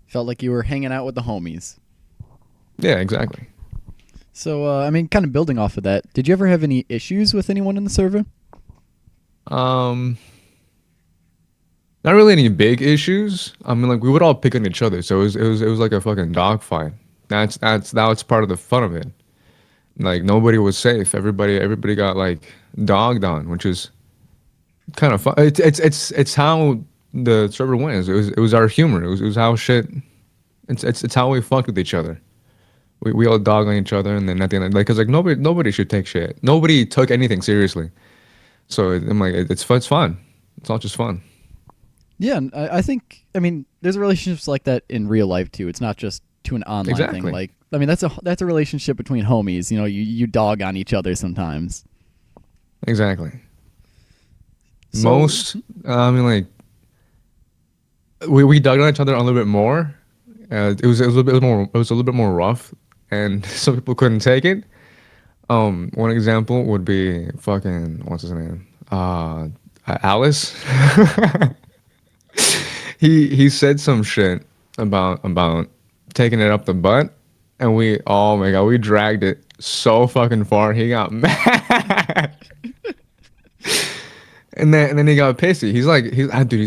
Felt like you were hanging out with the homies. Yeah, exactly. So, kind of building off of that, did you ever have any issues with anyone in the server? Not really any big issues. I mean, like we would all pick on each other, so it was like a fucking dogfight. That's part of the fun of it. Like nobody was safe. Everybody got like dogged on, which is kind of fun. It's how the server went. It was our humor. It was how shit. It's how we fucked with each other. We all dog on each other, and then at the end, like, cause like nobody should take shit. Nobody took anything seriously. So I'm like, it's fun. It's all just fun. Yeah, and I think there's relationships like that in real life too. It's not just to an online thing. Like that's a relationship between homies. You dog on each other sometimes. Exactly. So, like we dug on each other a little bit more. It was a little bit more rough, and some people couldn't take it. One example would be fucking what's his name? Alice. He said some shit about taking it up the butt, and oh my god, we dragged it so fucking far. He got mad. And then he got pissy. He's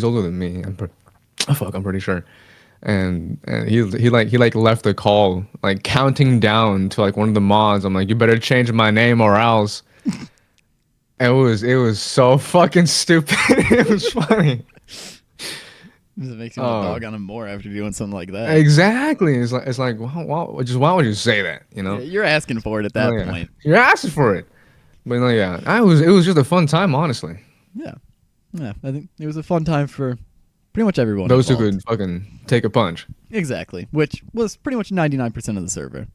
older than me. I'm pretty sure. And he left the call like counting down to like one of the mods. I'm like, you better change my name or else. It was so fucking stupid. It was funny. It makes you want to dog on him more after doing something like that. Exactly. It's like why would you say that? You know, Yeah, you're asking for it at that point. You're asking for it. But no, yeah, it was just a fun time, honestly. Yeah, I think it was a fun time for pretty much everyone. Those involved. who could fucking take a punch. Exactly, which was pretty much 99% of the server.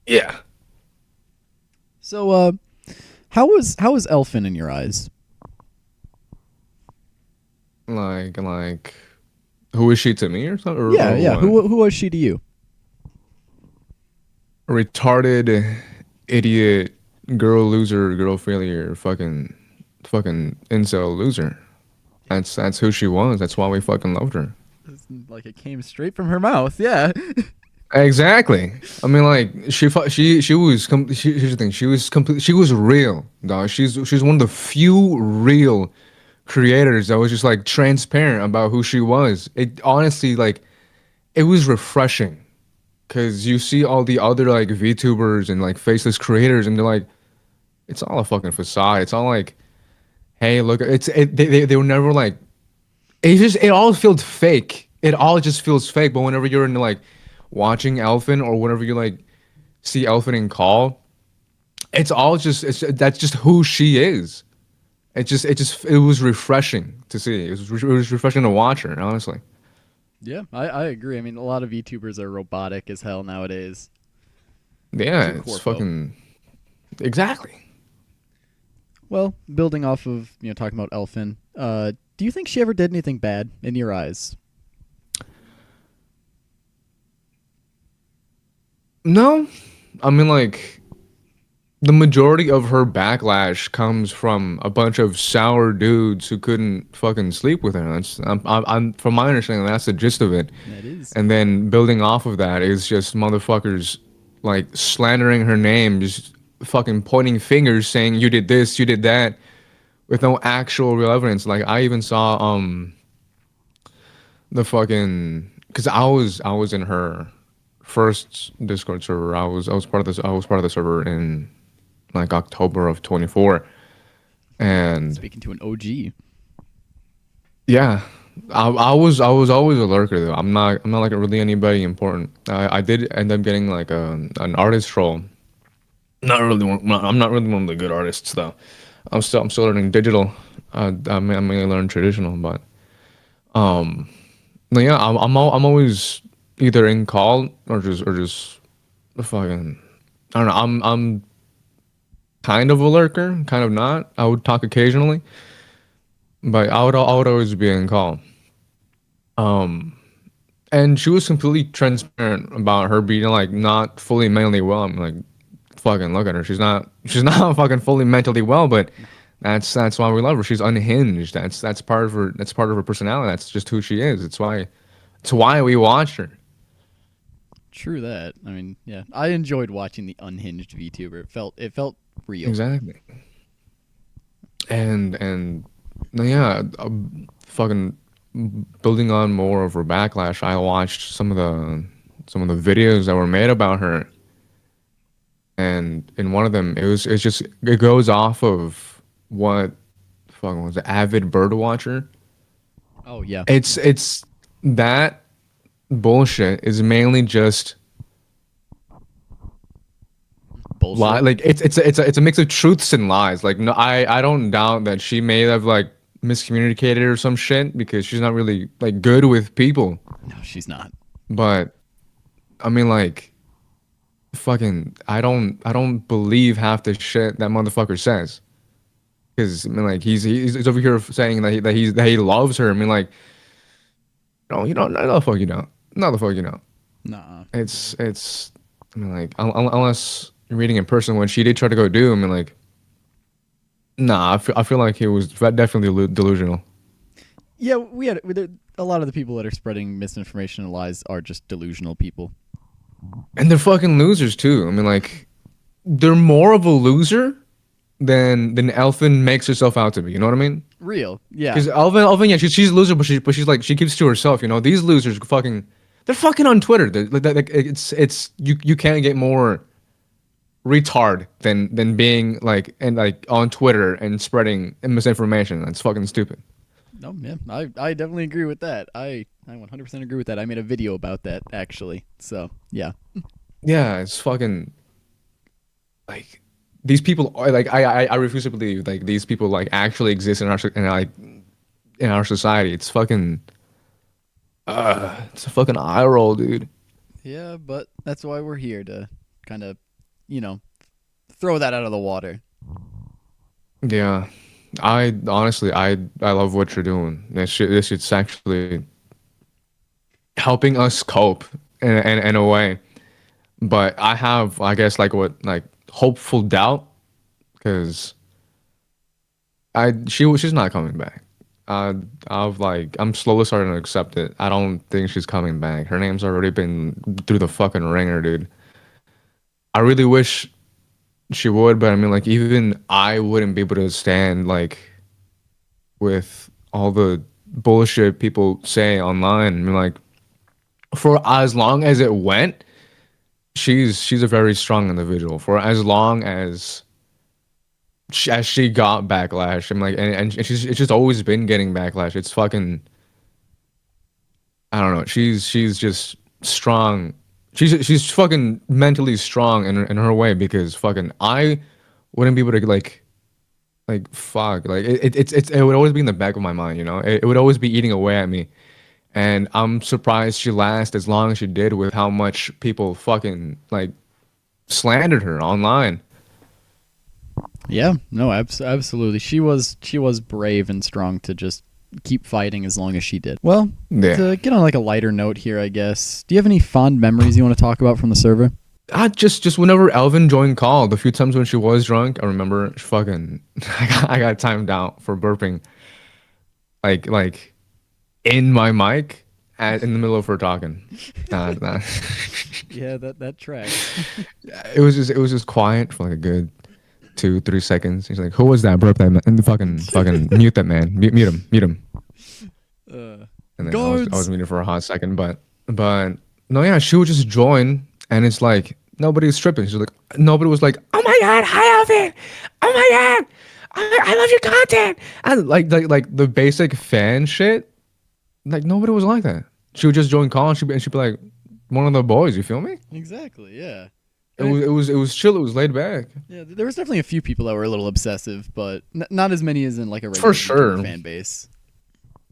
Yeah. So, how was Elfin in your eyes? Like, who is she to me or something? Yeah. Who was she to you? Retarded, idiot, girl loser, girl failure, fucking incel loser. That's who she was. That's why we fucking loved her. Like it came straight from her mouth. Yeah. Exactly. I mean, like she was. Here's the thing. She was complete. She was real, dog. She's one of the few real creators that was just like transparent about who she was. It honestly, like, it was refreshing, because you see all the other like VTubers and like faceless creators, and they're like, it's all a fucking facade. It's all like, hey, look, they were never like, it all feels fake. It all just feels fake. But whenever you're into like watching Elfin, or whenever you like see Elfin in call, it's all just that's just who she is. It was refreshing to see. It was refreshing to watch her, honestly. Yeah, I agree. I mean, a lot of VTubers are robotic as hell nowadays. Yeah, it's fucking exactly. Well, building off of talking about Elfin, do you think she ever did anything bad in your eyes? No, I mean, like, the majority of her backlash comes from a bunch of sour dudes who couldn't fucking sleep with her. I'm from my understanding, that's the gist of it. That is. And then building off of that is just motherfuckers like slandering her name, just fucking pointing fingers, saying you did this, you did that, with no actual real evidence. Like, I even saw the fucking, because I was in her first Discord server. I was part of the server in like October of 24, and Speaking to an OG. yeah, I was always a lurker though. I'm not like really anybody important. I did end up getting like an artist role. I'm not really one of the good artists though. I'm still learning digital. I mainly learn traditional, but no, yeah, I'm always either in call or just fucking, I don't know. I'm kind of a lurker, kind of not. I would talk occasionally, but I would always be in call. And she was completely transparent about her being like not fully mentally well. I'm like, fucking look at her. She's not fucking fully mentally well, but that's why we love her. She's unhinged. That's part of her. That's part of her personality. That's just who she is. It's why we watch her. True that. I mean, yeah, I enjoyed watching the unhinged VTuber. It felt real. Exactly. And yeah, fucking building on more of her backlash, I watched some of the videos that were made about her, and in one of them, it goes off of what fucking was the avid bird watcher. Oh yeah. It's that bullshit is mainly just bullshit. Like it's a mix of truths and lies. Like, no, I don't doubt that she may have like miscommunicated or some shit, because she's not really like good with people. No, she's not. But I mean, like, fucking, I don't believe half the shit that motherfucker says. Because I mean, like, he's over here saying that he loves her. I mean, like, no, you don't. No, the fuck you don't. No, the fuck you don't. Nah. It's. I mean, like, unless you're reading in person, when she did try to go do, I mean, like, nah, I feel like he was definitely delusional. Yeah, a lot of the people that are spreading misinformation and lies are just delusional people. And they're fucking losers too. I mean, like, they're more of a loser than Elfin makes herself out to be. You know what I mean? Real, yeah. Because Elfin, yeah, she's a loser, but she's like, she keeps to herself. You know, these losers they're fucking on Twitter. Like, it's you can't get more retard than being like on Twitter and spreading misinformation. That's fucking stupid. No, yeah, I definitely agree with that. I 100% agree with that. I made a video about that actually. So yeah. Yeah, it's fucking like these people are like I refuse to believe like these people like actually exist in our society. It's fucking it's a fucking eye roll, dude. Yeah, but that's why we're here to kind of, throw that out of the water. Yeah. I honestly I love what you're doing. This shit's actually helping us cope in a way. But I have, I guess, like hopeful doubt because she's not coming back. I'm slowly starting to accept it. I don't think she's coming back. Her name's already been through the fucking ringer, dude. I really wish she would, but I mean, like, even I wouldn't be able to stand like with all the bullshit people say online. I mean, like, for as long as it went, she's a very strong individual. For as long as she got backlash, I'm like, and it's just always been getting backlash. It's fucking, I don't know. She's just strong. She's fucking mentally strong in her way because fucking I wouldn't be able to like fuck like it would always be in the back of my mind, you know. It would always be eating away at me, and I'm surprised she lasted as long as she did with how much people fucking like slandered her online. Yeah, no, absolutely. She was brave and strong to just keep fighting as long as she did. Well, Yeah. to get on like a lighter note here, I guess. Do you have any fond memories you want to talk about from the server? Just whenever Elvin joined call, the few times when she was drunk, I remember fucking I got timed out for burping like in my mic in the middle of her talking. Nah. Yeah, that tracks. It was just quiet for like a good 2-3 seconds. He's like, "Who was that? Burp that man!" And fucking mute that man. Mute him. And then I was muted for a hot second, but no, yeah, she would just join, and it's like nobody's tripping. She's like, nobody was like, "Oh my god, hi Alvin! Oh my god, I love your content!" And like the basic fan shit. Like nobody was like that. She would just join call, and she'd be like, one of the boys. You feel me? Exactly. Yeah. It was chill. It was laid back. Yeah, there was definitely a few people that were a little obsessive, but not as many as in like a regular For sure. fan base.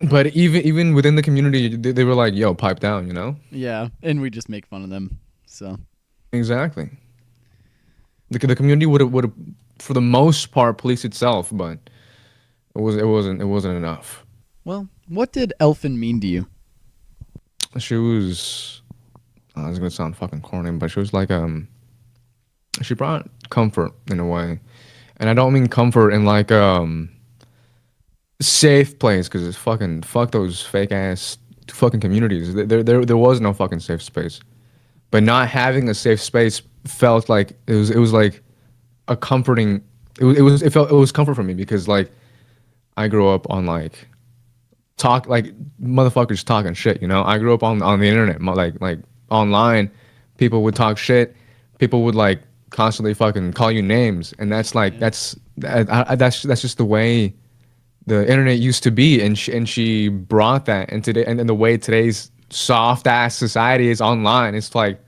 But even within the community, they were like, "Yo, pipe down," you know? Yeah, and we just make fun of them. So Exactly. The community would have for the most part policed itself, but it wasn't enough. well, what did Elfin mean to you? She was, this is gonna sound fucking corny, but she was like she brought comfort in a way, and I don't mean comfort in like safe place because it's fuck those fake ass fucking communities. There was no fucking safe space, but not having a safe space felt like it was like a comforting. It was comfort for me because like I grew up on like motherfuckers talking shit. You know, I grew up on the internet, like online. People would talk shit. People would like constantly fucking call you names, and that's like that's just the way the internet used to be, and she brought that, and today and the way today's soft ass society is online. It's like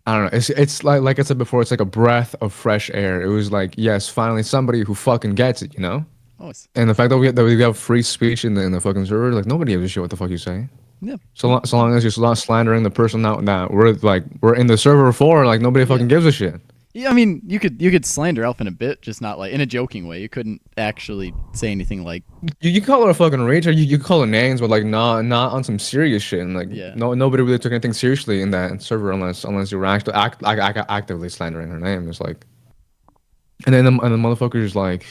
I don't know. It's like I said before. It's like a breath of fresh air. It was like yes, finally somebody who fucking gets it, you know. Oh, And the fact that we have free speech in the fucking server, like nobody gives a shit what the fuck you say. Yeah. So long as you're not slandering the person that we're in the server for, like nobody fucking gives a shit. Yeah, I mean, you could slander Elfin a bit, just not like in a joking way. You couldn't actually say anything like You call her a fucking rage, or you call her names, but like not on some serious shit. And like nobody really took anything seriously in that server unless you were actively slandering her name. It's like, and then the motherfuckers like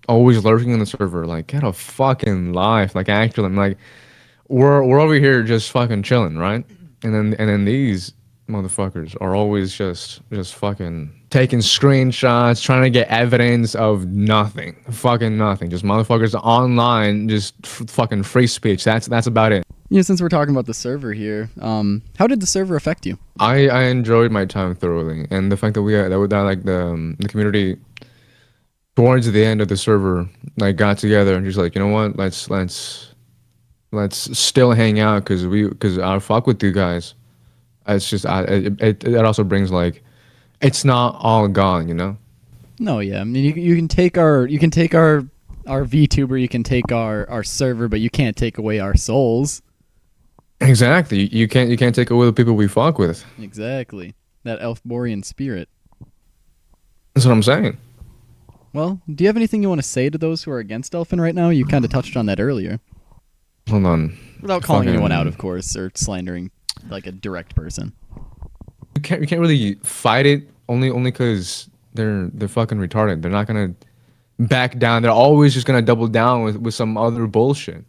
always lurking in the server, like get a fucking life, like actually, I'm like we're over here just fucking chilling, right? And then these motherfuckers are always just fucking taking screenshots, trying to get evidence of nothing, fucking nothing. Just motherfuckers online, just fucking free speech. That's about it. You know, since we're talking about the server here, how did the server affect you? I enjoyed my time thoroughly, and the fact that the community towards the end of the server like got together and just like, you know what, let's still hang out because I fuck with you guys. It's just it also brings like, it's not all gone, you know. No, yeah. I mean, you can take our VTuber, you can take our server, but you can't take away our souls. Exactly. You can't take away the people we fuck with. Exactly. That Elfborian spirit. That's what I'm saying. Well, do you have anything you want to say to those who are against Elfin right now? You kind of touched on that earlier. Hold on. Without calling anyone out, of course, or slandering like a direct person. You can't really fight it only because they're fucking retarded. They're not gonna back down. They're always just gonna double down with some other bullshit.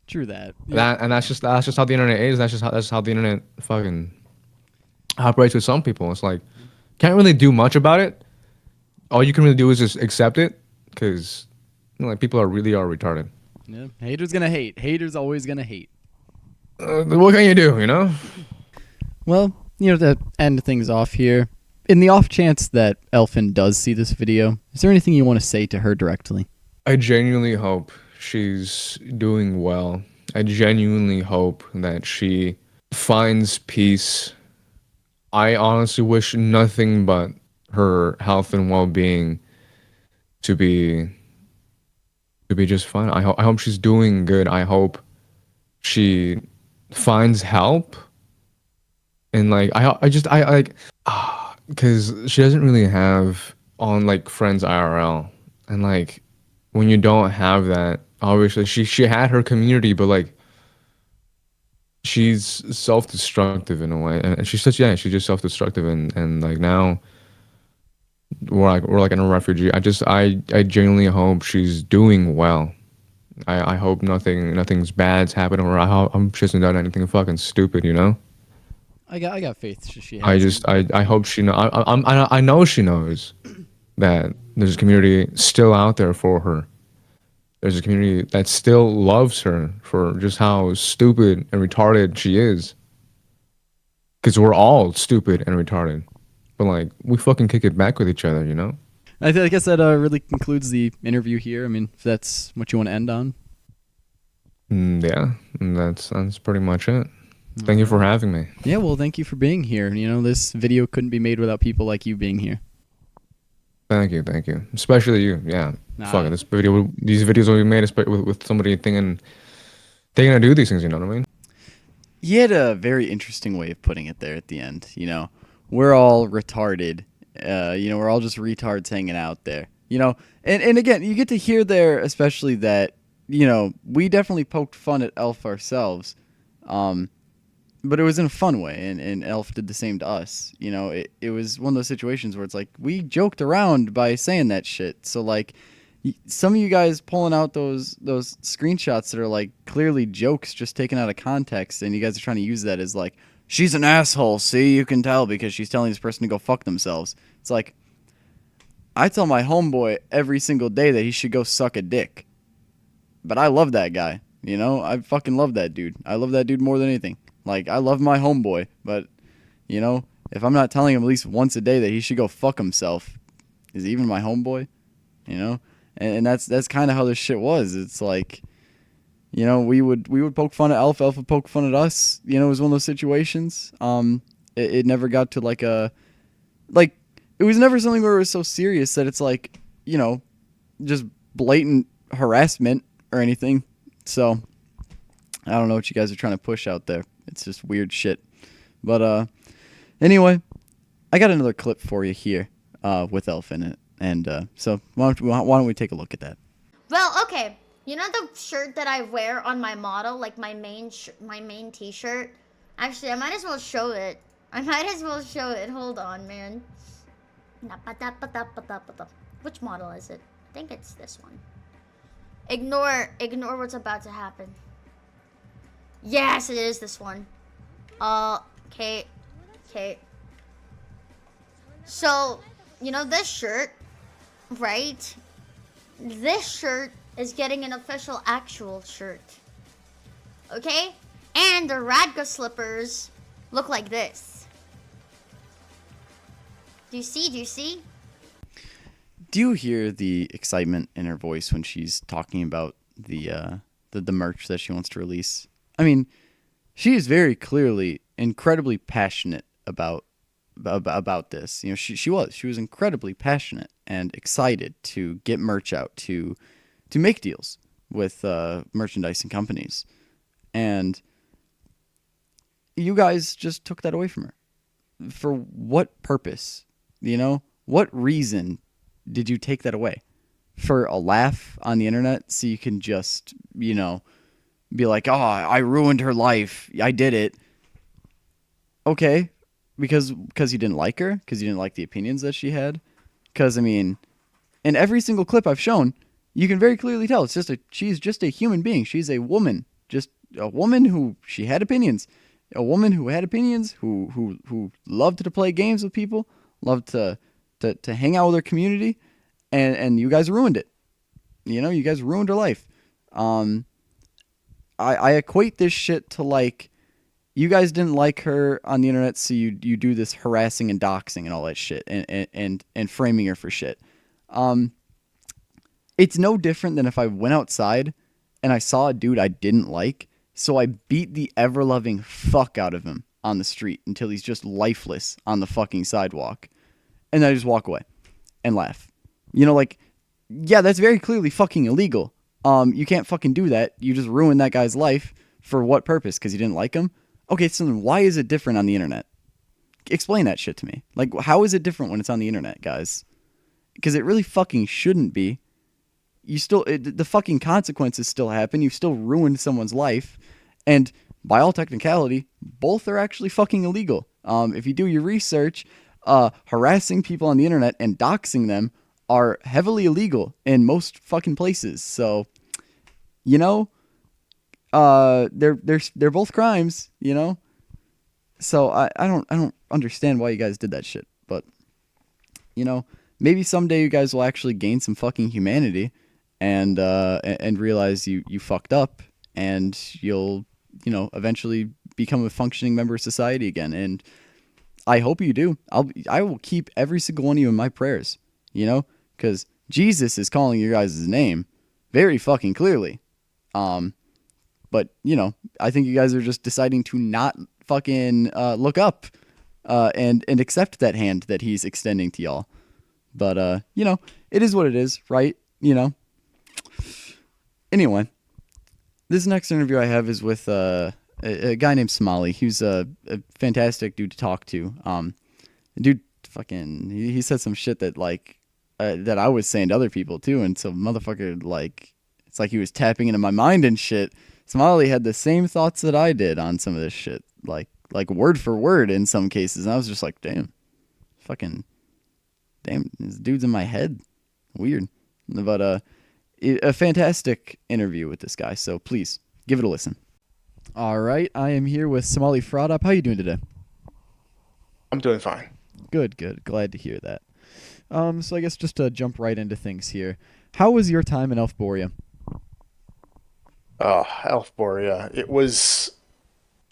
True that. That's just how the internet is. That's how the internet fucking operates with some people. It's like, can't really do much about it. All you can really do is just accept it, because like people really are retarded. Yeah, haters gonna hate. Haters always gonna hate. What can you do, you know? Well, you know, to end things off here, in the off chance that Elfin does see this video, is there anything you want to say to her directly? I genuinely hope she's doing well. I genuinely hope that she finds peace. I honestly wish nothing but her health and well-being to be just fine. I hope she's doing good. I hope she finds help. And like because she doesn't really have on like friends IRL, and like when you don't have that, obviously she had her community, but like she's self-destructive in a way, and she's just self-destructive, and like now we're like in a refugee. I genuinely hope she's doing well. I hope nothing's bad's happened to her. I hope she hasn't done anything fucking stupid, you know. I got faith she has. I hope she know. I know she knows that there's a community still out there for her. There's a community that still loves her for just how stupid and retarded she is. Because we're all stupid and retarded, but like we fucking kick it back with each other, you know. I guess that really concludes the interview here. I mean, if that's what you want to end on. Yeah, that's pretty much it. Thank you for having me. Yeah, well, thank you for being here. You know, this video couldn't be made without people like you being here. Thank you. Especially you. Yeah. Fuck, these videos will be made with somebody thinking they're gonna do these things. You know what I mean? You had a very interesting way of putting it there at the end. You know, we're all retarded. You know, we're all just retards hanging out there. You know, and again, you get to hear there, especially that, you know, we definitely poked fun at Elf ourselves. But it was in a fun way, and Elf did the same to us. You know, it was one of those situations where it's like, we joked around by saying that shit. So, like, some of you guys pulling out those screenshots that are, like, clearly jokes just taken out of context, and you guys are trying to use that as, like, she's an asshole, see, you can tell because she's telling this person to go fuck themselves. It's like, I tell my homeboy every single day that he should go suck a dick. But I love that guy, you know? I fucking love that dude. I love that dude more than anything. Like, I love my homeboy, but, you know, if I'm not telling him at least once a day that he should go fuck himself, is he even my homeboy? You know? And that's kind of how this shit was. It's like, you know, we would poke fun at Elf would poke fun at us. You know, it was one of those situations. It never got to like a, like, it was never something where it was so serious that it's like, you know, just blatant harassment or anything. So, I don't know what you guys are trying to push out there. It's just weird shit. But anyway, I got another clip for you here with Elf in it. And so why don't we take a look at that? Well, okay. You know the shirt that I wear on my model, like my main t-shirt? Actually, I might as well show it. Hold on, man. Which model is it? I think it's this one. Ignore what's about to happen. Yes, it is this one. Okay. Okay. So, you know this shirt, right? This shirt is getting an official actual shirt. Okay? And the Radka slippers look like this. Do you see? Do you see? Do you hear the excitement in her voice when she's talking about the merch that she wants to release? I mean, she is very clearly incredibly passionate about this. You know, she was incredibly passionate and excited to get merch out, to make deals with merchandising companies, and you guys just took that away from her. For what purpose? You know, what reason did you take that away? For a laugh on the internet, so you can just, you know, be like, oh, I ruined her life, I did it. Okay, because you didn't like her, because you didn't like the opinions that she had. Because, I mean, in every single clip I've shown, you can very clearly tell she's just a human being. She's a woman, just a woman who she had opinions. A woman who had opinions, who loved to play games with people, loved to hang out with her community, and you guys ruined it. You know, you guys ruined her life. I equate this shit to, like, you guys didn't like her on the internet, so you do this harassing and doxing and all that shit, and framing her for shit. It's no different than if I went outside and I saw a dude I didn't like, so I beat the ever-loving fuck out of him on the street until he's just lifeless on the fucking sidewalk, and then I just walk away and laugh. You know, like, yeah, that's very clearly fucking illegal. You can't fucking do that. You just ruined that guy's life. For what purpose? Because you didn't like him? Okay, so then why is it different on the internet? Explain that shit to me. Like, how is it different when it's on the internet, guys? Because it really fucking shouldn't be. The fucking consequences still happen. You've still ruined someone's life. And by all technicality, both are actually fucking illegal. If you do your research, harassing people on the internet and doxing them are heavily illegal in most fucking places. So, you know, they're both crimes, you know? So I don't understand why you guys did that shit. But, you know, maybe someday you guys will actually gain some fucking humanity and realize you fucked up, and you'll, you know, eventually become a functioning member of society again. And I hope you do. I will keep every single one of you in my prayers, you know, because Jesus is calling your guys' name very fucking clearly. But, you know, I think you guys are just deciding to not fucking look up and accept that hand that he's extending to y'all. But, you know, it is what it is, right? You know? Anyway, this next interview I have is with a guy named Somali. He's a fantastic dude to talk to. Dude fucking, he said some shit that, like, that I was saying to other people, too. And so, motherfucker, like, it's like he was tapping into my mind and shit. Somali had the same thoughts that I did on some of this shit, like word for word in some cases. And I was just like, damn, this dude's in my head. Weird. But a fantastic interview with this guy. So please give it a listen. All right, I am here with Somali Fraudop. How you doing today? I'm doing fine. Good. Glad to hear that. So I guess just to jump right into things here, how was your time in Elfboria? Elfboria. It was,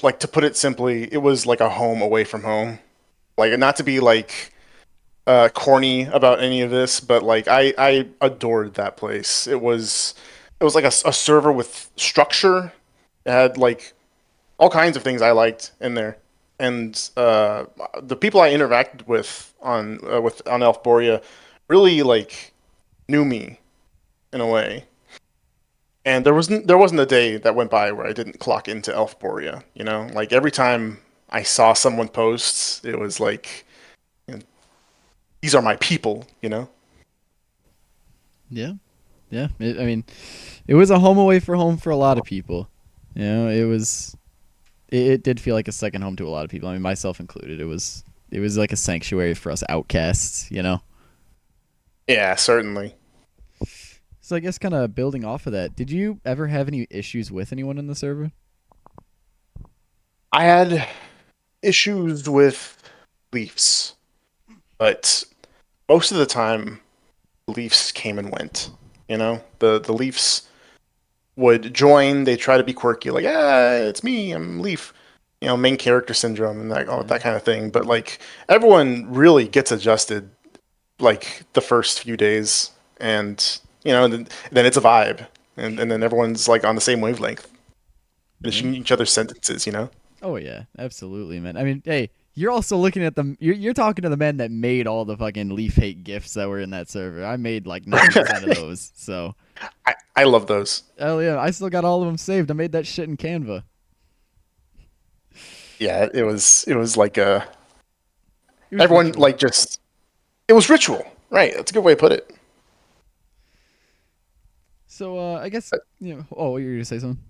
like, to put it simply, it was like a home away from home. Like, not to be, like, corny about any of this, but, like, I adored that place. It was like a server with structure. It had, like, all kinds of things I liked in there. And the people I interacted with on Elfboria really, like, knew me in a way. And there wasn't a day that went by where I didn't clock into Elfboria, you know? Like, every time I saw someone post, it was like, you know, these are my people, you know? Yeah. I mean, it was a home away from home for a lot of people. You know, it did feel like a second home to a lot of people. I mean, myself included. It was like a sanctuary for us outcasts, you know? Yeah, certainly. So I guess kind of building off of that, did you ever have any issues with anyone in the server? I had issues with Leafs, but most of the time, Leafs came and went. You know, the Leafs would join. They try to be quirky, like, it's me, I'm Leaf. You know, main character syndrome and that kind of thing. But like everyone really gets adjusted like the first few days, and you know, then it's a vibe, and then everyone's like on the same wavelength, finishing each other's sentences. You know. Oh yeah, absolutely, man. I mean, hey, you're also looking at the you're talking to the men that made all the fucking Leaf hate gifs that were in that server. I made like 90% of those, so I love those. hell yeah, I still got all of them saved. I made that shit in Canva. Yeah, it was like It was everyone ritual. like just it was ritual, right? That's a good way to put it. So I guess you know. Oh, you're gonna say something?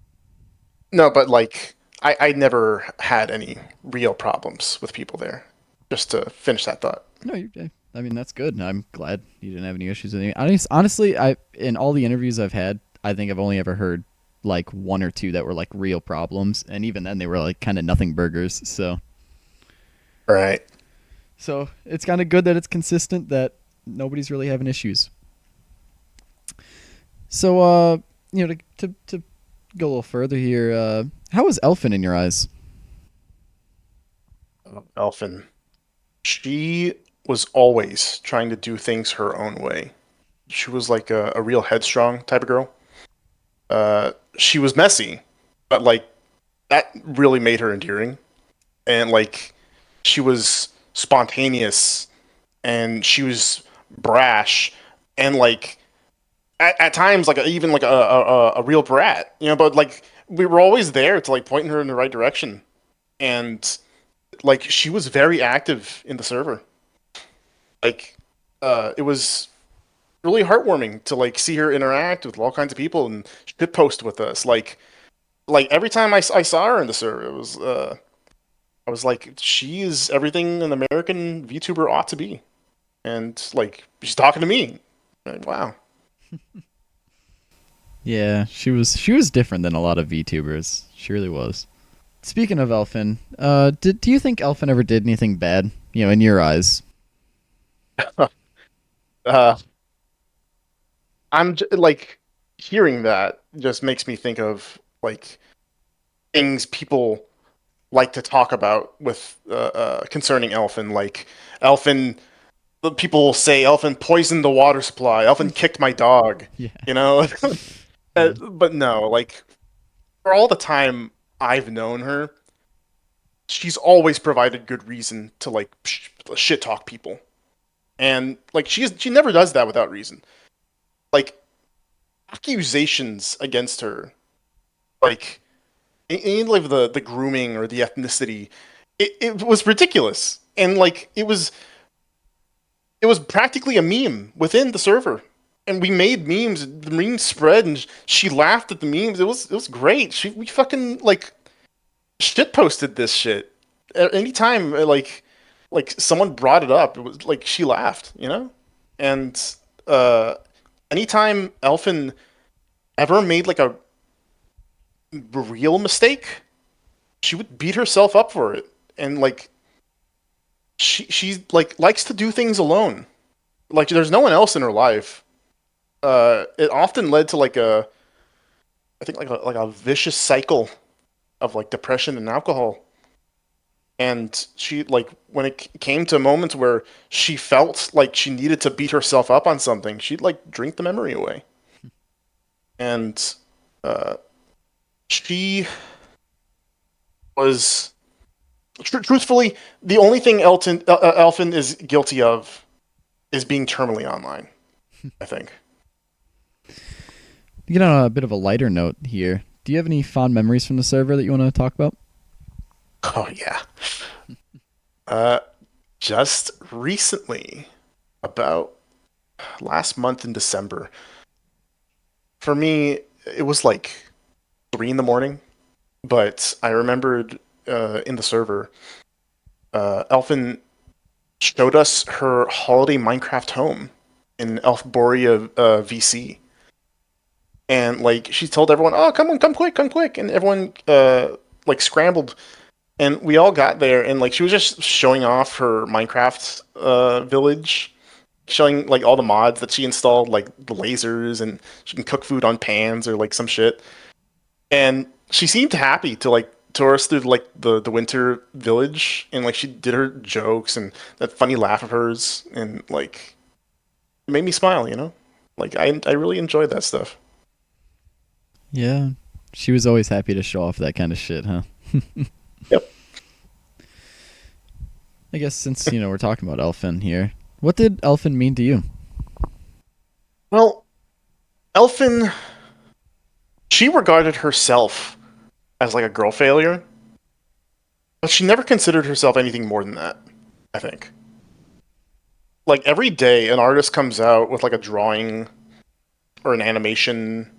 No, but like I never had any real problems with people there. Just to finish that thought. No, I mean that's good. I'm glad you didn't have any issues with any. Honestly, I in all the interviews I've had, I think I've only ever heard like one or two that were like real problems, and even then they were like kind of nothing burgers. So Right. So it's kind of good that it's consistent that nobody's really having issues. So you know, to go a little further here, how was Elfin in your eyes? Elfin. She was always trying to do things her own way. She was like a real headstrong type of girl. She was messy, but like that really made her endearing. And like she was spontaneous and she was brash and like at times like even like a real brat, you know, but like we were always there to like point her in the right direction. And like she was very active in the server. Like it was really heartwarming to like see her interact with all kinds of people and shit post with us. Like every time I saw her in the server, it was I was like, she is everything an American VTuber ought to be, and like she's talking to me. Like, wow. Yeah, she was different than a lot of VTubers. She really was. Speaking of Elfin, do you think Elfin ever did anything bad? You know, in your eyes? uh, like hearing that just makes me think of like things people like to talk about with concerning Elfin. Like Elfin, the people will say Elfin poisoned the water supply. Elfin kicked my dog. Yeah. You know, but no, like for all the time I've known her, she's always provided good reason to like shit talk people, and like she never does that without reason. Like accusations against her, like any like the grooming or the ethnicity, it was ridiculous, and like it was practically a meme within the server. And we made memes. The memes spread, and she laughed at the memes. It was great. We fucking like shit posted this shit. Anytime like someone brought it up, it was like she laughed, you know. And uh, anytime Elfin ever made like a real mistake, she would beat herself up for it, and like she like likes to do things alone. Like there's no one else in her life. It often led to like I think like a vicious cycle of like depression and alcohol. And she like when it came to moments where she felt like she needed to beat herself up on something, she'd like drink the memory away. And she was truthfully the only thing Elfin is guilty of is being terminally online, I think. To get on a bit of a lighter note here, do you have any fond memories from the server that you want to talk about? Oh yeah. Just recently, about last month in December, for me it was like 3 in the morning, but I remembered in the server, Elfin showed us her holiday Minecraft home in Elfboria VC. And like she told everyone, "Oh, come on, come quick," and everyone like scrambled And we all got there, and like she was just showing off her Minecraft village, showing like all the mods that she installed, like the lasers, and she can cook food on pans or like some shit. And she seemed happy to like tour us through like the winter village, and like she did her jokes and that funny laugh of hers, and like it made me smile. Like I really enjoyed that stuff. Yeah. She was always happy to show off that kind of shit, huh? Yep. I guess since, we're talking about Elfin here, what did Elfin mean to you? Well, Elfin, she regarded herself as like a girl failure, but she never considered herself anything more than that, I think. Like every day an artist comes out with like a drawing or an animation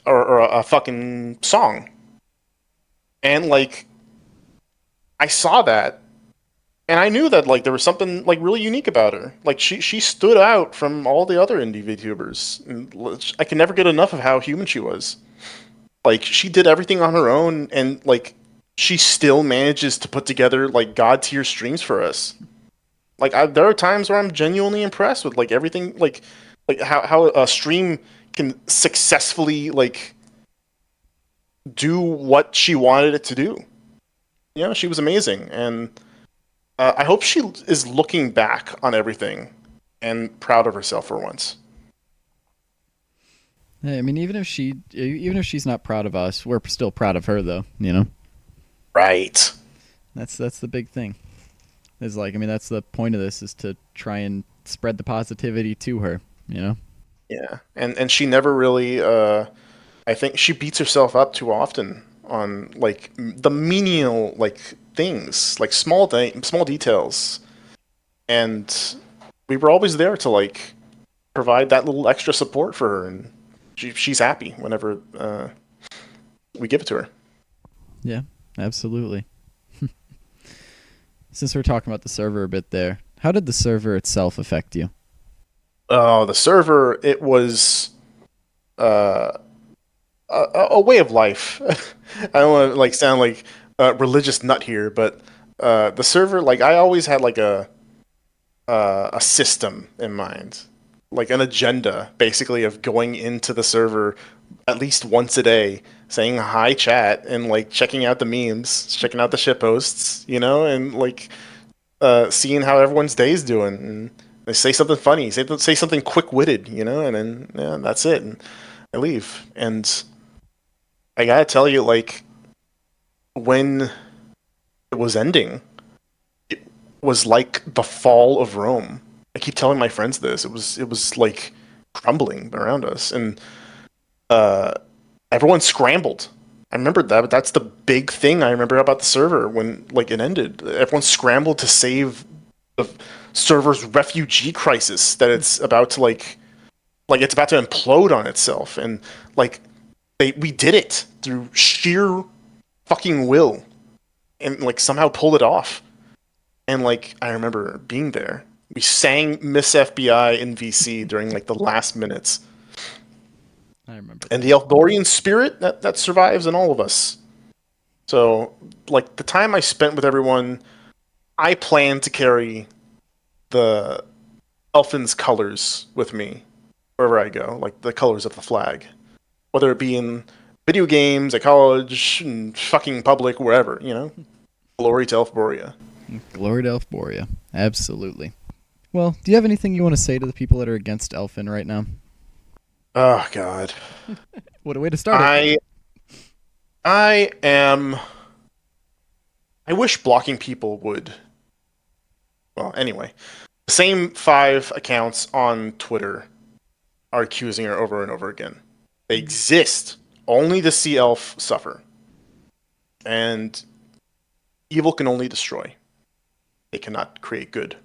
or a fucking song. And like I saw that and I knew that like there was something like really unique about her. Like she stood out from all the other indie VTubers. And I can never get enough of how human she was. Like she did everything on her own, and like she still manages to put together like god tier streams for us. Like there are times where I'm genuinely impressed with like everything, like how a stream can successfully like do what she wanted it to do. She was amazing, and I hope she is looking back on everything and proud of herself for once. I mean, even if she's not proud of us, we're still proud of her, though. Right. That's the big thing. Is like, I mean, that's the point of this, is to try and spread the positivity to her. Yeah, and she never really. I think she beats herself up too often on like the menial like things, like small details, and we were always there to like provide that little extra support for her, and she's happy whenever we give it to her. Yeah, absolutely. Since we're talking about the server a bit there, how did the server itself affect you? Oh, the server, it was a way of life. I don't want to like sound like a religious nut here, but the server, like I always had like a system in mind, like an agenda, basically, of going into the server at least once a day, saying hi chat, and like checking out the memes, checking out the shit posts, and like seeing how everyone's day's doing, and they say something funny, say something quick-witted, and then that's it, and I leave. And I gotta tell you, like when it was ending, it was like the fall of Rome. I keep telling my friends this. It was like crumbling around us, and everyone scrambled. I remember that. But that's the big thing I remember about the server when like it ended. Everyone scrambled to save the server's refugee crisis that it's about to like it's about to implode on itself, and like we did it through sheer fucking will, and like somehow pulled it off. And like I remember being there. We sang Miss FBI in VC during like the last minutes. I remember. And the Elfborian spirit that survives in all of us. So, like the time I spent with everyone, I plan to carry the Elfin's colors with me wherever I go, like the colors of the flag, whether it be in video games, at college, and fucking public, wherever. Glory to Elfboria. Glory to Elfboria. Absolutely. Well, do you have anything you want to say to the people that are against Elfin right now? Oh God! What a way to start it. I wish blocking people would. Well, anyway, the same 5 accounts on Twitter are accusing her over and over again. They exist only to see Elf suffer, and evil can only destroy. They cannot create good,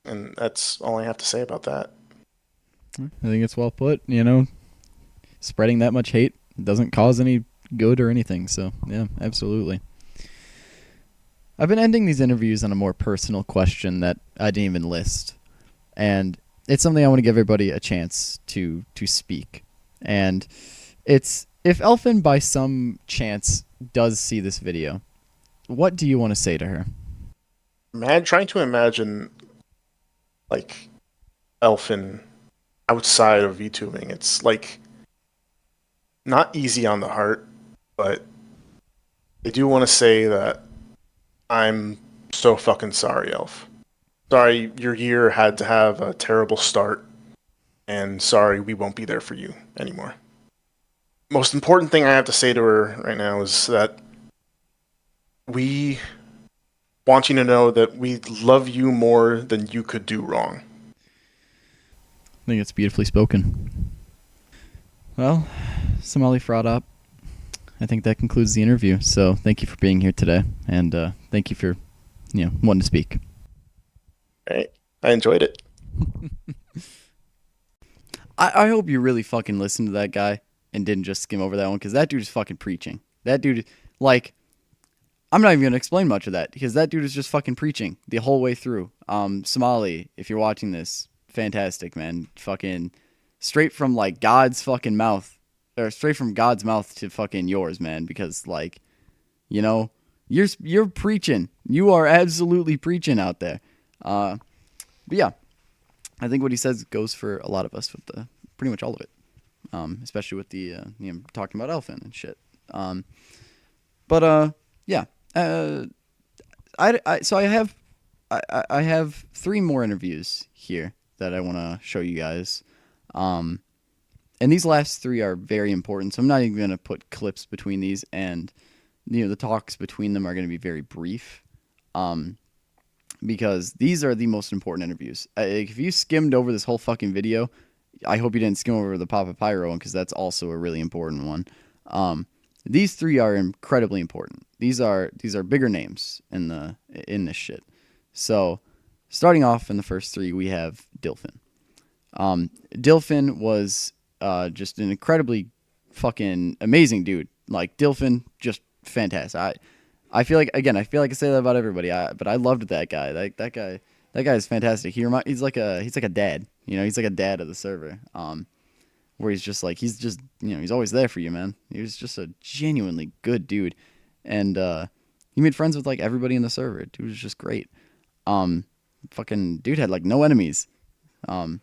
and that's all I have to say about that. I think it's well put. Spreading that much hate doesn't cause any good or anything. So, yeah, absolutely. I've been ending these interviews on a more personal question that I didn't even list. And it's something I want to give everybody a chance to speak. And it's if Elfin by some chance does see this video, what do you want to say to her? Trying to imagine, like, Elfin outside of VTubing. It's, like, not easy on the heart, but I do want to say that I'm so fucking sorry, Elf. Sorry your year had to have a terrible start, and sorry we won't be there for you anymore. Most important thing I have to say to her right now is that we want you to know that we love you more than you could do wrong. I think it's beautifully spoken. Well, Somali Interview, I think that concludes the interview. So thank you for being here today, and thank you for, wanting to speak. Right, I enjoyed it. I hope you really fucking listened to that guy and didn't just skim over that one, because that dude is fucking preaching. That dude, like, I'm not even going to explain much of that, because that dude is just fucking preaching the whole way through. Somali, if you're watching this, fantastic, man. Fucking straight from, like, God's fucking mouth, or straight from God's mouth to fucking yours, man, because, like, you're preaching. You are absolutely preaching out there. But yeah, I think what he says goes for a lot of us with pretty much all of it. Especially with the talking about Elfin and shit. Yeah. So I have 3 more interviews here that I want to show you guys. And these last 3 are very important, so I'm not even going to put clips between these, and the talks between them are going to be very brief. Because these are the most important interviews. If you skimmed over this whole fucking video, I hope you didn't skim over the PapaPyro one, because that's also a really important one. These 3 are incredibly important. These are bigger names in this shit. So, starting off in the first 3, we have Dilfin. Dilfin was just an incredibly fucking amazing dude. Like, Dilfin, just fantastic. I feel like I say that about everybody. But I loved that guy. That guy is fantastic. He's like a dad. He's like a dad of the server. Where he's just he's always there for you, man. He was just a genuinely good dude, and he made friends with like everybody in the server. Dude was just great. Fucking dude had like no enemies. He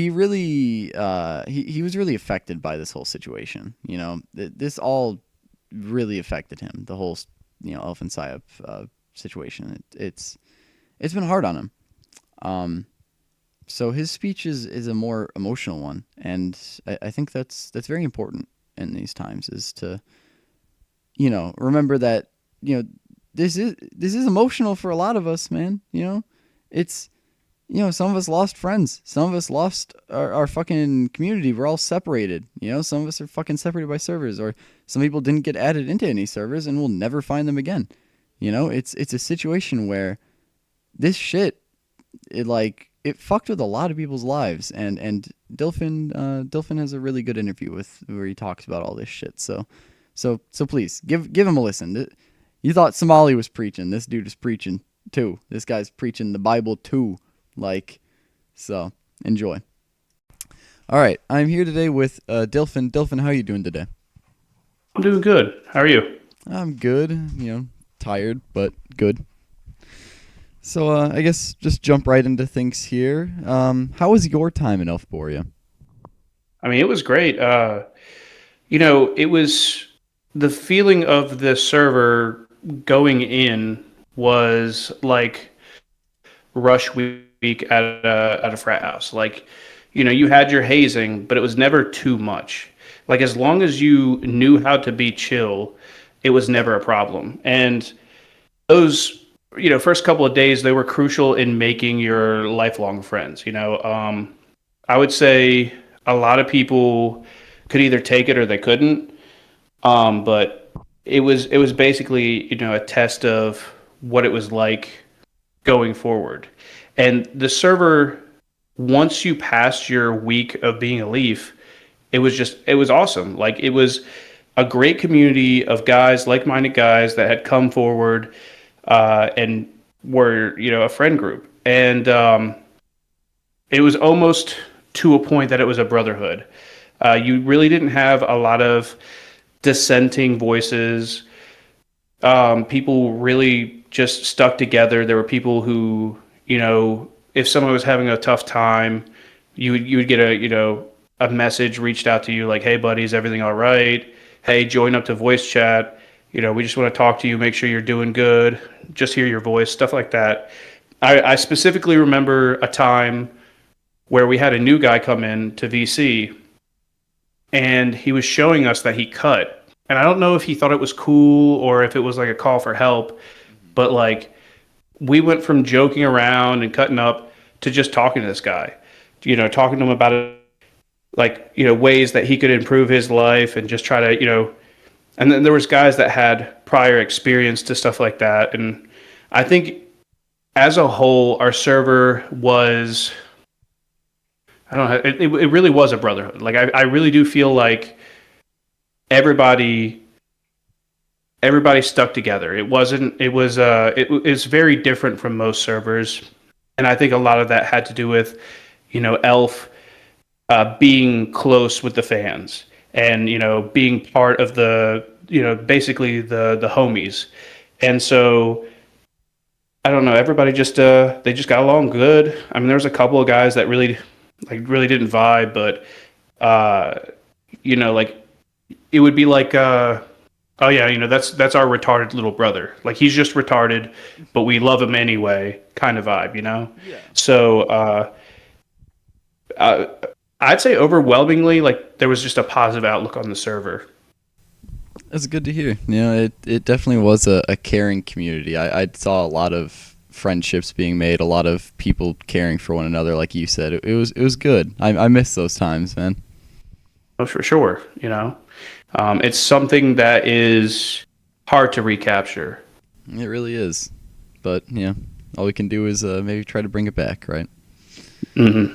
really he was really affected by this whole situation. This all really affected him. The whole Elfinpsyop situation. It's been hard on him. So his speech is a more emotional one, and I think that's very important in these times, is to remember that this is emotional for a lot of us, man. It's some of us lost friends. Some of us lost our fucking community. We're all separated. Some of us are fucking separated by servers, or some people didn't get added into any servers and we'll never find them again. It's a situation where this shit, it fucked with a lot of people's lives. And Dilfin has a really good interview where he talks about all this shit. So please give him a listen. You thought Somali was preaching. This dude is preaching too. This guy's preaching the Bible too. So enjoy. All right, I'm here today with Dilfin. Dilfin, how are you doing today? I'm doing good. How are you? I'm good. Tired, but good. So I guess just jump right into things here. How was your time in Elfboria? I mean, it was great. It was the feeling of the server going in was like rush week at a frat house. Like, you had your hazing, but it was never too much. Like, as long as you knew how to be chill, it was never a problem. And those, first couple of days, they were crucial in making your lifelong friends. I would say a lot of people could either take it or they couldn't. But it was basically, a test of what it was like going forward. And the server, once you passed your week of being a Leaf, it was awesome. Like, it was a great community of guys, like-minded guys that had come forward and were, a friend group. And it was almost to a point that it was a brotherhood. You really didn't have a lot of dissenting voices. People really just stuck together. There were people who, if someone was having a tough time, you would get a message reached out to you like, "Hey, buddy, is everything all right? Hey, join up to voice chat. We just want to talk to you, make sure you're doing good, just hear your voice," stuff like that. I specifically remember a time where we had a new guy come in to VC, and he was showing us that he cut. And I don't know if he thought it was cool or if it was like a call for help, but like we went from joking around and cutting up to just talking to this guy, talking to him about it, like, ways that he could improve his life and just try to, and then there was guys that had prior experience to stuff like that. And I think as a whole, our server was, I don't know, it really was a brotherhood. Like I really do feel like everybody stuck together. It was very different from most servers. And I think a lot of that had to do with, Elf being close with the fans and, being part of the, basically the homies. And so I don't know, everybody just they just got along good. I mean, there was a couple of guys that really didn't vibe, but like it would be like oh yeah, that's our retarded little brother. Like he's just retarded, but we love him anyway, kind of vibe, Yeah. So I'd say overwhelmingly, like there was just a positive outlook on the server. That's good to hear. It definitely was a caring community. I saw a lot of friendships being made, a lot of people caring for one another, like you said. It was good. I miss those times, man. Oh, for sure. It's something that is hard to recapture. It really is. But all we can do is maybe try to bring it back, right? Mm-hmm.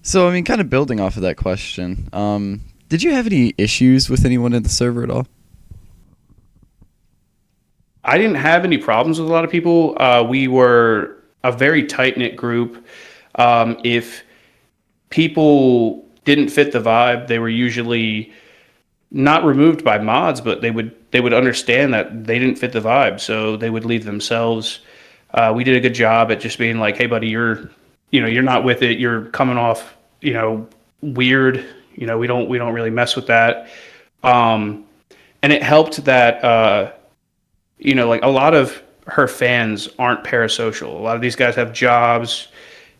So, I mean, kind of building off of that question, did you have any issues with anyone in the server at all? I didn't have any problems with a lot of people. We were a very tight-knit group. If people didn't fit the vibe, they were usually not removed by mods, but they would understand that they didn't fit the vibe, so they would leave themselves. We did a good job at just being like, "Hey, buddy, you're not with it. You're coming off, weird. We don't really mess with that." And it helped that like a lot of her fans aren't parasocial. A lot of these guys have jobs.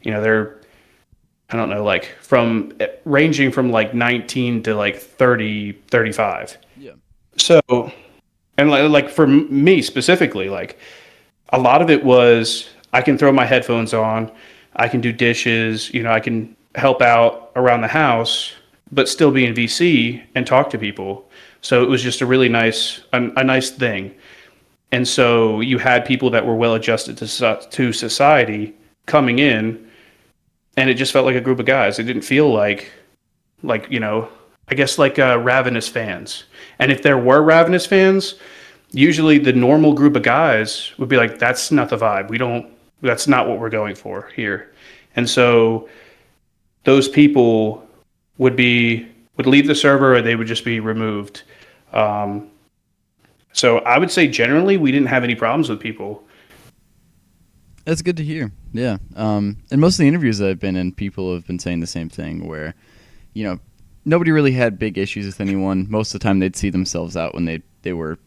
They're, I don't know, like ranging from like 19 to like 30, 35. Yeah. So, and like for me specifically, like a lot of it was I can throw my headphones on, I can do dishes, I can help out around the house, but still be in VC and talk to people. So it was just a really nice, a nice thing. And so you had people that were well adjusted to society coming in, and it just felt like a group of guys. It didn't feel like I guess like ravenous fans. And if there were ravenous fans, usually the normal group of guys would be like, "That's not the vibe. That's not what we're going for here." And so those people would leave the server, or they would just be removed. So I would say generally we didn't have any problems with people. That's good to hear. Yeah. And most of the interviews that I've been in, people have been saying the same thing where, nobody really had big issues with anyone. Most of the time they'd see themselves out when they were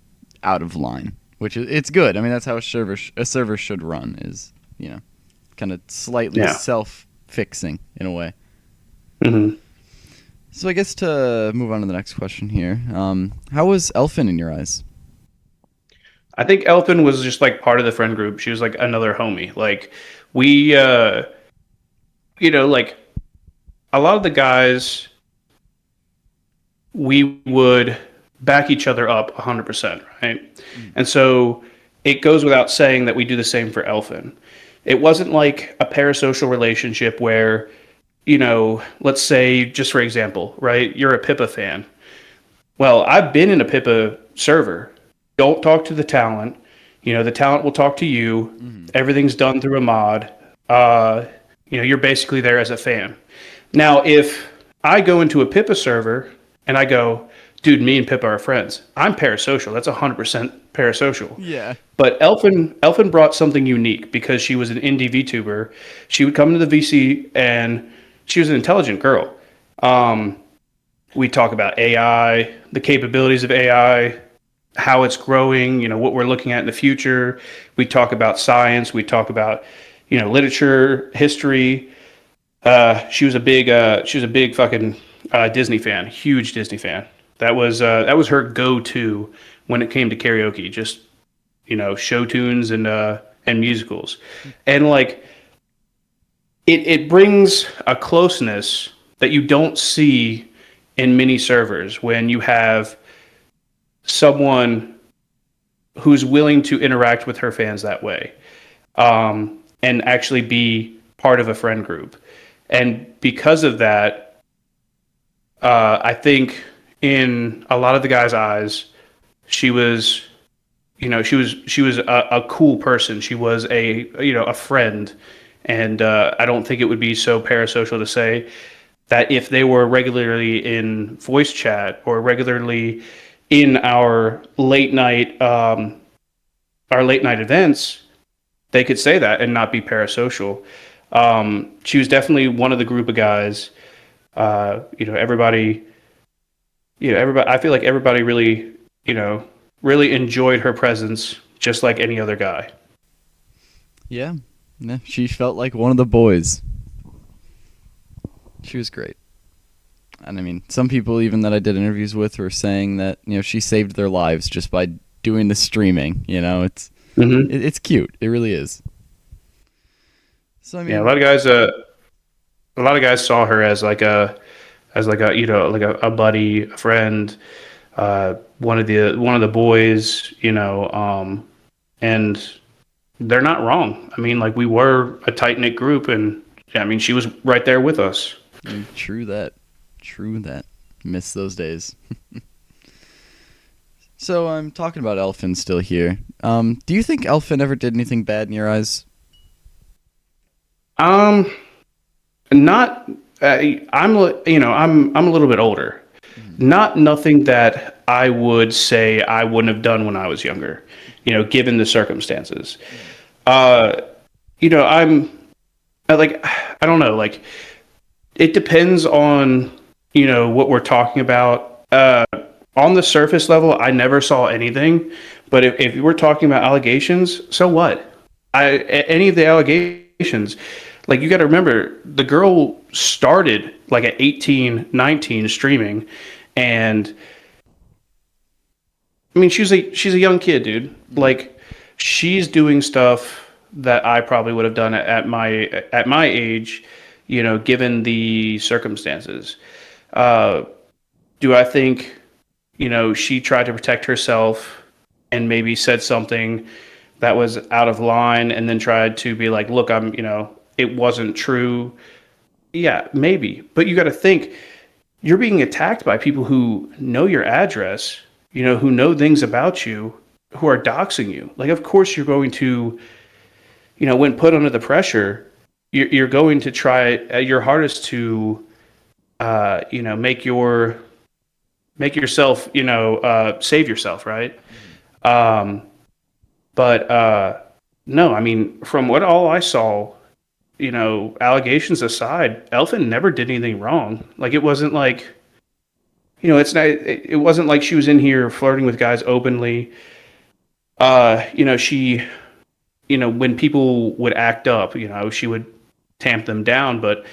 out of line, which it's good. I mean, that's how a server should run, is, kind of slightly self-fixing in a way. Mm-hmm. So I guess to move on to the next question here, how was Elfin in your eyes? I think Elfin was just like part of the friend group. She was like another homie. Like we, like a lot of the guys, we would back each other up 100%, right? Mm. And so it goes without saying that we do the same for Elfin. It wasn't like a parasocial relationship where, let's say, just for example, right? You're a Pippa fan. Well, I've been in a Pippa server. Don't talk to the talent. The talent will talk to you. Mm-hmm. Everything's done through a mod. You're basically there as a fan. Now, if I go into a Pippa server and I go, dude, me and Pippa are friends, I'm parasocial. That's 100% parasocial. Yeah. But Elfin brought something unique because she was an indie VTuber. She would come into the VC and she was an intelligent girl. We talk about AI, the capabilities of AI, how it's growing, what we're looking at in the future. We talk about science. We talk about, literature, history. She was a big fucking Disney fan, huge Disney fan. That was her go-to when it came to karaoke. Just show tunes and musicals, and like it brings a closeness that you don't see in many servers when you have someone who's willing to interact with her fans that way, and actually be part of a friend group. And because of that, I think in a lot of the guys' eyes, she was a cool person. She was a friend, and I don't think it would be so parasocial to say that if they were regularly in voice chat or regularly in our late night events, they could say that and not be parasocial. She was definitely one of the group of guys. Everybody. I feel like everybody really, really enjoyed her presence, just like any other guy. Yeah. She felt like one of the boys. She was great. And I mean, some people even that I did interviews with were saying that, she saved their lives just by doing the streaming. It's it's cute. It really is. So I mean, yeah, a lot of guys saw her as like a buddy, a friend, one of the boys, and they're not wrong. I mean, like, we were a tight knit group, and I mean, she was right there with us. True that. Miss those days. So I'm talking about Elfin still here. Do you think Elfin ever did anything bad in your eyes? Not. I'm a little bit older. Nothing that I would say I wouldn't have done when I was younger, given the circumstances. I don't know, like, it depends on, what we're talking about. On the surface level, I never saw anything, but if we're talking about allegations, so what? Any of the allegations, like, you got to remember, the girl started like at 18, 19 streaming, and I mean, she's a young kid, dude. Like, she's doing stuff that I probably would have done at my age, given the circumstances. Do I think, she tried to protect herself and maybe said something that was out of line and then tried to be like, look, it wasn't true. Yeah, maybe. But you got to think, you're being attacked by people who know your address, who know things about you, who are doxing you. Like, of course you're going to, when put under the pressure, you're going to try your hardest to, make yourself, save yourself, right? But no, I mean, from what all I saw, allegations aside, Elfin never did anything wrong. Like, it wasn't like, it wasn't like she was in here flirting with guys openly. She, when people would act up, she would tamp them down, but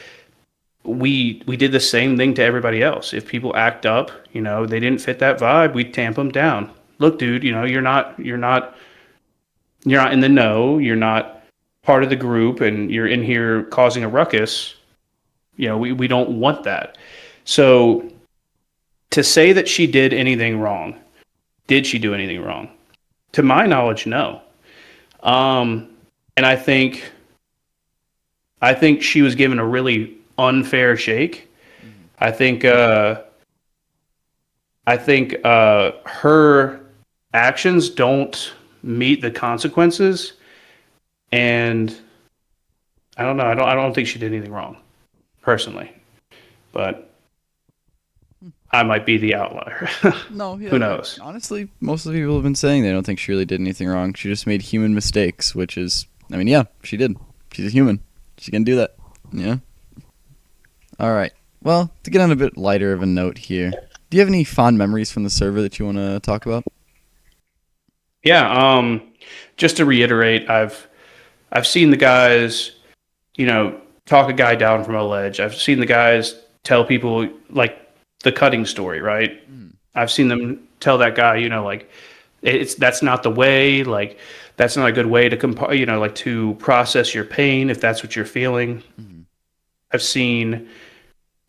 we did the same thing to everybody else. If people act up, they didn't fit that vibe, we'd tamp them down. Look, dude, you're not in the know, you're not part of the group, and you're in here causing a ruckus. We don't want that. So to say that she did anything wrong, did she do anything wrong? To my knowledge, no. And I think she was given a really unfair shake. I think her actions don't meet the consequences, and I don't know. I don't think she did anything wrong, personally. but I might be the outlier. No, yeah, Who knows? Honestly, most of the people have been saying they don't think Shirley did anything wrong. She just made human mistakes, which is, I mean, yeah, she did. She's a human. She can do that. Yeah. All right. Well, to get on a bit lighter of a note here, do you have any fond memories from the server that you want to talk about? Yeah. Just to reiterate, I've seen the guys, talk a guy down from a ledge. I've seen the guys tell people like the cutting story, right? I've seen them tell that guy, like that's not the way, like that's not a good way to like to process your pain if that's what you're feeling. I've seen,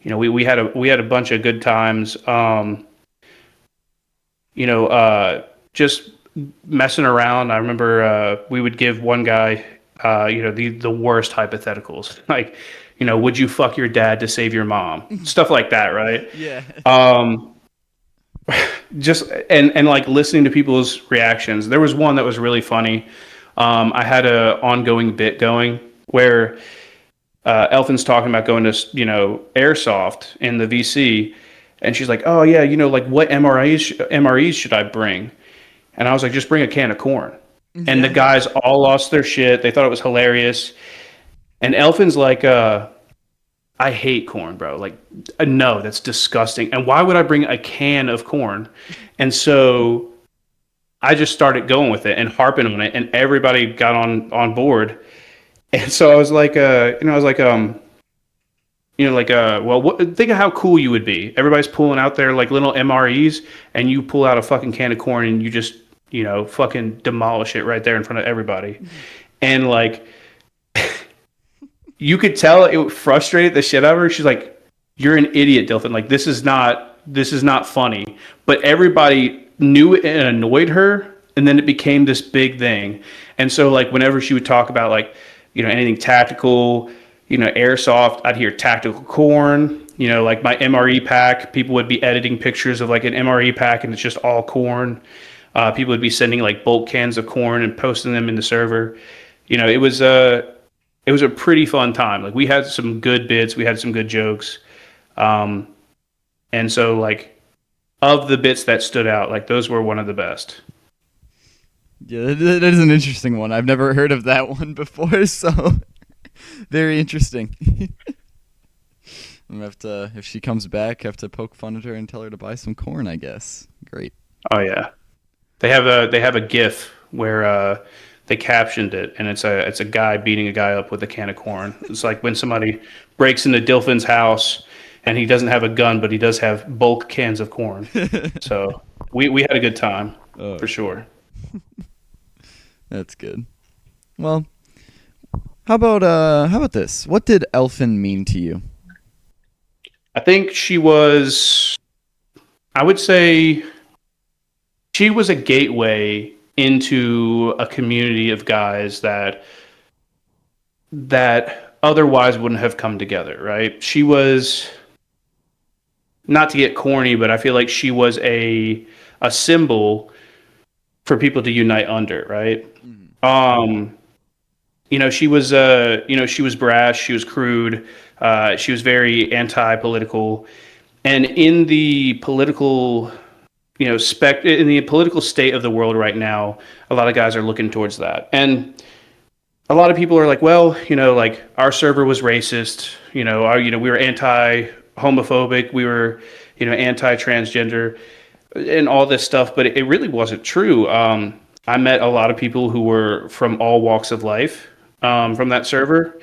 we had a bunch of good times. Just messing around. I remember we would give one guy, the worst hypotheticals, like, would you fuck your dad to save your mom? Stuff like that, right? Yeah. Just and like listening to people's reactions. There was one that was really funny. I had a ongoing bit going where Elfin's talking about going to airsoft in the VC, and she's like, "Oh yeah, like what MREs should I bring?" And I was like, "Just bring a can of corn." And the guys all lost their shit. They thought it was hilarious. And Elfin's like, I hate corn, bro. Like, no, that's disgusting. And why would I bring a can of corn? And so I just started going with it and harping on it, and everybody got on board. And so I was like, well, think of how cool you would be. Everybody's pulling out their like little MREs, and you pull out a fucking can of corn, and you just, fucking demolish it right there in front of everybody. And like, you could tell it frustrated the shit out of her. She's like, "You're an idiot, Dilfin. Like, this is not funny." But everybody knew it and annoyed her, and then it became this big thing. And so, like, whenever she would talk about like, anything tactical, airsoft, I'd hear tactical corn. Like my MRE pack, people would be editing pictures of like an MRE pack, and it's just all corn. People would be sending like bulk cans of corn and posting them in the server. It was a pretty fun time. Like, we had some good bits, we had some good jokes. And so like of the bits that stood out, like those were one of the best. Yeah, that is an interesting one. I've never heard of that one before, so very interesting. I'm gonna have to, if she comes back, have to poke fun at her and tell her to buy some corn, I guess. Great. Oh yeah. They have a GIF where they captioned it, and it's a guy beating a guy up with a can of corn. It's like when somebody breaks into Dilfin's house and he doesn't have a gun, but he does have bulk cans of corn. So we had a good time for sure. That's good. Well, how about this? What did Elfin mean to you? I think I would say she was a gateway into a community of guys that otherwise wouldn't have come together, right? She was, not to get corny, but I feel like she was a symbol for people to unite under, right? She was she was brash, she was crude, she was very anti-political, and in the political in the political state of the world right now, a lot of guys are looking towards that. And a lot of people are like, well, like our server was racist, we were anti-homophobic, we were, anti-transgender and all this stuff, but it really wasn't true. I met a lot of people who were from all walks of life from that server.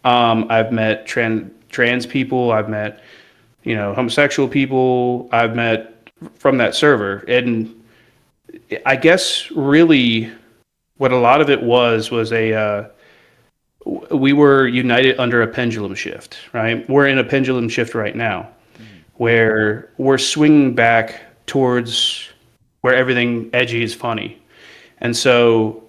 I've met trans people, I've met, homosexual people, I've met from that server. And I guess really what a lot of it was we were united under a pendulum shift, right? We're in a pendulum shift right now where we're swinging back towards where everything edgy is funny. And so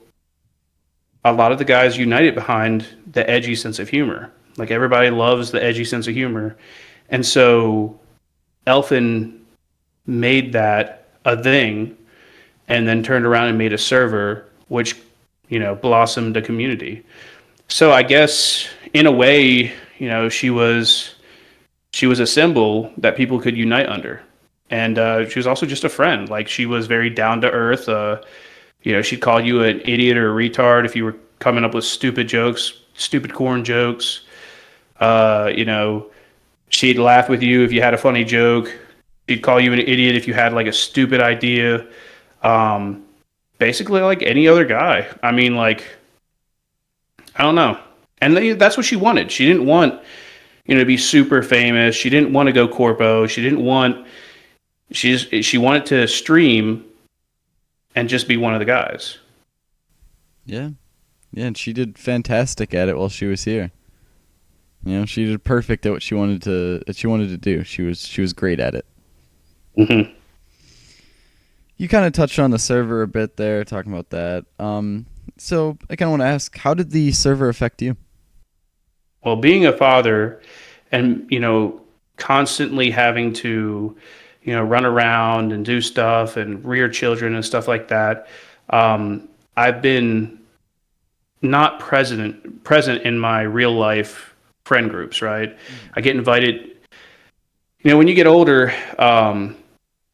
a lot of the guys united behind the edgy sense of humor. Like, everybody loves the edgy sense of humor. And so Elfin made that a thing, and then turned around and made a server which blossomed a community. So I guess in a way, she was she was a symbol that people could unite under. And she was also just a friend. Like, she was very down to earth. She'd call you an idiot or a retard if you were coming up with stupid jokes, stupid corn jokes. She'd laugh with you if you had a funny joke. She'd call you an idiot if you had like a stupid idea. Basically like any other guy. I mean, like, I don't know. And that's what she wanted. She didn't want, to be super famous. She didn't want to go corpo. She wanted to stream and just be one of the guys. Yeah. Yeah, and she did fantastic at it while she was here. She did perfect at what she wanted to do. She was great at it. Mm-hmm. You kind of touched on the server a bit there, talking about that. So I kind of want to ask, how did the server affect you? Well, being a father and, constantly having to, run around and do stuff and rear children and stuff like that, I've been not present in my real life friend groups, right? I get invited, when you get older,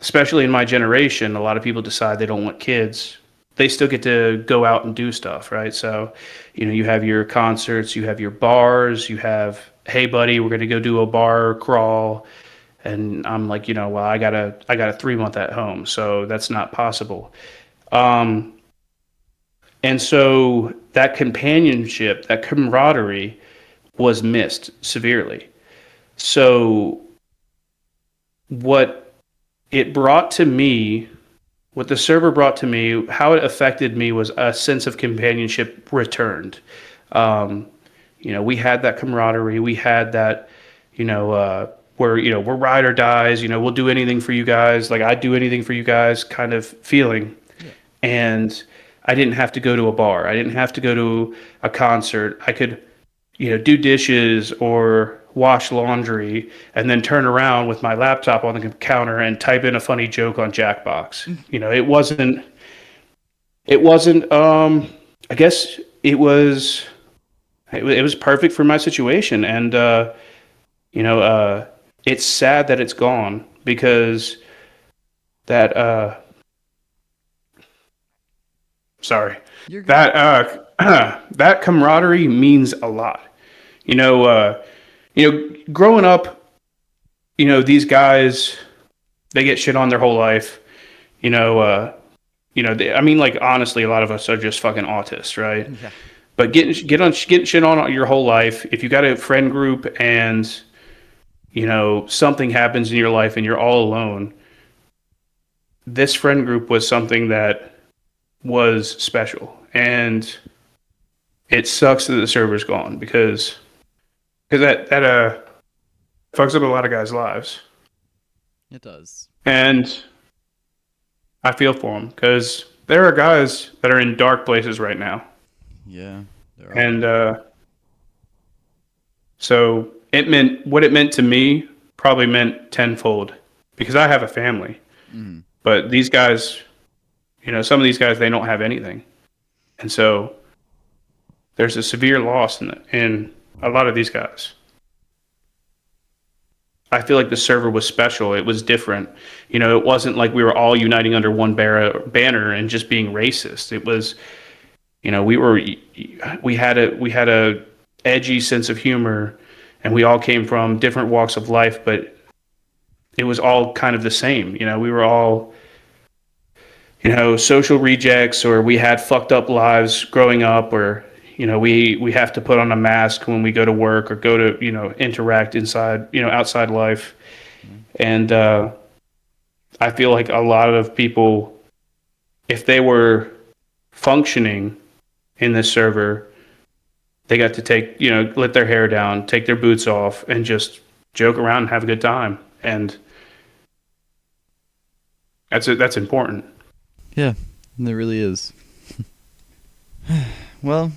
especially in my generation, a lot of people decide they don't want kids. They still get to go out and do stuff, right? So, you have your concerts, you have your bars, you have, hey buddy, we're gonna go do a bar crawl, and I'm like, well, I got a 3-month at home, so that's not possible. And so that companionship, that camaraderie, was missed severely. So what the server brought to me, how it affected me was a sense of companionship returned. We had that camaraderie. We had that, we're ride or dies, we'll do anything for you guys. Like, I'd do anything for you guys kind of feeling. Yeah. And I didn't have to go to a bar. I didn't have to go to a concert. I could, do dishes or wash laundry and then turn around with my laptop on the counter and type in a funny joke on Jackbox. It wasn't I guess it was perfect for my situation. And it's sad that it's gone, because that that camaraderie means a lot. Growing up, these guys, they get shit on their whole life. Honestly, a lot of us are just fucking autists, right? Yeah. But getting shit on your whole life, if you got a friend group and, something happens in your life and you're all alone, this friend group was something that was special. And it sucks that the server's gone, because that fucks up a lot of guys' lives. It does. And I feel for them, because there are guys that are in dark places right now. Yeah, there are. And so what it meant to me probably meant tenfold, because I have a family. Mm-hmm. But these guys, some of these guys, they don't have anything. And so there's a severe loss in a lot of these guys. I feel like the server was special. It was different. It wasn't like we were all uniting under one banner and just being racist. It was, we had a edgy sense of humor, and we all came from different walks of life, but it was all kind of the same. We were all, social rejects, or we had fucked up lives growing up, or, we have to put on a mask when we go to work or go to, interact inside, outside life. And I feel like a lot of people, if they were functioning in this server, they got to take, let their hair down, take their boots off, and just joke around and have a good time. And that's important. Yeah, there really is. Well,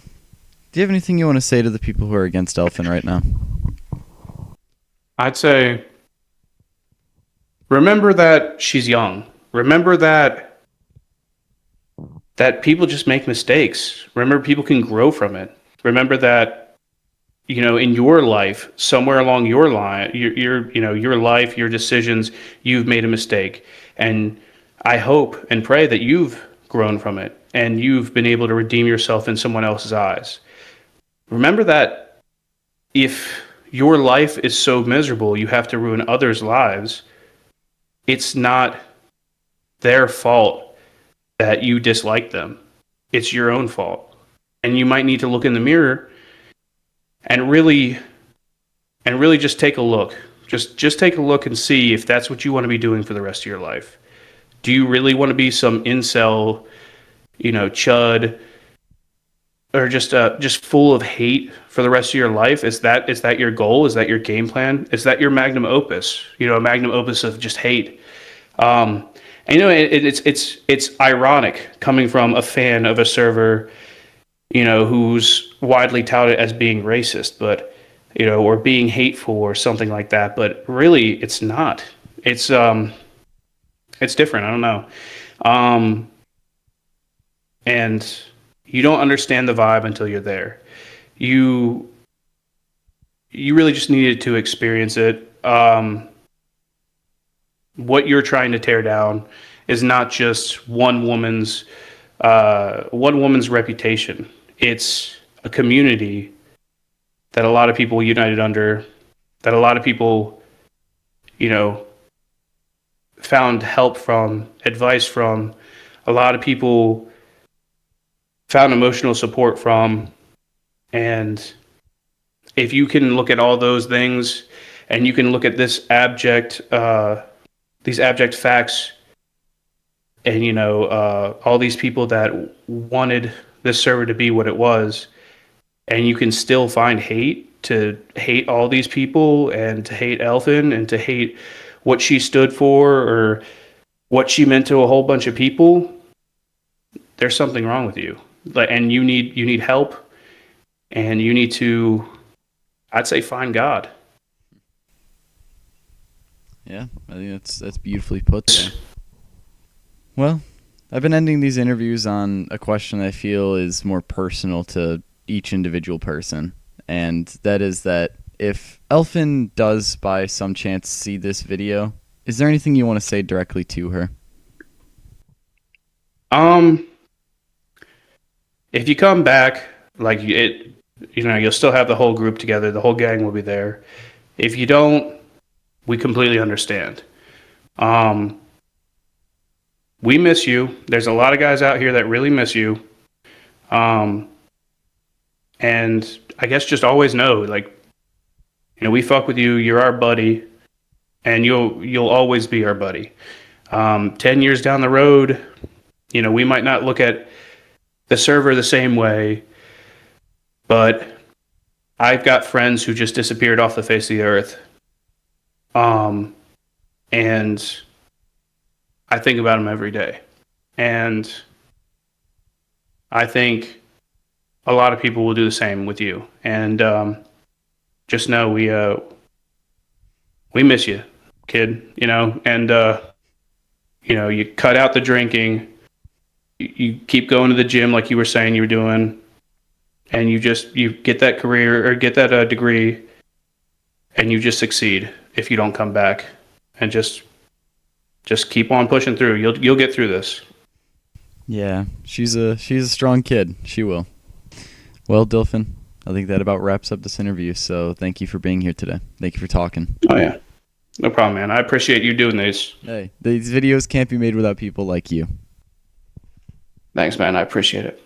do you have anything you want to say to the people who are against Elfin right now? I'd say, remember that she's young. Remember that people just make mistakes. Remember, people can grow from it. Remember that, in your life, somewhere along your line, your life, your decisions, you've made a mistake. And I hope and pray that you've grown from it and you've been able to redeem yourself in someone else's eyes. Remember that if your life is so miserable, you have to ruin others' lives. It's not their fault that you dislike them. It's your own fault. And you might need to look in the mirror and really just take a look. Just take a look and see if that's what you want to be doing for the rest of your life. Do you really want to be some incel, chud, or just full of hate for the rest of your life? Is that your goal? Is that your game plan? Is that your magnum opus? A magnum opus of just hate. And it's ironic coming from a fan of a server, who's widely touted as being racist, but or being hateful or something like that. But really, it's not. It's different. I don't know. And you don't understand the vibe until you're there. You really just needed to experience it. What you're trying to tear down is not just one woman's reputation. It's a community that a lot of people united under, that a lot of people, found help from, advice from, a lot of people found emotional support from. And if you can look at all those things and you can look at these abject facts and, all these people that wanted this server to be what it was, and you can still find to hate all these people and to hate Elfin and to hate what she stood for or what she meant to a whole bunch of people, there's something wrong with you. And you need help, and you need to, I'd say, find God. Yeah, I think that's beautifully put there. Well, I've been ending these interviews on a question I feel is more personal to each individual person, and that is that if Elfin does by some chance see this video, is there anything you want to say directly to her? If you come back, you'll still have the whole group together, the whole gang will be there. If you don't, we completely understand. We miss you. There's a lot of guys out here that really miss you. And I guess just always know, we fuck with you. You're our buddy, and you'll always be our buddy. 10 years down the road, we might not look at the server the same way, but I've got friends who just disappeared off the face of the earth. And I think about them every day. And I think a lot of people will do the same with you. And just know we miss you, kid, and you cut out the drinking, you keep going to the gym like you were saying you were doing, and you get that career or get that degree, and you just succeed if you don't come back, and just keep on pushing through. You'll get through this. Yeah, she's a strong kid. She will. Well, Dilfin, I think that about wraps up this interview. So thank you for being here today. Thank you for talking. Oh yeah, no problem, man. I appreciate you doing these. Hey, these videos can't be made without people like you. Thanks, man. I appreciate it.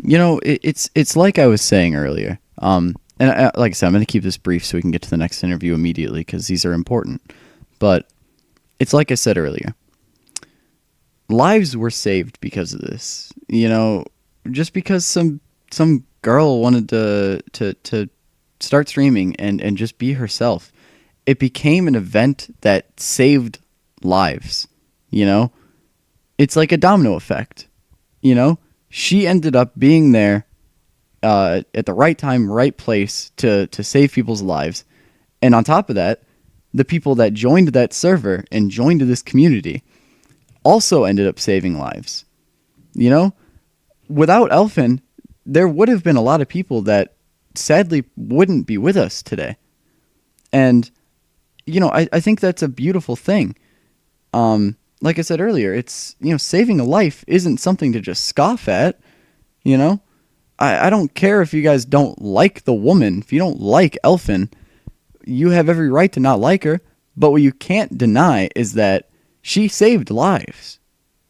It's like I was saying earlier. And like I said, I'm going to keep this brief so we can get to the next interview immediately because these are important. But it's like I said earlier. Lives were saved because of this. Just because some girl wanted to start streaming and just be herself, it became an event that saved lives. It's like a domino effect. She ended up being there at the right time, right place to save people's lives. And on top of that, the people that joined that server and joined this community also ended up saving lives. Without Elfin, there would have been a lot of people that sadly wouldn't be with us today. And, you know, I think that's a beautiful thing. Like I said earlier, it's, you know, saving a life isn't something to just scoff at, you know? I don't care if you guys don't like the woman. If you don't like Elfin, you have every right to not like her. But what you can't deny is that she saved lives.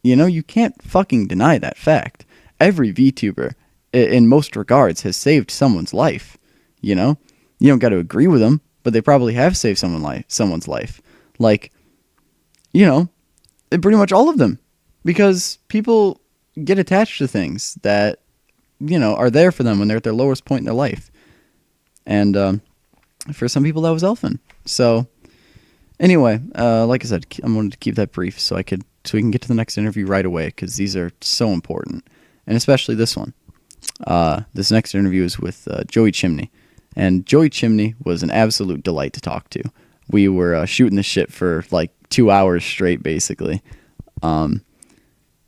You know, you can't fucking deny that fact. Every VTuber, in most regards, has saved someone's life. You know? You don't got to agree with them, but they probably have saved someone's life. Like, you know, pretty much all of them. Because people get attached to things that, you know, are there for them when they're at their lowest point in their life. And for some people, that was Elfin. So, anyway, like I said, I wanted to keep that brief so we can get to the next interview right away, because these are so important, and especially this one. This next interview is with Joey Chimney, and Joey Chimney was an absolute delight to talk to. We were shooting the shit for like 2 hours straight, basically.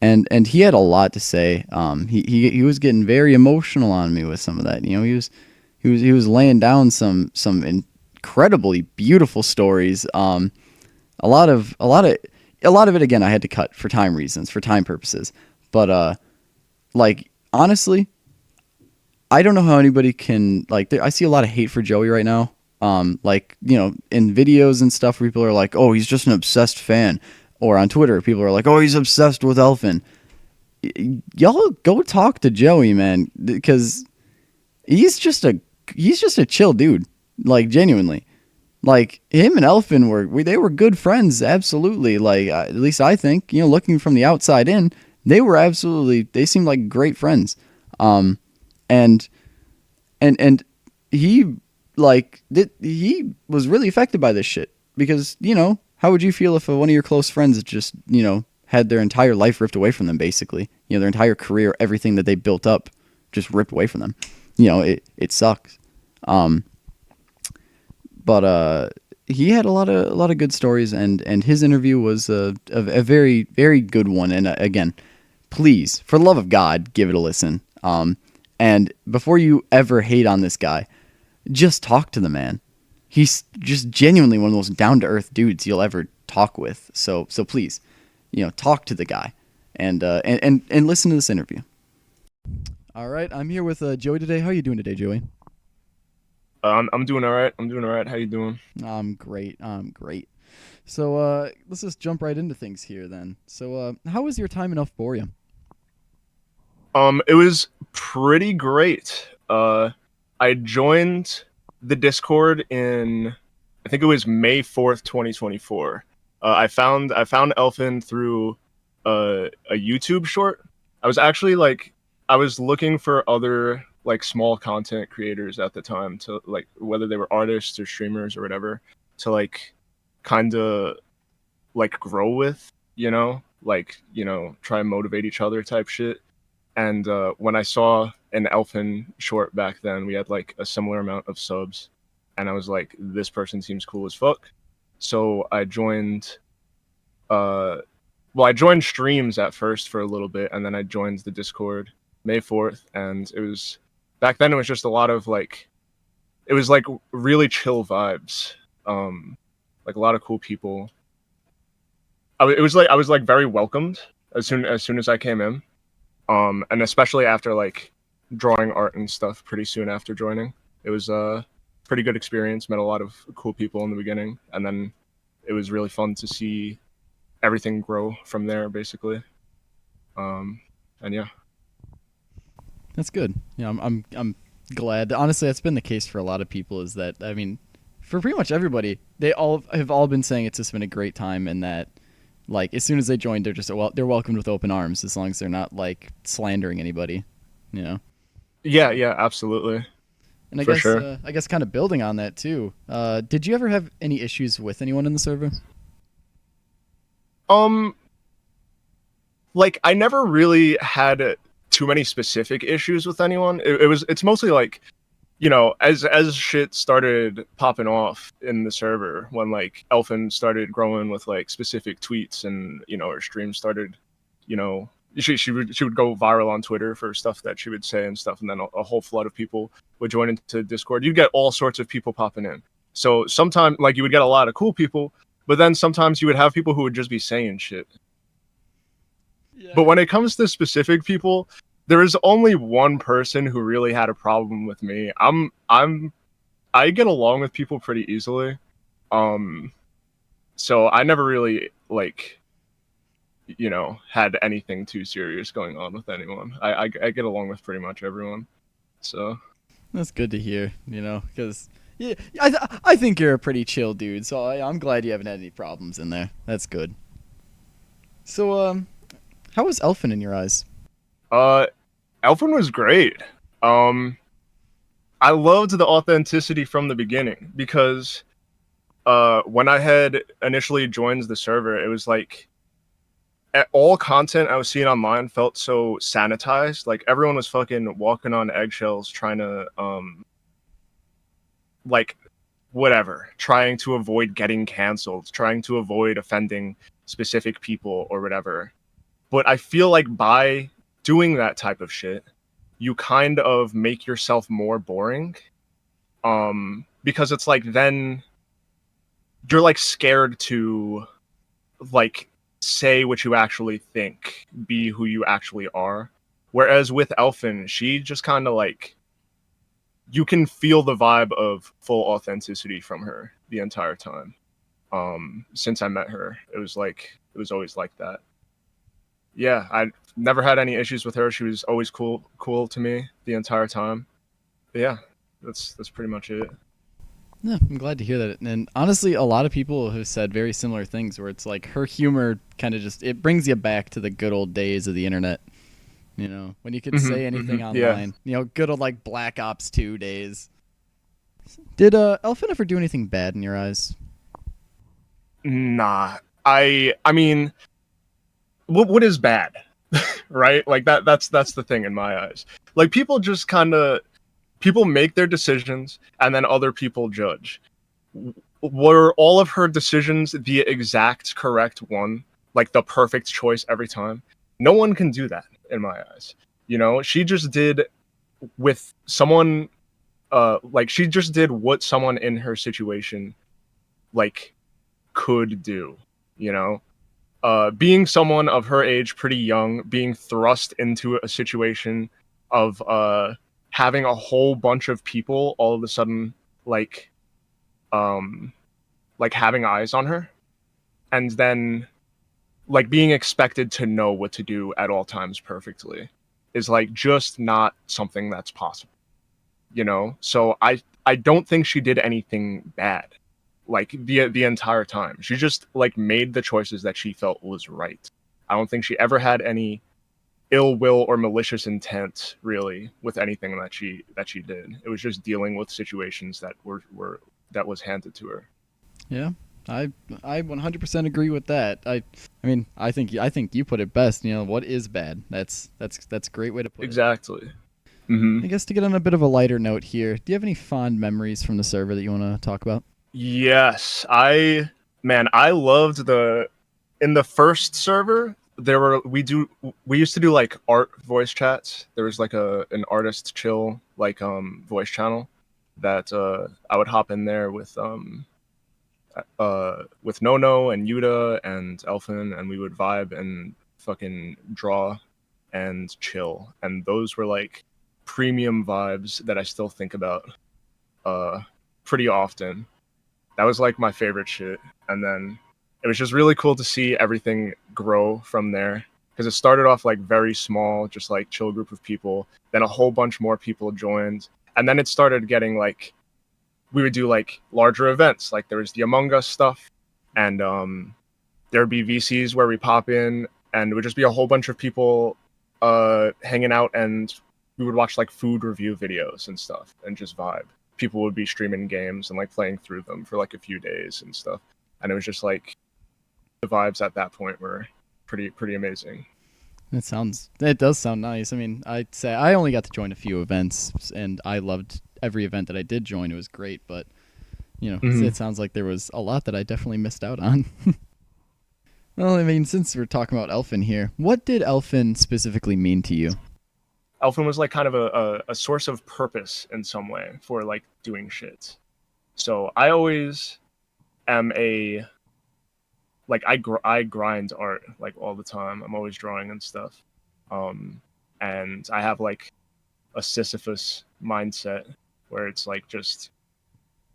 And he had a lot to say. He was getting very emotional on me with some of that. You know, he was laying down some incredibly beautiful stories. A lot of it, again, I had to cut for time reasons, for time purposes. But like, honestly, I don't know how anybody can, like, I see a lot of hate for Joey right now. Like, you know, in videos and stuff, people are like, oh, he's just an obsessed fan. Or on Twitter, people are like, oh, he's obsessed with Elfin. Y'all go talk to Joey, man, because he's just a chill dude. Like, genuinely. Like, him and Elfin they were good friends, absolutely. Like, at least I think, you know, looking from the outside in, they seemed like great friends. And he, like, he was really affected by this shit. Because, you know, how would you feel if one of your close friends just, you know, had their entire life ripped away from them, basically? You know, their entire career, everything that they built up, just ripped away from them. You know, it sucks. But he had a lot of good stories, and his interview was a very, very good one. And again, please, for the love of God, give it a listen. And before you ever hate on this guy, just talk to the man. He's just genuinely one of the most down-to-earth dudes you'll ever talk with. So please, you know, talk to the guy and listen to this interview. All right, I'm here with Joey today. How are you doing today, Joey? I'm doing all right. How you doing? I'm great. So let's just jump right into things here then. So how was your time in Euphoria? It was pretty great. I joined the Discord in, I think it was May 4th, 2024. I found Elfin through a YouTube short. I was actually I was looking for other like small content creators at the time, to like, whether they were artists or streamers or whatever, to like kind of like grow with, you know, like, you know, try and motivate each other type shit. And when I saw an Elfin short back then, we had like a similar amount of subs, and I was like, this person seems cool as fuck. So I joined I joined streams at first for a little bit, and then I joined the Discord May 4th, and it was, back then it was just a lot of like, it was like really chill vibes. Like a lot of cool people. I was like very welcomed as soon as I came in. And especially after like drawing art and stuff pretty soon after joining. It was a pretty good experience, met a lot of cool people in the beginning, and then it was really fun to see everything grow from there, basically. And yeah. That's good. Yeah, I'm glad. Honestly, that's been the case for a lot of people, is that, I mean, for pretty much everybody, they all have been saying it's just been a great time, and that like as soon as they join, they're just they're welcomed with open arms, as long as they're not like slandering anybody, you know. Yeah, absolutely. And for sure. I guess kind of building on that too. Did you ever have any issues with anyone in the server? Like I never really had too many specific issues with anyone. It's mostly like, you know, as shit started popping off in the server, when like Elfin started growing with like specific tweets, and you know, her stream started, you know, she would go viral on Twitter for stuff that she would say and stuff, and then a whole flood of people would join into Discord. You'd get all sorts of people popping in. So sometimes, like, you would get a lot of cool people, but then sometimes you would have people who would just be saying shit. Yeah. But when it comes to specific people, there is only one person who really had a problem with me. I get along with people pretty easily. So I never really, like, you know, had anything too serious going on with anyone. I get along with pretty much everyone. So That's good to hear, you know, because yeah, I think you're a pretty chill dude, so I'm glad you haven't had any problems in there. That's good. So, how was Elfin in your eyes? Elfin was great. I loved the authenticity from the beginning because when I had initially joined the server, it was like all content I was seeing online felt so sanitized. Like everyone was fucking walking on eggshells trying to like whatever, trying to avoid getting canceled, trying to avoid offending specific people or whatever. But I feel like by doing that type of shit, you kind of make yourself more boring. Because it's like then you're like scared to like say what you actually think, be who you actually are. Whereas with Elfin, she just kind of like, you can feel the vibe of full authenticity from her the entire time. Since I met her, it was always like that. Yeah, I never had any issues with her. She was always cool to me the entire time. But yeah, that's pretty much it. Yeah, I'm glad to hear that. And honestly, a lot of people have said very similar things where it's like her humor kind of just, it brings you back to the good old days of the internet. You know, when you could say anything online. You know, good old like Black Ops 2 days. Did Elfin ever do anything bad in your eyes? Nah. I mean, what is bad? Right? Like that's the thing in my eyes. Like people just kind of make their decisions and then other people judge. Were all of her decisions the exact correct one? Like the perfect choice every time? No one can do that in my eyes. You know, she just did with someone like she just did what someone in her situation like could do, you know? Being someone of her age, pretty young, being thrust into a situation of having a whole bunch of people all of a sudden like having eyes on her, and then like being expected to know what to do at all times perfectly is like just not something that's possible, you know? So I don't think she did anything bad like the entire time. She just like made the choices that she felt was right. I don't think she ever had any ill will or malicious intent really with anything that she did. It was just dealing with situations that that was handed to her. Yeah. I 100% agree with that. I mean, I think you put it best. You know, what is bad? That's a great way to put it. Exactly. I guess to get on a bit of a lighter note here, do you have any fond memories from the server that you want to talk about? Yes, I loved in the first server we used to do like art voice chats. There was like an artist chill like voice channel that I would hop in there with Nono and Yuta and Elfin, and we would vibe and fucking draw and chill. And those were like premium vibes that I still think about pretty often. That was like my favorite shit. And then it was just really cool to see everything grow from there, because it started off like very small, just like chill group of people. Then a whole bunch more people joined, and then it started getting like, we would do like larger events. Like there was the Among Us stuff, and there'd be VCs where we pop in, and it would just be a whole bunch of people hanging out, and we would watch like food review videos and stuff and just vibe. People would be streaming games and like playing through them for like a few days and stuff, and it was just like the vibes at that point were pretty amazing. It does sound nice. I mean, I'd say I only got to join a few events, and I loved every event that I did join. It was great, but you know, it sounds like there was a lot that I definitely missed out on. Well, I mean, since we're talking about Elfin here, what did Elfin specifically mean to you? Elfin was like kind of a source of purpose in some way for like doing shit. So I always am I grind art like all the time. I'm always drawing and stuff. And I have like a Sisyphus mindset where it's like just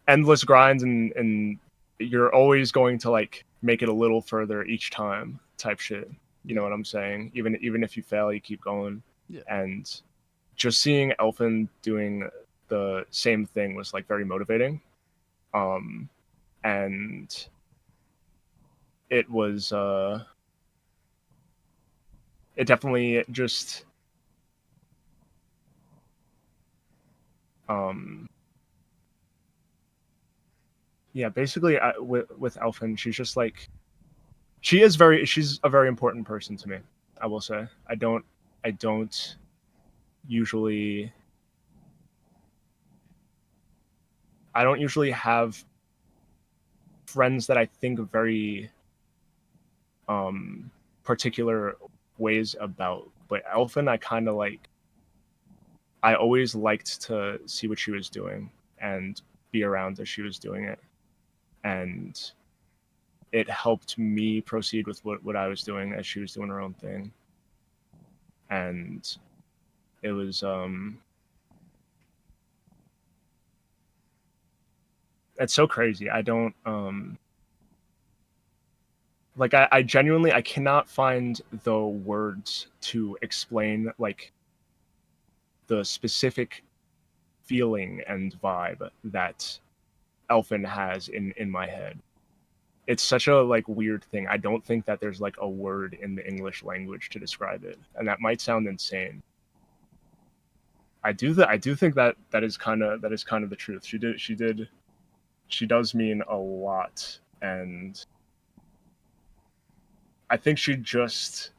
endless grinds and you're always going to like make it a little further each time type shit. You know what I'm saying? Even if you fail, you keep going. Yeah. And just seeing Elfin doing the same thing was like very motivating. And it was it definitely just yeah, basically with Elfin, she's just like she's a very important person to me. I will say I don't usually have friends that I think very particular ways about, but Elfin I kind of like. I always liked to see what she was doing and be around as she was doing it, and it helped me proceed with what I was doing as she was doing her own thing. And it was it's so crazy. I don't like I genuinely I cannot find the words to explain like the specific feeling and vibe that Elfin has in my head. It's such a like weird thing. I don't think that there's like a word in the English language to describe it, and that might sound insane. I do think that is kind of the truth. She does mean a lot, and I think she just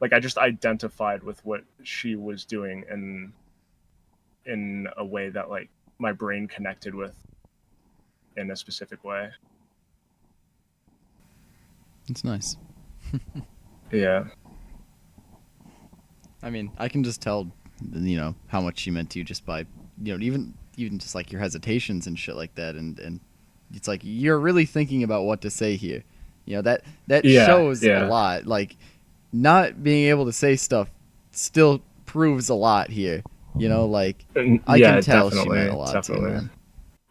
like I just identified with what she was doing in a way that like my brain connected with in a specific way. It's nice. Yeah. I mean, I can just tell, you know, how much she meant to you just by, you know, even just like your hesitations and shit like that, and it's like you're really thinking about what to say here. You know, that shows a lot. Like, not being able to say stuff still proves a lot here. You know, like I can tell she meant a lot to you, man.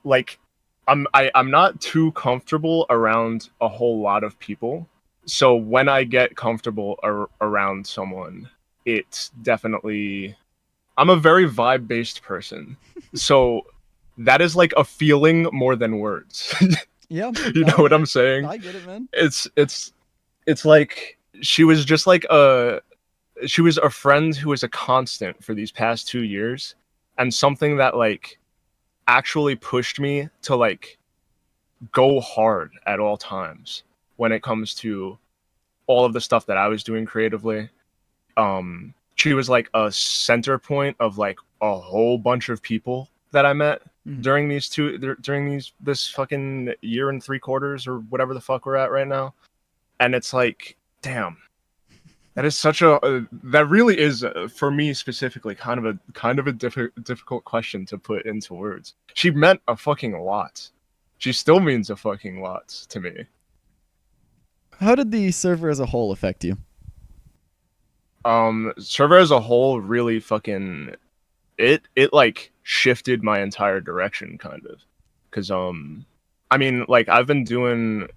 Like, I'm not too comfortable around a whole lot of people. So when I get comfortable around someone, it's definitely I'm a very vibe-based person. So that is like a feeling more than words. Yeah. You know what I'm saying? I get it, man. It's like she was just like she was a friend who was a constant for these past 2 years, and something that like actually pushed me to like go hard at all times when it comes to all of the stuff that I was doing creatively. She was like a center point of like a whole bunch of people that I met during this fucking year and 3/4 or whatever the fuck we're at right now. And it's like, damn, that is such that really is for me specifically kind of a difficult question to put into words. She meant a fucking lot. She still means a fucking lot to me. How did the server as a whole affect you? Server as a whole really fucking it like shifted my entire direction kind of, because I mean, like, I've been doing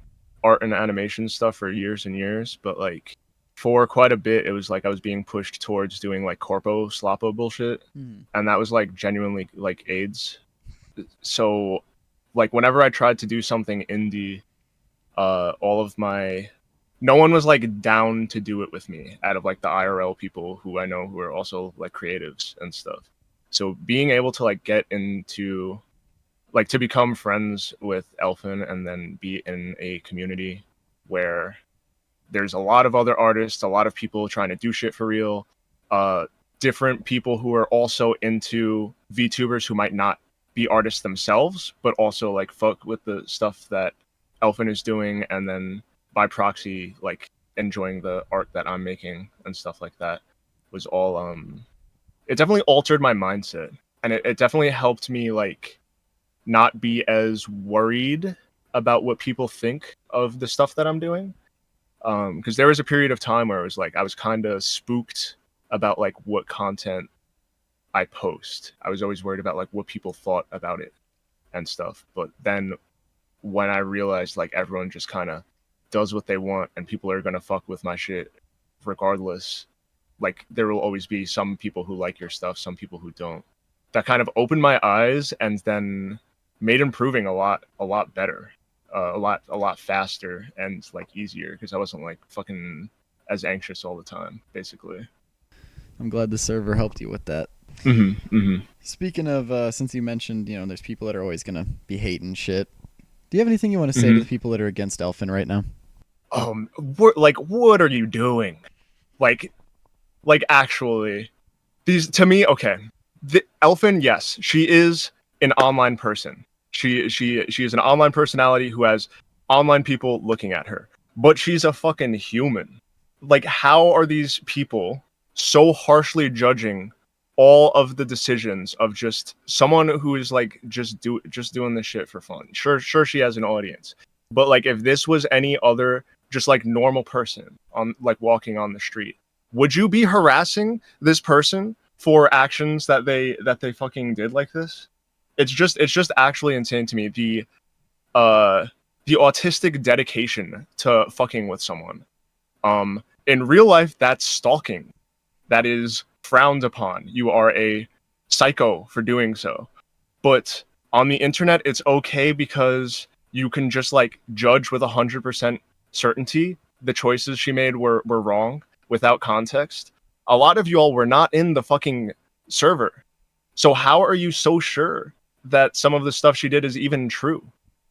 art and animation stuff for years and years, but like for quite a bit it was like I was being pushed towards doing like corpo sloppo bullshit, and that was like genuinely like AIDS. So like whenever I tried to do something indie, no one was like down to do it with me out of like the IRL people who I know who are also like creatives and stuff. So being able to like get into like to become friends with Elfin and then be in a community where there's a lot of other artists, a lot of people trying to do shit for real, different people who are also into VTubers who might not be artists themselves, but also like fuck with the stuff that Elfin is doing, and then by proxy like enjoying the art that I'm making and stuff like that was all it definitely altered my mindset, and it definitely helped me like not be as worried about what people think of the stuff that I'm doing. Because there was a period of time where it was like I was kind of spooked about like what content I post. I was always worried about like what people thought about it and stuff. But then when I realized like everyone just kind of does what they want and people are gonna fuck with my shit regardless, like there will always be some people who like your stuff, some people who don't. That kind of opened my eyes and then made improving a lot better, a lot faster and like easier because I wasn't like fucking as anxious all the time, basically. I'm glad the server helped you with that. Speaking of, since you mentioned, there's people that are always gonna be hating shit. Do you have anything you want to say to the people that are against Elfin right now? What are you doing? Like actually, these to me, okay. Elfin, yes, she is an online person. She is an online personality who has online people looking at her, but she's a fucking human. Like, how are these people so harshly judging all of the decisions of just someone who is like just doing this shit for fun? Sure, she has an audience, but like if this was any other just like normal person on like walking on the street, would you be harassing this person for actions that they fucking did like this? It's just actually insane to me, the autistic dedication to fucking with someone. In real life, that's stalking. That is frowned upon. You are a psycho for doing so. But on the internet, it's okay because you can just like judge with 100% certainty the choices she made were wrong without context. A lot of y'all were not in the fucking server. So how are you so sure that some of the stuff she did is even true?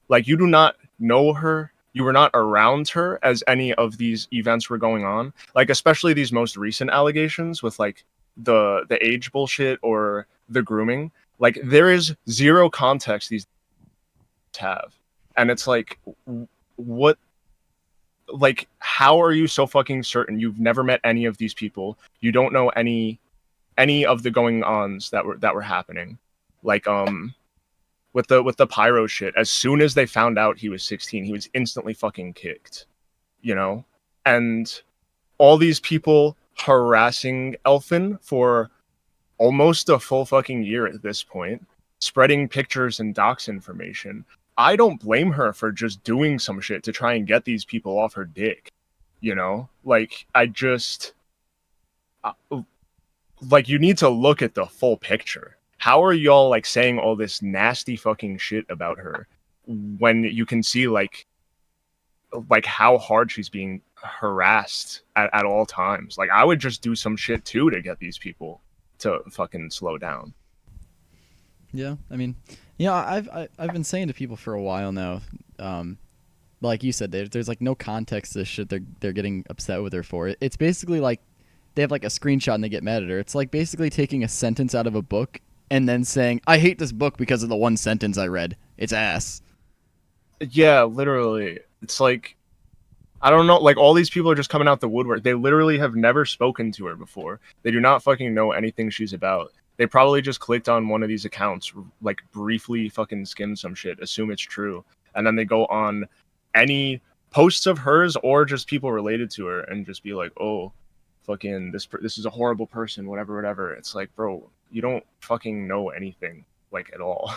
Like, you do not know her. You were not around her as any of these events were going on. Like, especially these most recent allegations with like the age bullshit or the grooming. Like, there is zero context these have. And it's like, what? Like, how are you so fucking certain? You've never met any of these people. You don't know any of the going-ons that were happening. Like, with the pyro shit, as soon as they found out he was 16, he was instantly fucking kicked, and all these people harassing Elfin for almost a full fucking year at this point, spreading pictures and dox information. I don't blame her for just doing some shit to try and get these people off her dick, like like, you need to look at the full picture. How are y'all like saying all this nasty fucking shit about her when you can see like how hard she's being harassed at all times? Like, I would just do some shit too to get these people to fucking slow down. Yeah, I mean, I've been saying to people for a while now, like you said, there's like no context to this shit they're getting upset with her for. It's basically like they have like a screenshot and they get mad at her. It's like basically taking a sentence out of a book and then saying, I hate this book because of the one sentence I read. It's ass. Yeah, literally. It's like, I don't know, like all these people are just coming out the woodwork. They literally have never spoken to her before. They do not fucking know anything she's about. They probably just clicked on one of these accounts, like briefly fucking skimmed some shit, assume it's true, and then they go on any posts of hers or just people related to her and just be like, oh, fucking this is a horrible person, whatever. It's like, bro, you don't fucking know anything like at all.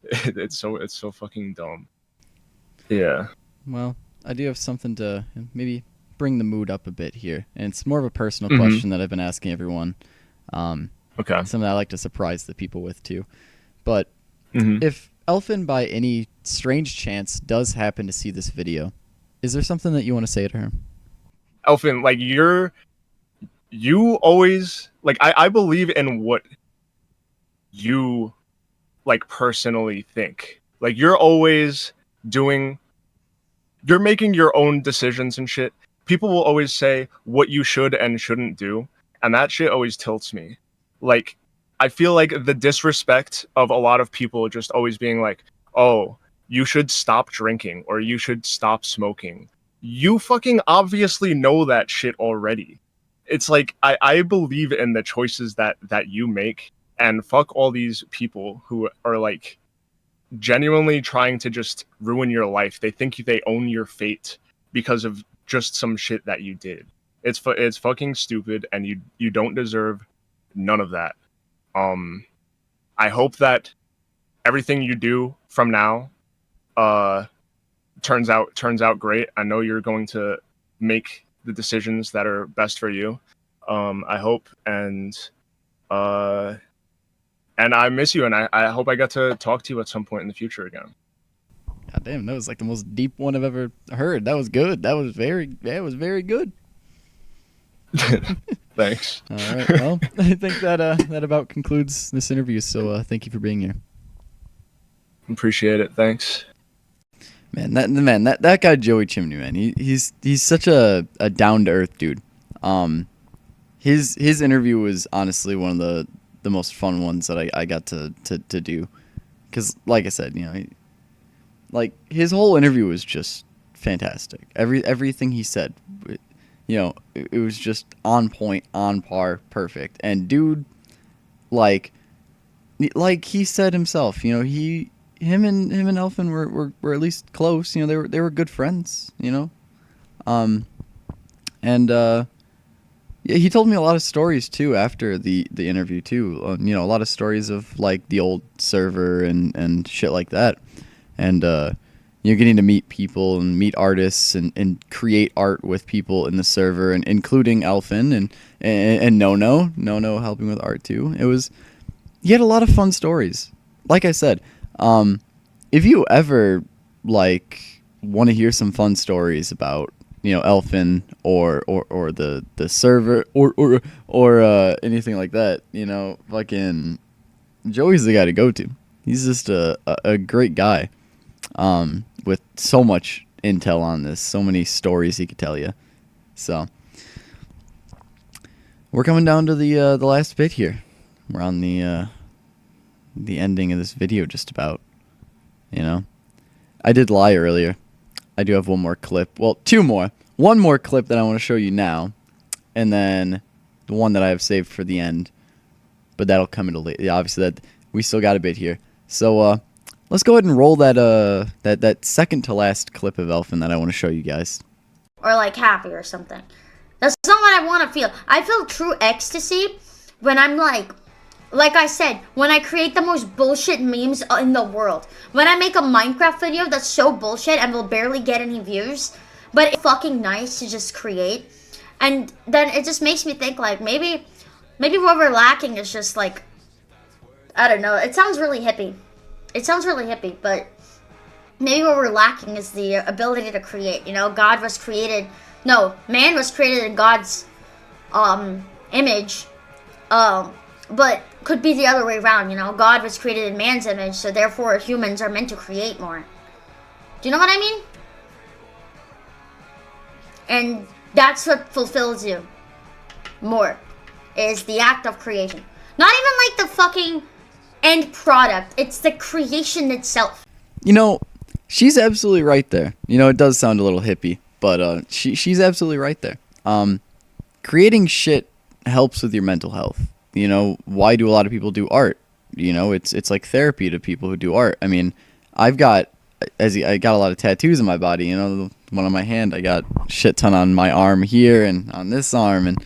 It's so fucking dumb. Yeah. Well, I do have something to maybe bring the mood up a bit here, and it's more of a personal question that I've been asking everyone. Okay. Something I like to surprise the people with too. But if Elfin by any strange chance does happen to see this video, is there something that you want to say to her? Elfin, like you always like I believe in what you like personally think. Like, you're making your own decisions and shit. People will always say what you should and shouldn't do, and that shit always tilts me. Like, I feel like the disrespect of a lot of people just always being like, oh, you should stop drinking or you should stop smoking. you fucking obviously know that shit already. It's like I believe in the choices that you make, and fuck all these people who are like genuinely trying to just ruin your life. They think they own your fate because of just some shit that you did. It's fucking stupid, and you don't deserve none of that. I hope that everything you do from now turns out great. I know you're going to make the decisions that are best for you. I hope, and I miss you, and I hope I get to talk to you at some point in the future again. God damn, that was like the most deep one I've ever heard. That was good. That was very good. Thanks. All right. Well, I think that about concludes this interview. So thank you for being here. Appreciate it. Thanks. Man, that guy Joey Chimney, man. He's such a down to earth dude. His interview was honestly one of the most fun ones that I got to do, because like I said, like his whole interview was just fantastic. Everything he said, it was just on point, on par, perfect. And dude, like he said himself, him and Elfin were at least close. They were good friends. Yeah, he told me a lot of stories too after the interview too. A lot of stories of like the old server and shit like that, and getting to meet people and meet artists and create art with people in the server, and including Elfin and No helping with art too. He had a lot of fun stories. Like I said, if you ever like want to hear some fun stories about Elfin or the server or anything like that, fucking Joey's the guy to go to. He's just a great guy, with so much intel on this, so many stories he could tell you. So we're coming down to the last bit here. We're on the ending of this video just about. I did lie earlier. I do have one more clip. Well, two more. One more clip that I want to show you now, and then the one that I have saved for the end. But that'll come into late. Obviously, that we still got a bit here. So let's go ahead and roll that second to last clip of Elfin that I want to show you guys. Or like happy or something. That's not what I want to feel. I feel true ecstasy when I'm like I said, when I create the most bullshit memes in the world. When I make a Minecraft video that's so bullshit and will barely get any views, but it's fucking nice to just create. And then it just makes me think like maybe what we're lacking is just like, I don't know, it sounds really hippie. But maybe what we're lacking is the ability to create. Man was created in God's image. But could be the other way around, God was created in man's image, so therefore humans are meant to create more. Do you know what I mean? And that's what fulfills you more, is the act of creation. Not even like the fucking end product, it's the creation itself. She's absolutely right there. It does sound a little hippie, but she's absolutely right there. Creating shit helps with your mental health. Why do a lot of people do art? It's like therapy to people who do art. I mean, I got a lot of tattoos in my body. One on my hand, I got shit ton on my arm here and on this arm, and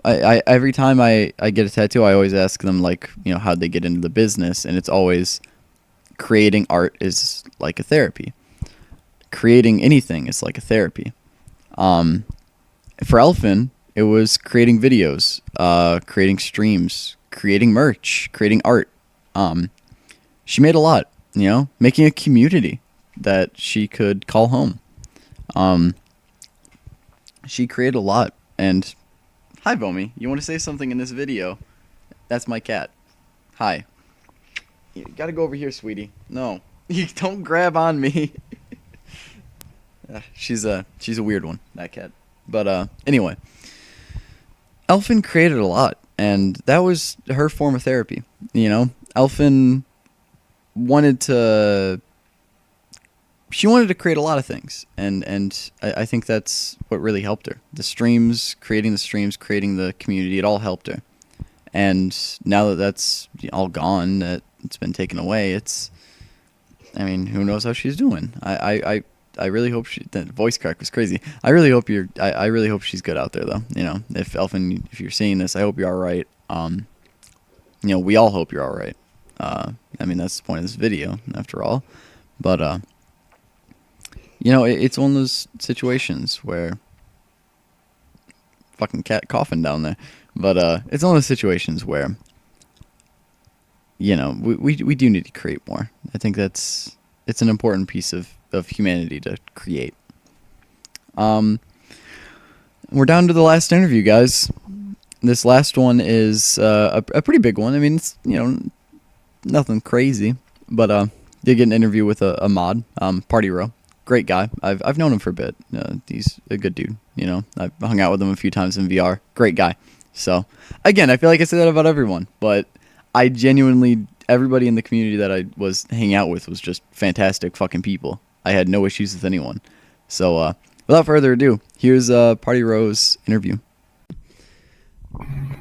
I every time I get a tattoo, I always ask them how'd they get into the business, and it's always creating art is like a therapy. Creating anything is like a therapy. For Elfin, it was creating videos, creating streams, creating merch, creating art. She made a lot, making a community that she could call home. She created a lot. And hi, Bomi. You want to say something in this video? That's my cat. Hi. You gotta go over here, sweetie. No, you don't grab on me. She's a weird one, that cat. But anyway. Elfin created a lot, and that was her form of therapy. Elfin wanted to she wanted to create a lot of things, and I think that's what really helped her. The streams, creating the community, it all helped her. And now that that's all gone, that it's been taken away, I mean, who knows how she's doing? I really hope that voice crack was crazy. I really hope I really hope she's good out there, though. You know, if Elfin, if you're seeing this, I hope you're all right. You know, we all hope you're all right. I mean, that's the point of this video, after all. But you know, it's one of those situations where fucking cat coughing down there. But it's one of those situations where, you know, we do need to create more. I think it's an important piece of humanity to create. We're down to the last interview, guys. This last one is a pretty big one. I mean, it's, you know, nothing crazy, but did get an interview with a mod, Partyrow. Great guy. I've known him for a bit. He's a good dude. You know, I've hung out with him a few times in VR. Great guy. So, again, I feel like I say that about everyone, but I genuinely, everybody in the community that I was hanging out with was just fantastic fucking people. I had no issues with anyone. So, without further ado, here's Partyrow's interview.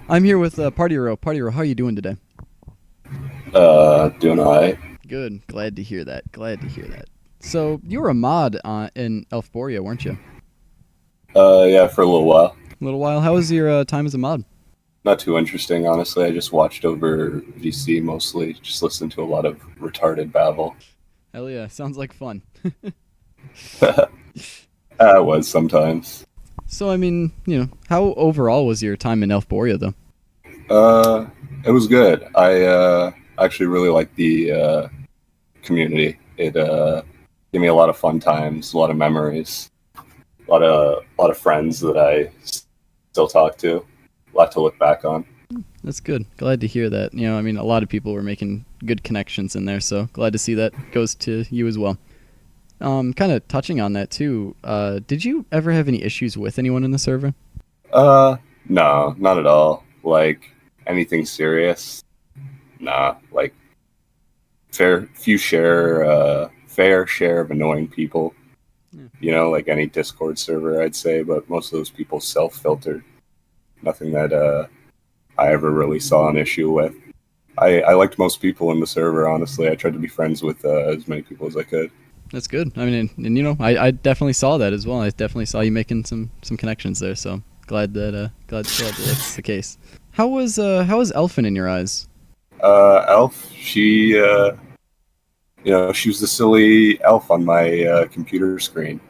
I'm here with Partyrow. Partyrow, how are you doing today? Doing alright. Good. Glad to hear that. So, you were a mod in Elfboria, weren't you? Yeah, for a little while. A little while. How was your time as a mod? Not too interesting, honestly. I just watched over VC mostly. Just listened to a lot of retarded babble. Hell yeah, sounds like fun. It was sometimes. So, I mean, you know, how overall was your time in Elfboria, though? It was good. I actually really liked the community. It gave me a lot of fun times, a lot of memories, a lot of friends that I still talk to, a lot to look back on. That's good. Glad to hear that. You know, I mean, a lot of people were making good connections in there, so glad to see that goes to you as well. Kind of touching on that too, did you ever have any issues with anyone in the server? No, not at all. Like, anything serious? Nah, like, fair share of annoying people. Yeah. You know, like any Discord server, I'd say, but most of those people self-filtered. Nothing that I ever really saw an issue with. I liked most people in the server, honestly. I tried to be friends with as many people as I could. That's good. I mean, and you know, I definitely saw that as well. I definitely saw you making some connections there, so glad that that's the case. How was Elfin in your eyes? Elf, she you know, she was the silly elf on my computer screen.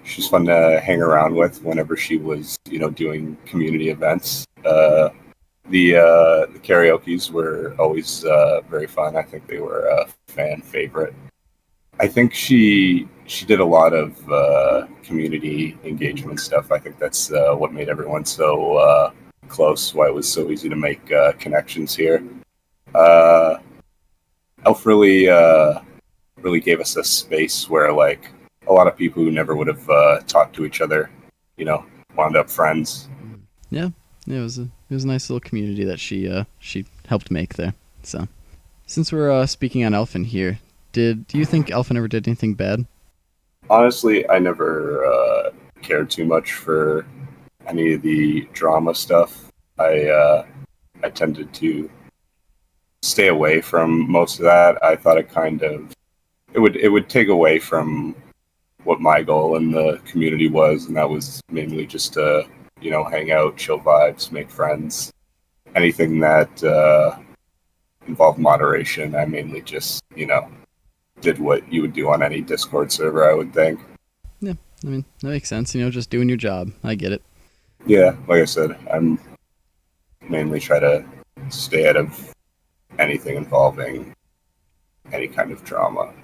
She's fun to hang around with whenever she was, you know, doing community events. The karaoke's were always very fun. I think they were a fan favorite. I think she did a lot of community engagement stuff. I think that's what made everyone so close, why it was so easy to make connections here. Elf really gave us a space where, like, a lot of people who never would have talked to each other, you know, wound up friends. Yeah, it was a nice little community that she helped make there. So, since we're speaking on Elfin here, do you think Elfin ever did anything bad? Honestly, I never cared too much for any of the drama stuff. I tended to stay away from most of that. I thought it would take away from what my goal in the community was, and that was mainly just to, you know, hang out, chill vibes, make friends. Anything that involved moderation, I mainly just, you know, did what you would do on any Discord server, I would think. Yeah, I mean, that makes sense. You know, just doing your job. I get it. Yeah, like I said, I'm mainly try to stay out of anything involving any kind of drama.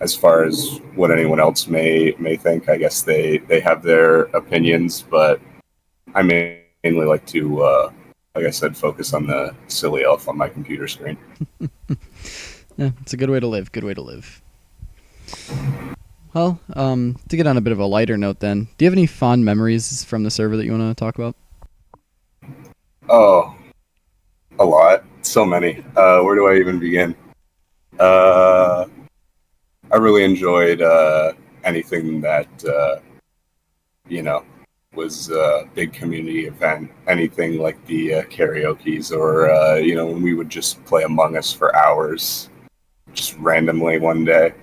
As far as what anyone else may think, I guess they have their opinions, but I mainly like to, like I said, focus on the silly elf on my computer screen. Yeah, it's a good way to live. Good way to live. Well, to get on a bit of a lighter note then, do you have any fond memories from the server that you want to talk about? Oh, a lot. So many. Where do I even begin? I really enjoyed anything that was a big community event. Anything like the karaoke's, or when we would just play Among Us for hours, just randomly one day.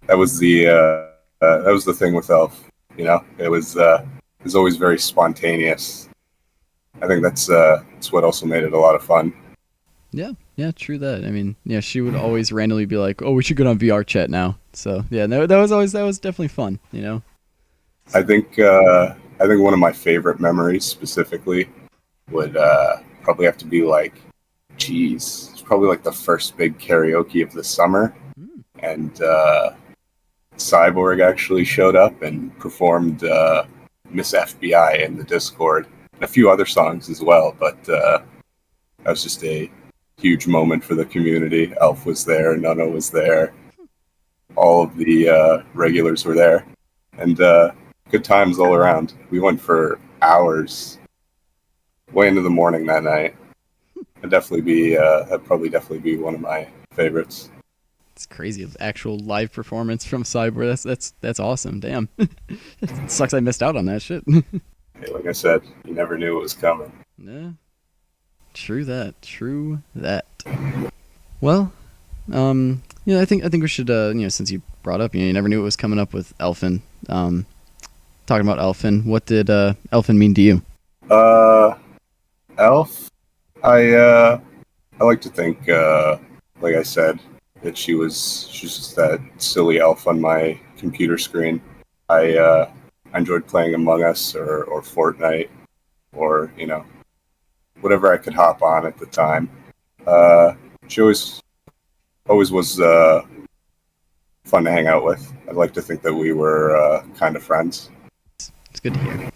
That was the thing with Elf. It was always very spontaneous. I think that's what also made it a lot of fun. Yeah, true that. I mean, yeah, she would always randomly be like, "Oh, we should get on VR chat now." So yeah, no, that was definitely fun. I think one of my favorite memories specifically would probably have to be like, it's probably like the first big karaoke of the summer, and Cyborg actually showed up and performed Miss FBI in the Discord, and a few other songs as well. But that was just a huge moment for the community. Elf was there, Nana was there, all of the regulars were there, and good times all around. We went for hours, way into the morning that night. That'd probably definitely be one of my favorites. It's crazy. Actual live performance from Cyborg. That's awesome. Damn. It sucks I missed out on that shit. Hey, like I said, you never knew it was coming. Yeah. True that. Well, I think we should, since you brought up, you never knew it was coming up with Elfin. Talking about Elfin, what did Elfin mean to you? Elf, I like to think, like I said, that she's just that silly elf on my computer screen. I enjoyed playing Among Us or Fortnite, or whatever I could hop on at the time. She always was fun to hang out with. I'd like to think that we were kind of friends. It's good to hear.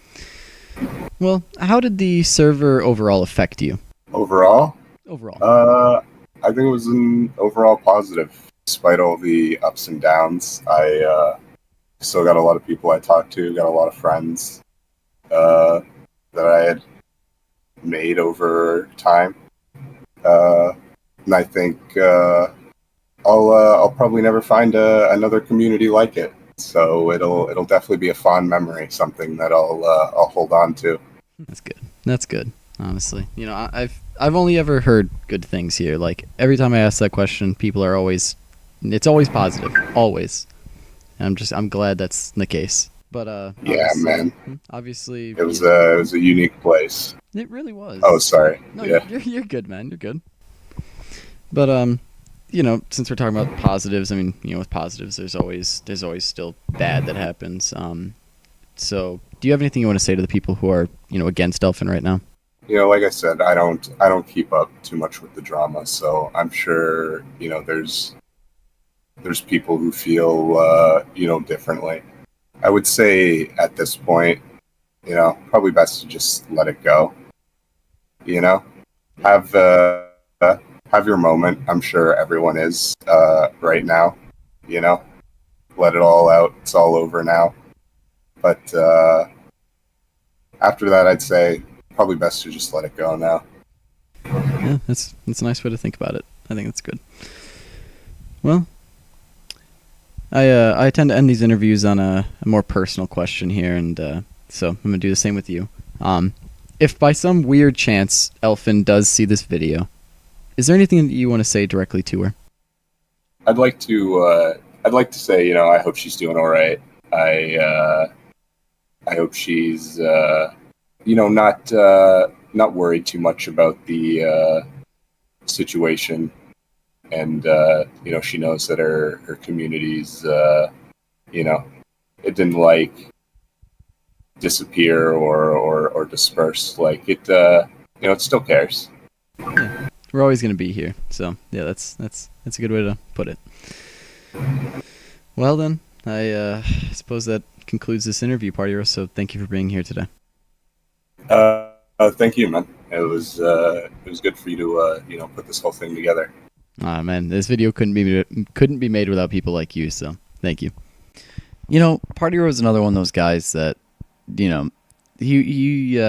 Well, how did the server overall affect you? Overall, I think it was an overall positive. Despite all the ups and downs, I still got a lot of people I talked to, got a lot of friends that I had made over time, and I think I'll probably never find another community like it. So it'll definitely be a fond memory, something that I'll hold on to. That's good. Honestly, I've only ever heard good things here. Like every time I ask that question, people are it's always positive, always. And I'm glad that's the case. But yeah, man. Obviously, it was a unique place. It really was. Oh, sorry. No, yeah, you're good, man. You're good. But since we're talking about positives, I mean, with positives, there's always still bad that happens. So, do you have anything you want to say to the people who are against Dilfin right now? Like I said, I don't keep up too much with the drama, so I'm sure there's people who feel differently. I would say at this point, probably best to just let it go. Have your moment. I'm sure everyone is right now. Let it all out. It's all over now. But after that, I'd say probably best to just let it go now. Yeah, that's a nice way to think about it. I think that's good. Well, I tend to end these interviews on a more personal question here, and so I'm gonna do the same with you. If by some weird chance Elfin does see this video, is there anything that you want to say directly to her? I'd like to say, I hope she's doing all right. I hope she's, not worried too much about the situation, and she knows that her community's, it didn't disappear or disperse. Like it, it still cares. Yeah. We're always going to be here. So, yeah, that's a good way to put it. Well, then, I suppose that concludes this interview, Partyrow, so thank you for being here today. Thank you, man. It was good for you to, put this whole thing together. Man, this video couldn't be made without people like you, so thank you. Partyrow is another one of those guys that, he's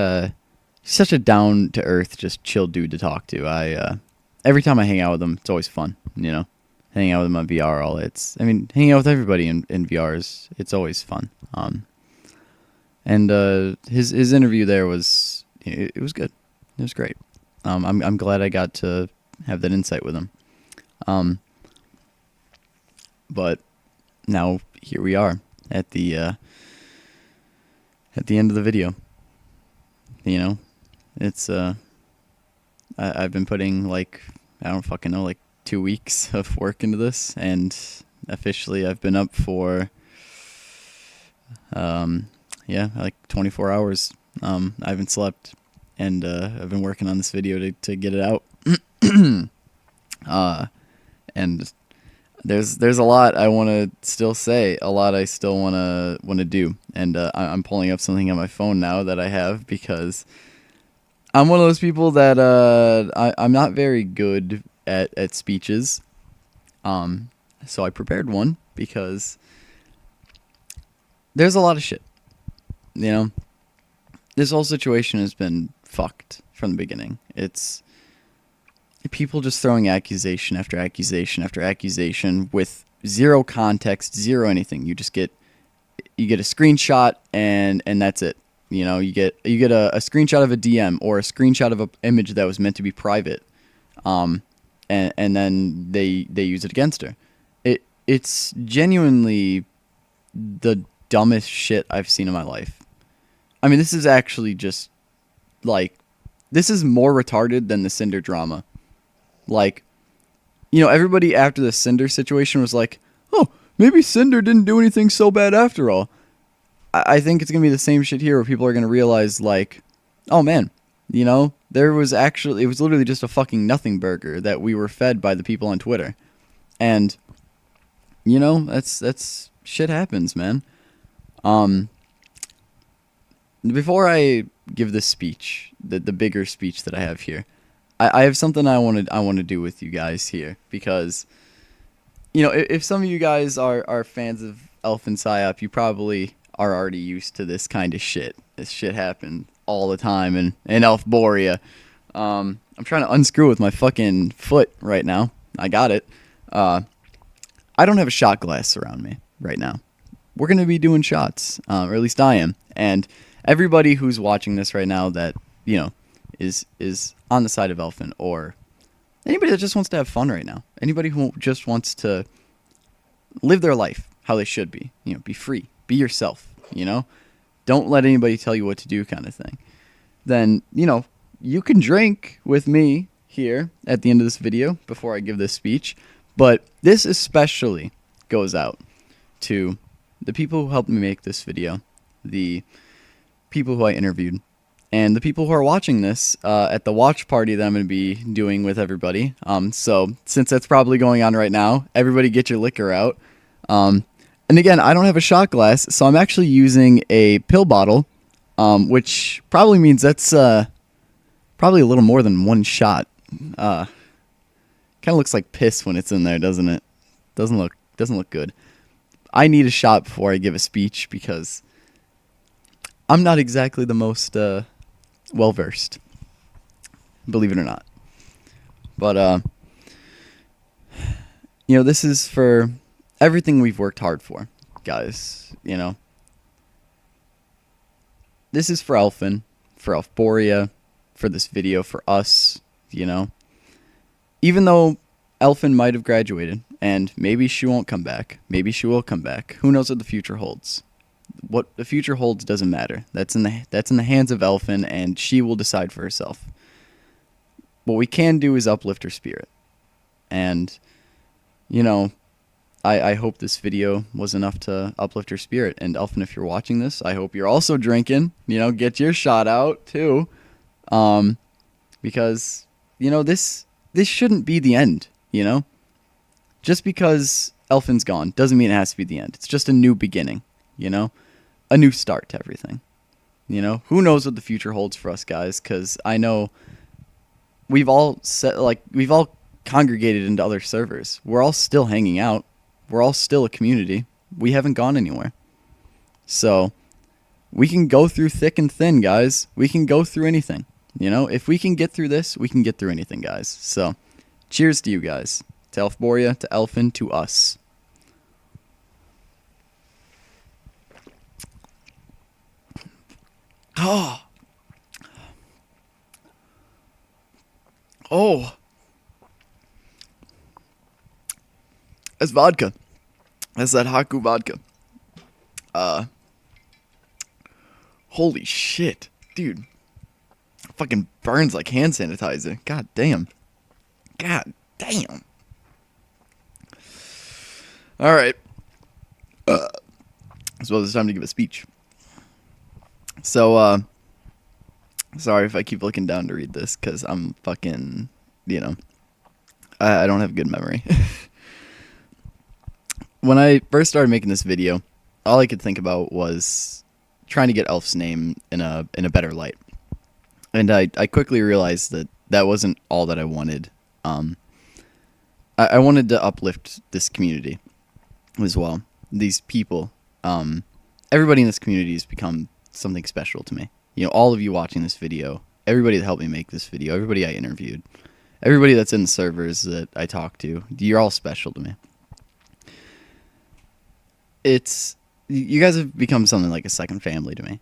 such a down-to-earth, just chill dude to talk to. Every time I hang out with him, it's always fun, hanging out with him on VR. Hanging out with everybody in VR it's always fun. And his interview there was it was good. It was great. I'm glad I got to have that insight with him. But now here we are at the end of the video. You know, it's I've been putting like, I don't fucking know, like 2 weeks of work into this, and officially I've been up for like 24 hours. I haven't slept, and I've been working on this video to get it out. And there's a lot I want to still say, a lot I still want to do, and I'm pulling up something on my phone now that I have, because I'm one of those people that I'm not very good at speeches. So I prepared one because there's a lot of shit. You know, this whole situation has been fucked from the beginning. It's people just throwing accusation after accusation after accusation with zero context, zero anything. You get a screenshot and that's it. You know, you get a screenshot of a DM or a screenshot of an image that was meant to be private, and then they use it against her. It's genuinely the dumbest shit I've seen in my life. I mean, this is actually just like, this is more retarded than the Cinder drama. Like, you know, everybody after the Cinder situation was like, oh, maybe Cinder didn't do anything so bad after all. I think it's going to be the same shit here, where people are going to realize, like, oh man, you know, it was literally just a fucking nothing burger that we were fed by the people on Twitter. And, you know, that's shit happens, man. Before I give this speech, the bigger speech that I have here, I have something I want to do with you guys here, because, you know, if some of you guys are fans of Elfinpsyop, you probably are already used to this kind of shit. This shit happened all the time in Elfborea. I'm trying to unscrew with my fucking foot right now. I got it. I don't have a shot glass around me right now. We're going to be doing shots, or at least I am. And everybody who's watching this right now that, you know, is on the side of Elfin, or anybody that just wants to have fun right now, anybody who just wants to live their life how they should be, you know, be free, be yourself, you know, don't let anybody tell you what to do, kind of thing, then, you know, you can drink with me here at the end of this video before I give this speech. But this especially goes out to the people who helped me make this video, the people who I interviewed, and the people who are watching this at the watch party that I'm going to be doing with everybody. So since that's probably going on right now, everybody get your liquor out. And again, I don't have a shot glass, so I'm actually using a pill bottle, which probably means that's probably a little more than one shot. Kind of looks like piss when it's in there, doesn't it? Doesn't look good. I need a shot before I give a speech, because I'm not exactly the most well versed, believe it or not. But you know, this is for everything we've worked hard for, guys. You know, this is for Elfin, for Elfborea, for this video, for us. You know, even though Elfin might have graduated, and maybe she won't come back, maybe she will come back. Who knows what the future holds? What the future holds doesn't matter. That's in the hands of Elfin, and she will decide for herself. What we can do is uplift her spirit. And, you know, I hope this video was enough to uplift her spirit. And Elfin, if you're watching this, I hope you're also drinking. You know, get your shot out too. Because, you know, this shouldn't be the end, you know? Just because Elfin's gone doesn't mean it has to be the end. It's just a new beginning, you know? A new start to everything. You know? Who knows what the future holds for us, guys? Because I know we've all congregated into other servers. We're all still hanging out. We're all still a community. We haven't gone anywhere. So we can go through thick and thin, guys. We can go through anything. You know? If we can get through this, we can get through anything, guys. So cheers to you guys. Take to Elfboria, to Elfin, to us. Oh. Oh. That's vodka. That's that Haku vodka. Holy shit. Dude. Fucking burns like hand sanitizer. God damn. God damn. Alright. As well, it's time to give a speech. So, sorry if I keep looking down to read this, because I'm fucking, I don't have good memory. When I first started making this video, all I could think about was trying to get Elf's name in a better light. And I quickly realized that that wasn't all that I wanted. I wanted to uplift this community as well. These people. Everybody in this community has become something special to me. All of you watching this video, everybody that helped me make this video, everybody I interviewed, everybody that's in the servers that I talked to, you're all special to me. You guys have become something like a second family to me.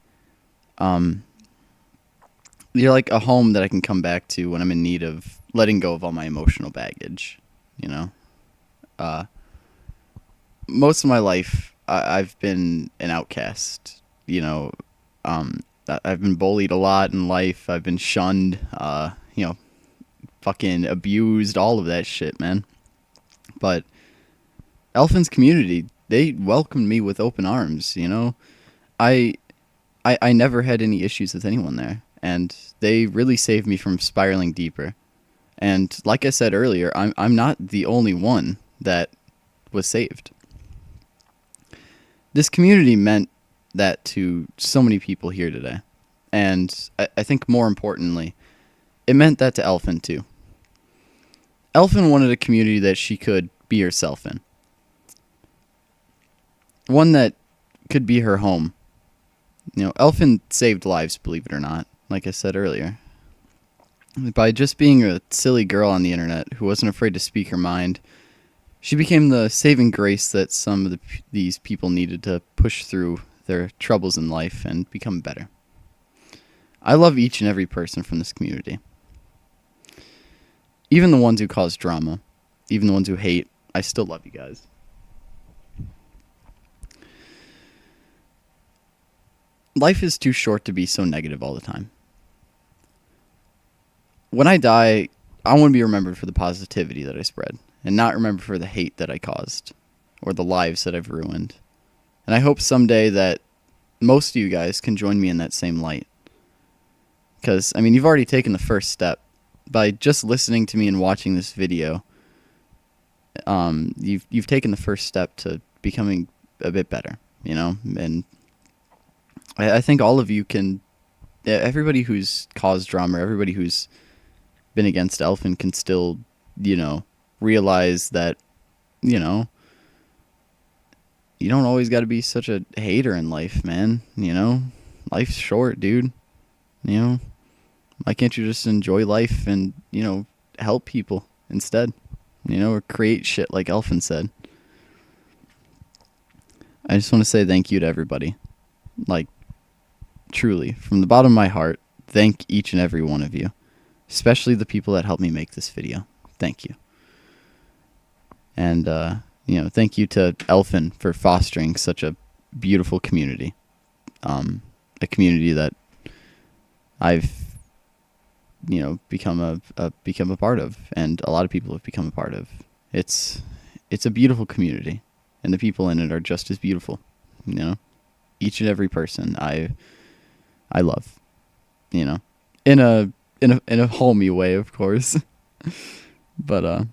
You're like a home that I can come back to when I'm in need of letting go of all my emotional baggage, most of my life, I've been an outcast, I've been bullied a lot in life. I've been shunned, fucking abused, all of that shit, man. But Elfin's community, they welcomed me with open arms, I never had any issues with anyone there, and they really saved me from spiraling deeper. And like I said earlier, I'm not the only one that was saved. This community meant that to so many people here today. And I think more importantly, it meant that to Elfin too. Elfin wanted a community that she could be herself in. One that could be her home. Elfin saved lives, believe it or not, like I said earlier. By just being a silly girl on the internet who wasn't afraid to speak her mind, she became the saving grace that some of these people needed to push through their troubles in life and become better. I love each and every person from this community. Even the ones who cause drama, even the ones who hate, I still love you guys. Life is too short to be so negative all the time. When I die, I want to be remembered for the positivity that I spread, and not remembered for the hate that I caused, or the lives that I've ruined. And I hope someday that most of you guys can join me in that same light. Because, you've already taken the first step. By just listening to me and watching this video, you've taken the first step to becoming a bit better, And I think all of you can, everybody who's caused drama, everybody who's been against Elfin can still, realize that, you don't always got to be such a hater in life, man. Life's short, dude. Why can't you just enjoy life and, help people instead? Or create shit like Elfin said. I just want to say thank you to everybody. Like, truly, from the bottom of my heart, thank each and every one of you. Especially the people that helped me make this video. Thank you. And, thank you to Elfin for fostering such a beautiful community. A community that I've, become a part of, and a lot of people have become a part of. It's a beautiful community, and the people in it are just as beautiful. Each and every person I love, in a homey way, of course. But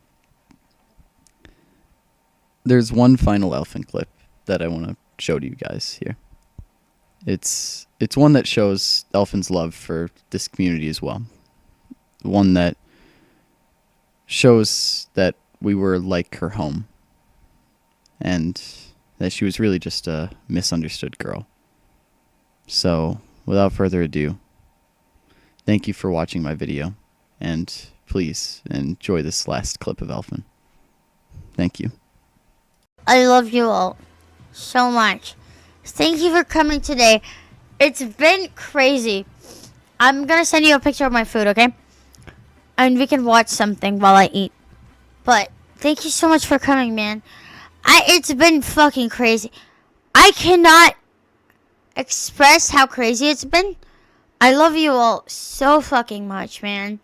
there's one final Elfin clip that I want to show to you guys here. It's one that shows Elfin's love for this community as well. One that shows that we were like her home, and that she was really just a misunderstood girl. So, without further ado, thank you for watching my video, and please enjoy this last clip of Elfin. Thank you. I love you all so much. Thank you for coming today. It's been crazy. I'm gonna send you a picture of my food, okay? And we can watch something while I eat. But thank you so much for coming, man. It's been fucking crazy. I cannot express how crazy it's been. I love you all so fucking much, man.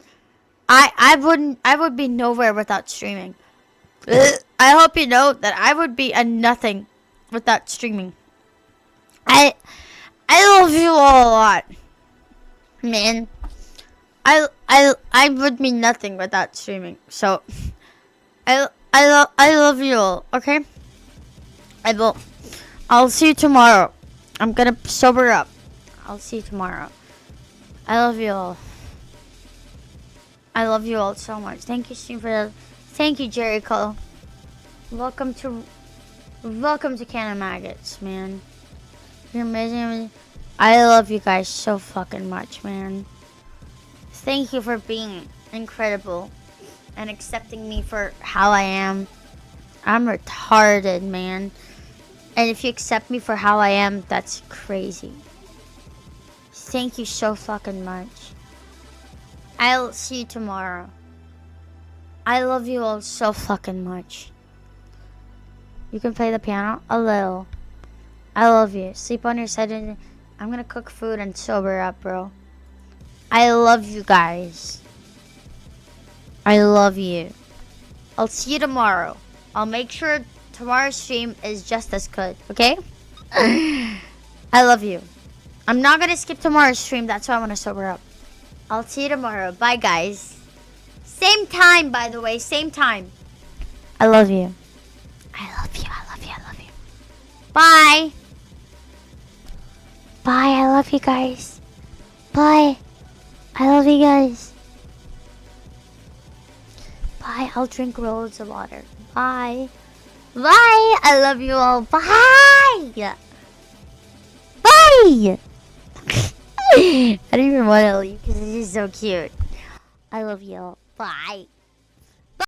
I would be nowhere without streaming. I hope you know that I would be a nothing without streaming. I love you all a lot, man. I would be nothing without streaming. So I love you all. Okay. I'll see you tomorrow. I'm gonna sober up. I'll see you tomorrow. I love you all. I love you all so much. Thank you, stream, for that. Thank you, Jericho. Welcome to Can of Maggots, man. You're amazing. I love you guys so fucking much, man. Thank you for being incredible and accepting me for how I am. I'm retarded, man. And if you accept me for how I am, that's crazy. Thank you so fucking much. I'll see you tomorrow. I love you all so fucking much. You can play the piano a little. I love you. Sleep on your side. And I'm gonna cook food and sober up, bro. I love you guys. I love you. I'll see you tomorrow. I'll make sure tomorrow's stream is just as good, okay? I love you. I'm not gonna skip tomorrow's stream. That's why I want to sober up. I'll see you tomorrow. Bye, guys. Same time, by the way. Same time. I love you. I love you. I love you. I love you. Bye. Bye. I love you guys. Bye. I love you guys. Bye. I'll drink loads of water. Bye. Bye. I love you all. Bye. Bye. I don't even want to leave because this is so cute. I love you all. Bye.